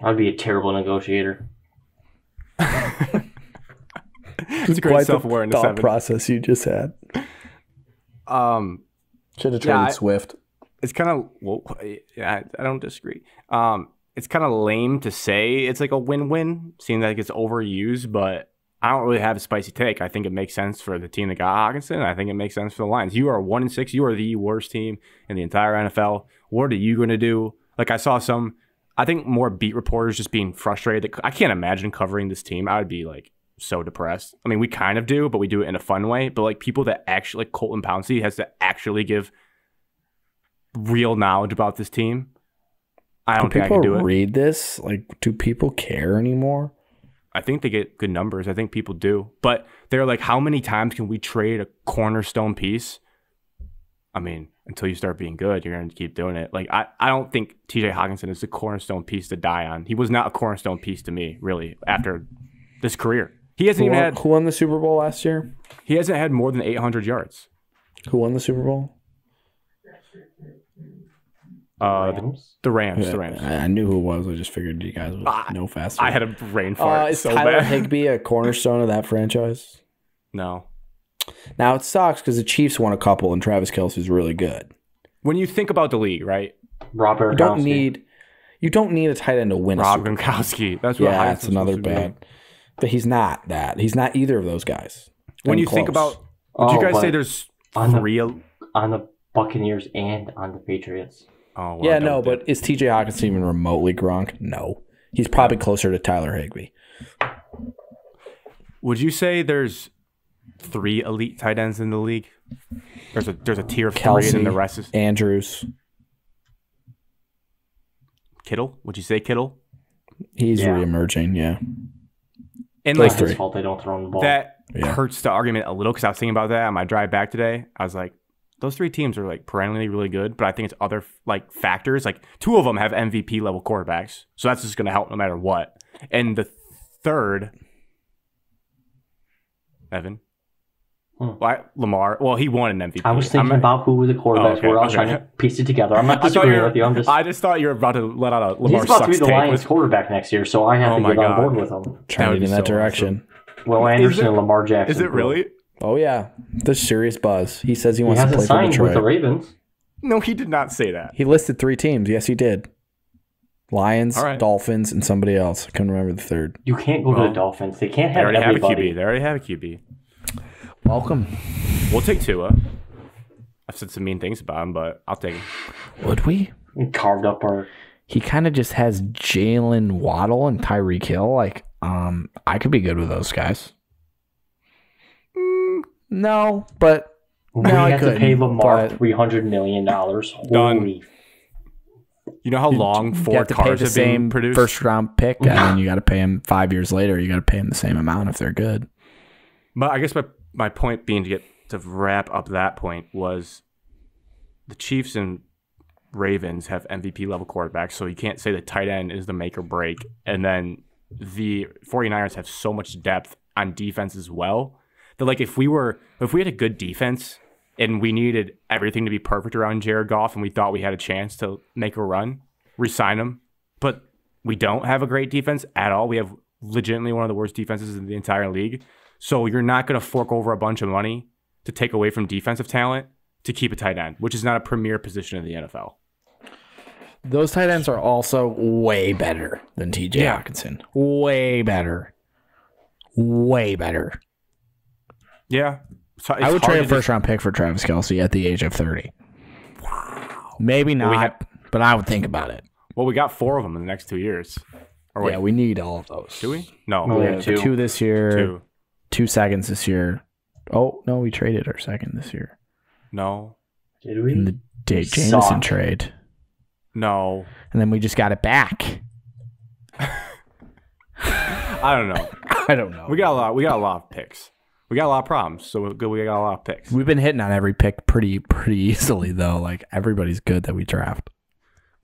I'd be a terrible negotiator. It's a great self-awareness. Thought process you just had. Should have traded Swift. It's kind of I don't disagree. It's kind of lame to say it's like a win-win, seeing that it gets overused, but I don't really have a spicy take. I think it makes sense for the team that got Hockenson. I think it makes sense for the Lions. You are 1-6. You are the worst team in the entire NFL. What are you going to do? Like, I saw I think more beat reporters just being frustrated. I can't imagine covering this team. I would be like so depressed. I mean, we kind of do, but we do it in a fun way. But like people that actually, like Colton Pouncey has to actually give real knowledge about this team. I don't think I can do it. People read this? Like, do people care anymore? I think they get good numbers. I think people do. But they're like, how many times can we trade a cornerstone piece? I mean, until you start being good, you're going to keep doing it. Like, I don't think TJ Hockenson is the cornerstone piece to die on. He was not a cornerstone piece to me, really, after this career. He hasn't even had... Who won the Super Bowl last year? He hasn't had more than 800 yards. Who won the Super Bowl? The Rams. Yeah, the Rams. I knew who it was. I just figured you guys would know faster. I had a brain fart is so Tyler bad. Higbee a cornerstone of that franchise? No. Now, it sucks because the Chiefs won a couple and Travis Kelce's really good. When you think about the league, right? Robert You don't need a tight end to win Rob Gronkowski. That's what that's another bad. But he's not that. He's not either of those guys. When you think about... Would you guys say there's three... On the Buccaneers and on the Patriots. Oh, well, yeah, no, but is TJ Hockenson even remotely Gronk? No. He's probably closer to Tyler Higbee. Would you say there's 3 elite tight ends in the league? There's a tier of Kelce, 3 and then the rest is... Andrews. Kittle? Would you say Kittle? He's reemerging, yeah. And like his fault they don't throw him the ball. That hurts the argument a little because I was thinking about that on my drive back today. I was like, those 3 teams are like perennially really good, but I think it's other like factors. Like 2 of them have MVP level quarterbacks, so that's just going to help no matter what. And the third, Evan, Lamar. Well, he won an MVP. I was thinking about who the quarterbacks were. I was trying to piece it together. I'm not disagreeing with you. I just thought you were about to let out a Lamar. He's about to be the Lions quarterback next year, so I have to get on board with him. Trying in that direction. Awesome. Will Anderson and Lamar Jackson. Is it really? Oh yeah, there's serious buzz. He says he wants to play for signed Detroit. With the Ravens. No, he did not say that. He listed 3 teams. Yes, he did. Lions, Dolphins, and somebody else. I couldn't remember the third. You can't go to the Dolphins. They can't have everybody. They already have a QB. Welcome. We'll take Tua. I've said some mean things about him, but I'll take him. Would we? We carved up our... He kind of just has Jalen Waddle and Tyreek Hill. Like, I could be good with those guys. No, but we had to pay Lamar $300 million. Done. You know how long 4 cars have been produced? First round pick, and then you got to pay him 5 years later. You got to pay him the same amount if they're good. But I guess my point being to wrap up that point was the Chiefs and Ravens have MVP level quarterbacks, so you can't say the tight end is the make or break. And then the 49ers have so much depth on defense as well that like if we had a good defense and we needed everything to be perfect around Jared Goff and we thought we had a chance to make a run, re-sign him. But we don't have a great defense at all. We have legitimately one of the worst defenses in the entire league. So you're not going to fork over a bunch of money to take away from defensive talent to keep a tight end, which is not a premier position in the NFL. Those tight ends are also way better than TJ Hockenson. Way better. Way better. Yeah. So I would trade a first-round pick for Travis Kelce at the age of 30. Wow. Maybe not, but I would think about it. Well, we got 4 of them in the next 2 years. Yeah, we need all of those. Do we? No. We have 2. 2 this year. 2 seconds this year. Oh, no, we traded our second this year. No. Did we? In the Jameson trade. No. And then we just got it back. I don't know. I don't know. We got a lot of picks. We got a lot of problems, so we got a lot of picks. We've been hitting on every pick pretty easily, though. Like, everybody's good that we draft.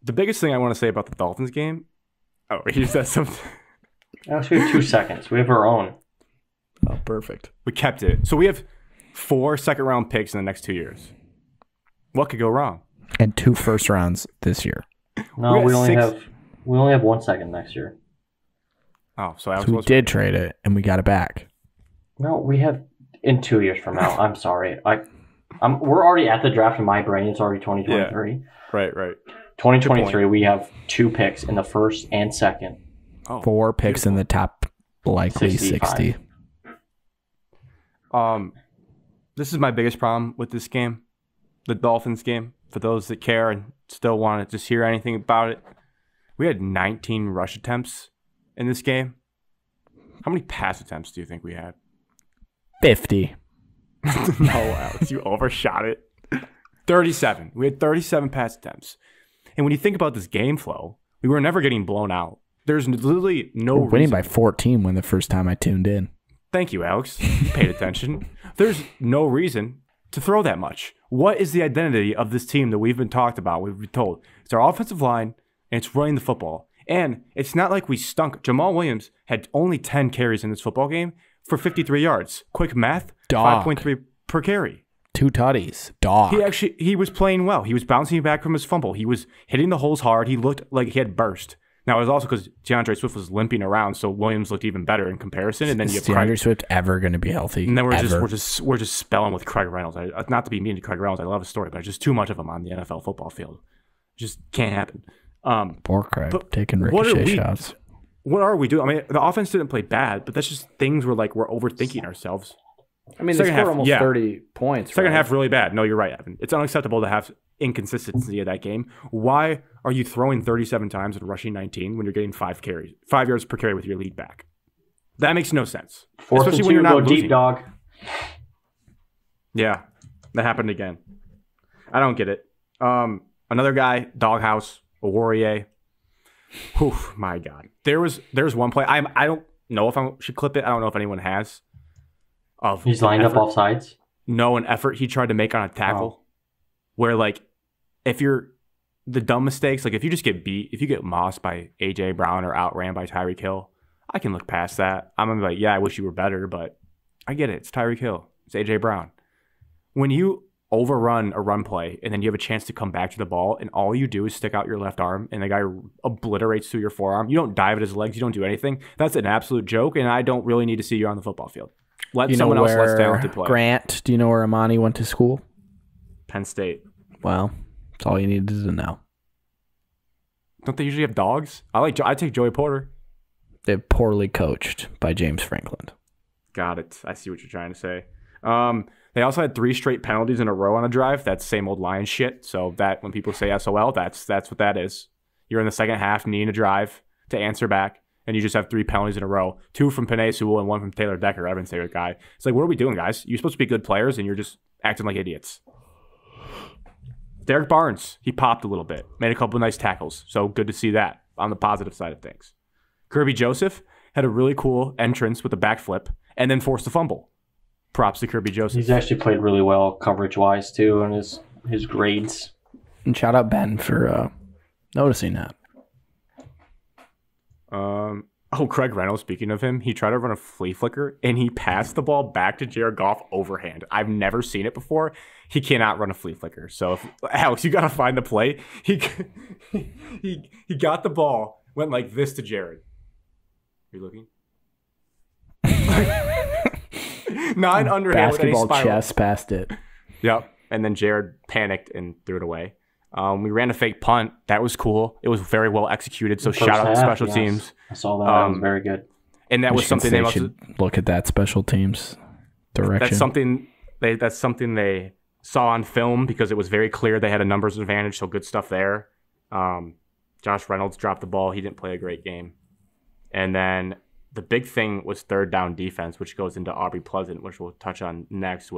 The biggest thing I want to say about the Dolphins game... Oh, he said something. Actually, we have 2 seconds. We have our own. Oh, perfect. We kept it. So we have 4 second-round picks in the next 2 years. What could go wrong? And 2 first rounds this year. No, we only have 1 second next year. Oh, so we did trade it, and we got it back. No, we have in 2 years from now. I'm sorry. We're already at the draft in my brain. It's already 2023. Yeah. Right. 2023, we have 2 picks in the first and second. Oh, 4 picks beautiful. in the top, likely 60. This is my biggest problem with this game, the Dolphins game. For those that care and still want to just hear anything about it, we had 19 rush attempts in this game. How many pass attempts do you think we had? 50. No, Alex, you overshot it. 37. We had 37 pass attempts. And when you think about this game flow, we were never getting blown out. There's literally no We're winning by 14 when the first time I tuned in. Thank you, Alex. You paid attention. There's no reason to throw that much. What is the identity of this team that we've been talked about? We've been told it's our offensive line and it's running the football. And it's not like we stunk. Jamal Williams had only 10 carries in this football game for 53 yards. Quick math, 5.3 per carry. 2 tutties. Dog. He was playing well. He was bouncing back from his fumble. He was hitting the holes hard. He looked like he had burst. Now, it was also because DeAndre Swift was limping around, so Williams looked even better in comparison. And then you have DeAndre Swift ever going to be healthy? And then we're just spelling with Craig Reynolds. Not to be mean to Craig Reynolds, I love his story, but just too much of him on the NFL football field. Just can't happen. Poor Craig taking ricochet shots. What are we doing? I mean, the offense didn't play bad, but that's just things we're overthinking ourselves. I mean, they scored almost 30 points. Second half really bad. No, you're right, Evan. It's unacceptable to have inconsistency of that game. Why are you throwing 37 times and rushing 19 when you're getting 5 yards per carry with your lead back? That makes no sense. Especially when you're not losing. Deep dog. Yeah, that happened again. I don't get it. Another guy, Doghouse, Warrior. Whew, my God. There's one play. I don't know if I should clip it. I don't know if anyone has. He's lined up off sides? No, an effort he tried to make on a tackle. Where, if you're the dumb mistakes, if you just get beat, if you get mossed by A.J. Brown or outran by Tyreek Hill, I can look past that. I'm going to be like, yeah, I wish you were better, but I get it. It's Tyreek Hill. It's A.J. Brown. When you overrun a run play and then you have a chance to come back to the ball and all you do is stick out your left arm and the guy obliterates through your forearm, you don't dive at his legs, you don't do anything. That's an absolute joke, and I don't really need to see you on the football field. Let someone else less talented play. Grant, do you know where Amani went to school? Penn State. Well, that's all you needed to know. Don't they usually have dogs? I take Joey Porter. They're poorly coached by James Franklin. Got it. I see what you're trying to say. They also had 3 straight penalties in a row on a drive. That's same old Lions shit. So that when people say SOL, that's what that is. You're in the second half, needing a drive to answer back, and you just have 3 penalties in a row. 2 from Penei Sewell and 1 from Taylor Decker, Evan's favorite guy. It's like, what are we doing, guys? You're supposed to be good players, and you're just acting like idiots. Derek Barnes, he popped a little bit, made a couple of nice tackles. So good to see that on the positive side of things. Kirby Joseph had a really cool entrance with a backflip and then forced a fumble. Props to Kirby Joseph. He's actually played really well coverage-wise, too, and his grades. And shout out Ben for noticing that. Craig Reynolds, speaking of him, he tried to run a flea flicker, and he passed the ball back to Jared Goff overhand. I've never seen it before. He cannot run a flea flicker. So, Alex, you got to find the play. He got the ball, went like this to Jared. Are you looking? 9 underhand with any spiral. Basketball chest past it. Yep. And then Jared panicked and threw it away. We ran a fake punt. That was cool. It was very well executed. So shout out to special teams. I saw that. That was very good. And that was something they should look at that special teams direction. That's something they saw on film because it was very clear they had a numbers advantage. So good stuff there. Josh Reynolds dropped the ball. He didn't play a great game. And then the big thing was third down defense, which goes into Aubrey Pleasant, which we'll touch on next.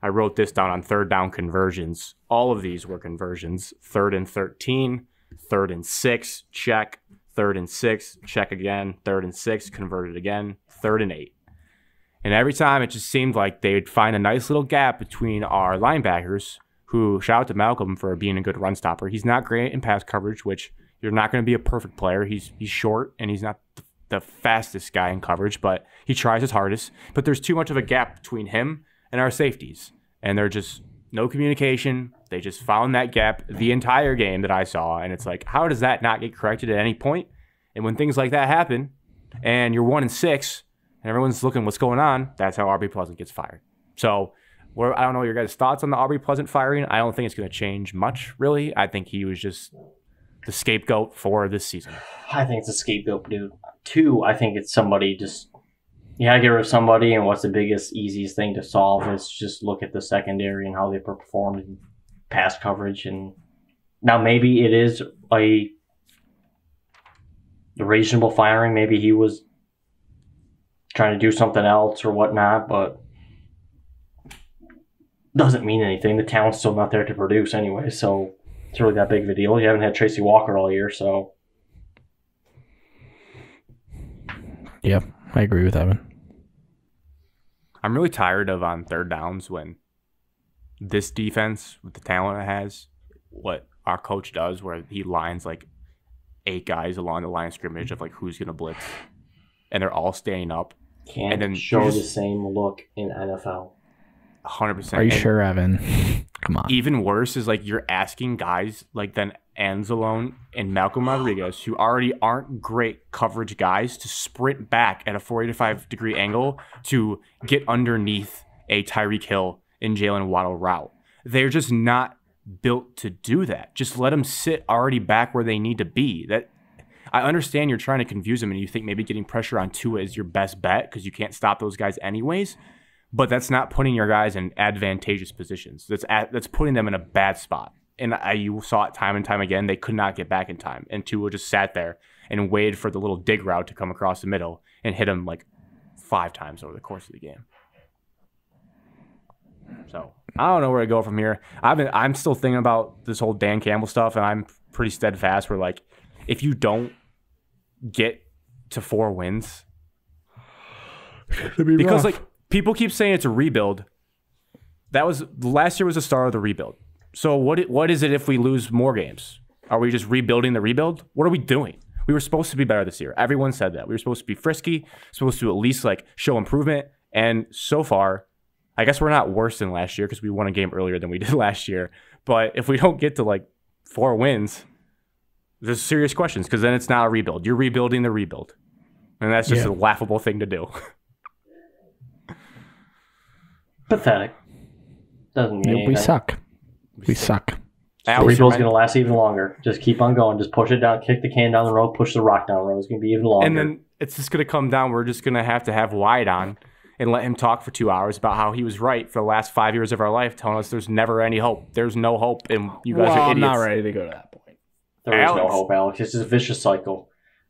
I wrote this down on third down conversions. All of these were conversions. 3rd and 13, 3rd and 6, check. 3rd and 6, check again. 3rd and 6, converted again. 3rd and 8. And every time it just seemed like they'd find a nice little gap between our linebackers, who, shout out to Malcolm for being a good run stopper. He's not great in pass coverage, which you're not going to be a perfect player. He's short, and he's not the fastest guy in coverage, but he tries his hardest. But there's too much of a gap between him and our safeties. And they're just no communication. They just found that gap the entire game that I saw. And it's like, how does that not get corrected at any point? And when things like that happen, and you're 1 and 6, and everyone's looking what's going on, that's how Aubrey Pleasant gets fired. So I don't know your guys' thoughts on the Aubrey Pleasant firing. I don't think it's going to change much, really. I think he was just the scapegoat for this season. I think it's a scapegoat, dude. 2, I think it's somebody just, you gotta get rid of somebody, and what's the biggest, easiest thing to solve is just look at the secondary and how they performed in pass coverage. And now maybe it is a reasonable firing. Maybe he was trying to do something else or whatnot, but doesn't mean anything. The talent's still not there to produce anyway, so it's really that big of a deal. You haven't had Tracy Walker all year, so. Yeah, I agree with Evan. I'm really tired of on 3rd downs when this defense, with the talent it has, what our coach does, where he lines like 8 guys along the line of scrimmage of like who's going to blitz, and they're all standing up. Can't and then show the same look in NFL. 100%. Are you sure, Evan? Come on. Even worse is like you're asking guys like then Anzalone and Malcolm Rodriguez, who already aren't great coverage guys, to sprint back at a 45-degree angle to get underneath a Tyreek Hill and Jalen Waddle route. They're just not built to do that. Just let them sit already back where they need to be. That I understand you're trying to confuse them and you think maybe getting pressure on Tua is your best bet because you can't stop those guys anyways. But that's not putting your guys in advantageous positions. That's putting them in a bad spot. And you saw it time and time again. They could not get back in time. And Tua just sat there and waited for the little dig route to come across the middle and hit him like 5 times over the course of the game. So I don't know where to go from here. I'm still thinking about this whole Dan Campbell stuff, and I'm pretty steadfast. Where like, if you don't get to 4 wins, because like people keep saying it's a rebuild. That was last year was the start of the rebuild. So what is it if we lose more games? Are we just rebuilding the rebuild? What are we doing? We were supposed to be better this year. Everyone said that. We were supposed to be frisky, supposed to at least like show improvement. And so far, I guess we're not worse than last year because we won a game earlier than we did last year. But if we don't get to like 4 wins, there's serious questions because then it's not a rebuild. You're rebuilding the rebuild. And that's just a laughable thing to do. Pathetic. Doesn't mean We suck. We suck. The rebuild's going to last even longer. Just keep on going. Just push it down. Kick the can down the road. Push the rock down the road. It's going to be even longer. And then it's just going to come down. We're just going to have Wyatt on and let him talk for 2 hours about how he was right for the last 5 years of our life, telling us there's never any hope. There's no hope, and you guys are idiots. I'm not ready to go to that point. There is no hope, Alex. It's just a vicious cycle.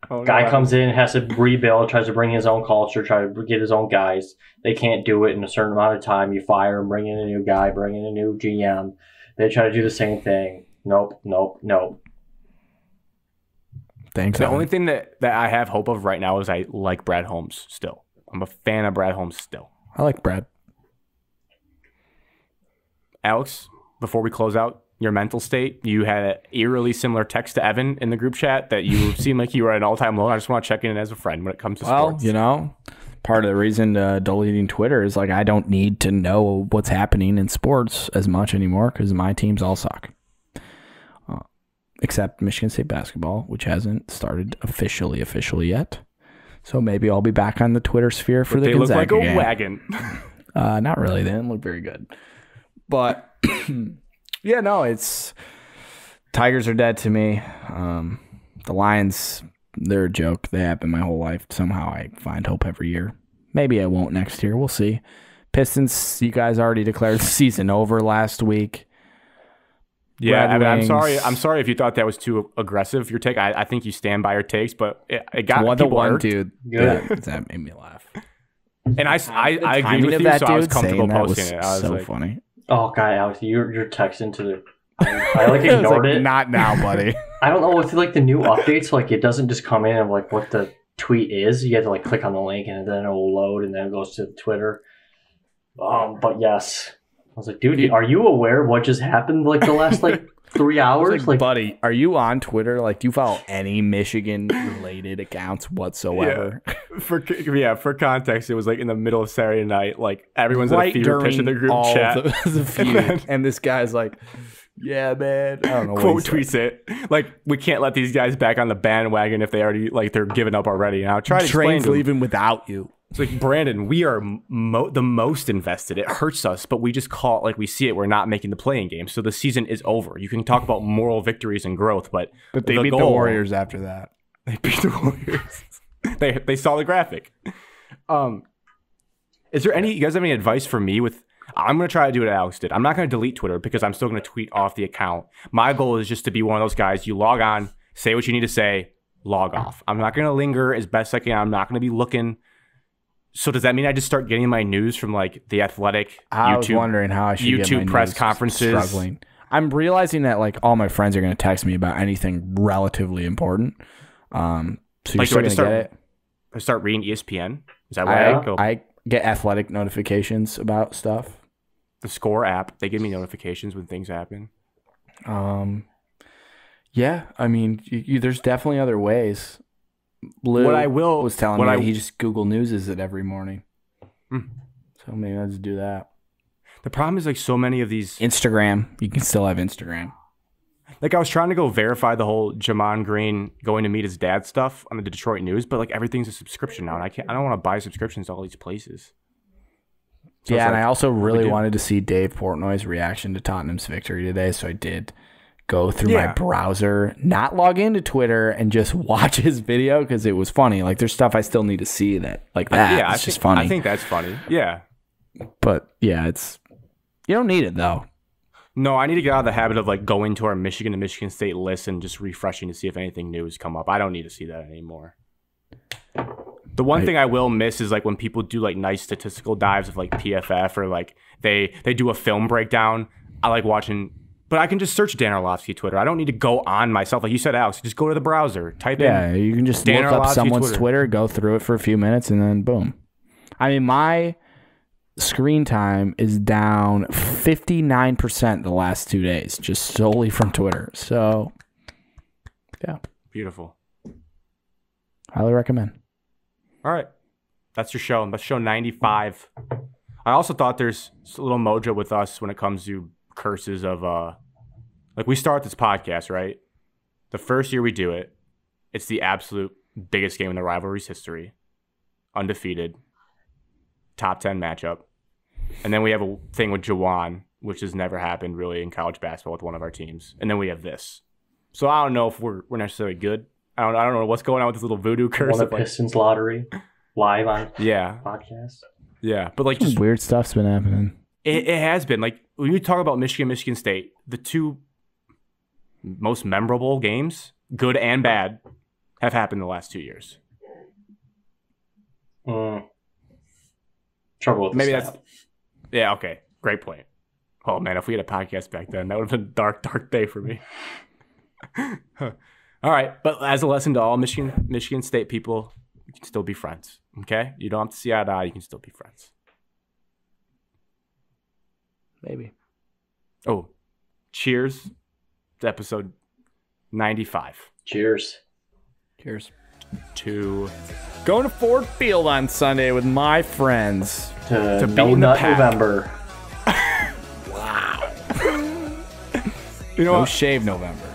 Guy comes in, has to rebuild, tries to bring his own culture, try to get his own guys. They can't do it in a certain amount of time. You fire him, bring in a new guy, bring in a new GM. They try to do the same thing. Nope. Thanks. The only thing that I have hope of right now is I like Brad Holmes still. I'm a fan of Brad Holmes still. I like Brad. Alex, before we close out, your mental state, you had an eerily similar text to Evan in the group chat that you seemed like you were at an all-time low. I just want to check in as a friend when it comes to sports. Well, part of the reason deleting Twitter is like I don't need to know what's happening in sports as much anymore because my teams all suck. Except Michigan State basketball, which hasn't started officially yet. So maybe I'll be back on the Twitter sphere for the Gonzaga game. They look like a wagon. Not really. They didn't look very good. But yeah, no, it's Tigers are dead to me. The Lions, they're a joke. They have been my whole life. Somehow I find hope every year. Maybe I won't next year. We'll see. Pistons, you guys already declared the season over last week. Yeah, I'm sorry if you thought that was too aggressive. Your take, I think you stand by your takes, but it got people hurt. Dude. That made me laugh. And I agree with you, so I was comfortable posting it. I was so funny. Oh God, Alex, you're texting to the I like ignored it. Not now, buddy. I don't know with like the new updates, like it doesn't just come in of like what the tweet is. You have to like click on the link and then it will load and then it goes to Twitter. But yes, I was like, dude, are you aware of what just happened like the last like 3 hours? Like, buddy, are you on Twitter? Like, do you follow any Michigan-related accounts whatsoever? Yeah. For context, it was like in the middle of Saturday night. Like everyone's in a fever pitch in the group chat. The feud. And this guy's like, "Yeah, man." I don't know. Quote tweets it like, "We can't let these guys back on the bandwagon if they already like they're giving up already." And I'll try to explain to leaving without you. It's like, Brandon, we are the most invested. It hurts us, but we just call it like we see it. We're not making the playing game, so the season is over. You can talk about moral victories and growth, but they beat the Warriors after that. They beat the Warriors. they saw the graphic. Is there any? You guys have any advice for me with? I'm going to try to do what Alex did. I'm not going to delete Twitter because I'm still going to tweet off the account. My goal is just to be one of those guys. You log on, say what you need to say, log off. I'm not going to linger as best I can. I'm not going to be looking. So does that mean I just start getting my news from like the Athletic, I was wondering how I should YouTube get my press news. conferences? Struggling. I'm realizing that like all my friends are going to text me about anything relatively important. So you're still going to get it. I start reading ESPN. Is that why I go? I get Athletic notifications about stuff. The Score app, they give me notifications when things happen. Yeah, I mean, there's definitely other ways. Lou was telling me that he just Google Newses it every morning. So maybe I'll just do that. The problem is like so many of these Instagram. You can still have Instagram. Like I was trying to go verify the whole Jamon Green going to meet his dad stuff on the Detroit News, but like everything's a subscription now, and I don't want to buy subscriptions to all these places. So yeah, and I also really wanted to see Dave Portnoy's reaction to Tottenham's victory today, so I did go through my browser, not log into Twitter, and just watch his video because it was funny. Like, there's stuff I still need to see that, like that. Yeah, it's just funny. I think that's funny. Yeah. But, yeah, you don't need it, though. No, I need to get out of the habit of, like, going to our Michigan and Michigan State list and just refreshing to see if anything new has come up. I don't need to see that anymore. The one thing I will miss is, like, when people do, like, nice statistical dives of, like, PFF or, like, they do a film breakdown. I like watching... But I can just search Dan Orlovsky Twitter. I don't need to go on myself. Like you said, Alex, just go to the browser, type in. Yeah, you can just look up someone's Twitter, go through it for a few minutes, and then boom. I mean, my screen time is down 59% the last 2 days, just solely from Twitter. So, yeah. Beautiful. Highly recommend. All right. That's your show. That's show 95. I also thought there's a little mojo with us when it comes to curses of like we start this podcast, right? The first year we do it, it's the absolute biggest game in the rivalry's history, undefeated, top 10 matchup, and then we have a thing with Jawan, which has never happened really in college basketball with one of our teams, and then we have this. So I don't know if we're necessarily good. I don't know what's going on with this little voodoo curse. Won the Pistons lottery live on podcast. Yeah, but like just weird stuff's been happening. It has been. Like, when you talk about Michigan State, the two most memorable games, good and bad, have happened in the last 2 years. Trouble with maybe that's... Yeah, okay. Great point. Oh, man, if we had a podcast back then, that would have been a dark, dark day for me. All right, but as a lesson to all Michigan State people, you can still be friends, okay? You don't have to see eye to eye. You can still be friends. Maybe. Oh, cheers to episode 95. Cheers. Cheers. To going to Ford Field on Sunday with my friends. To No Nut November. Wow. No Shave November.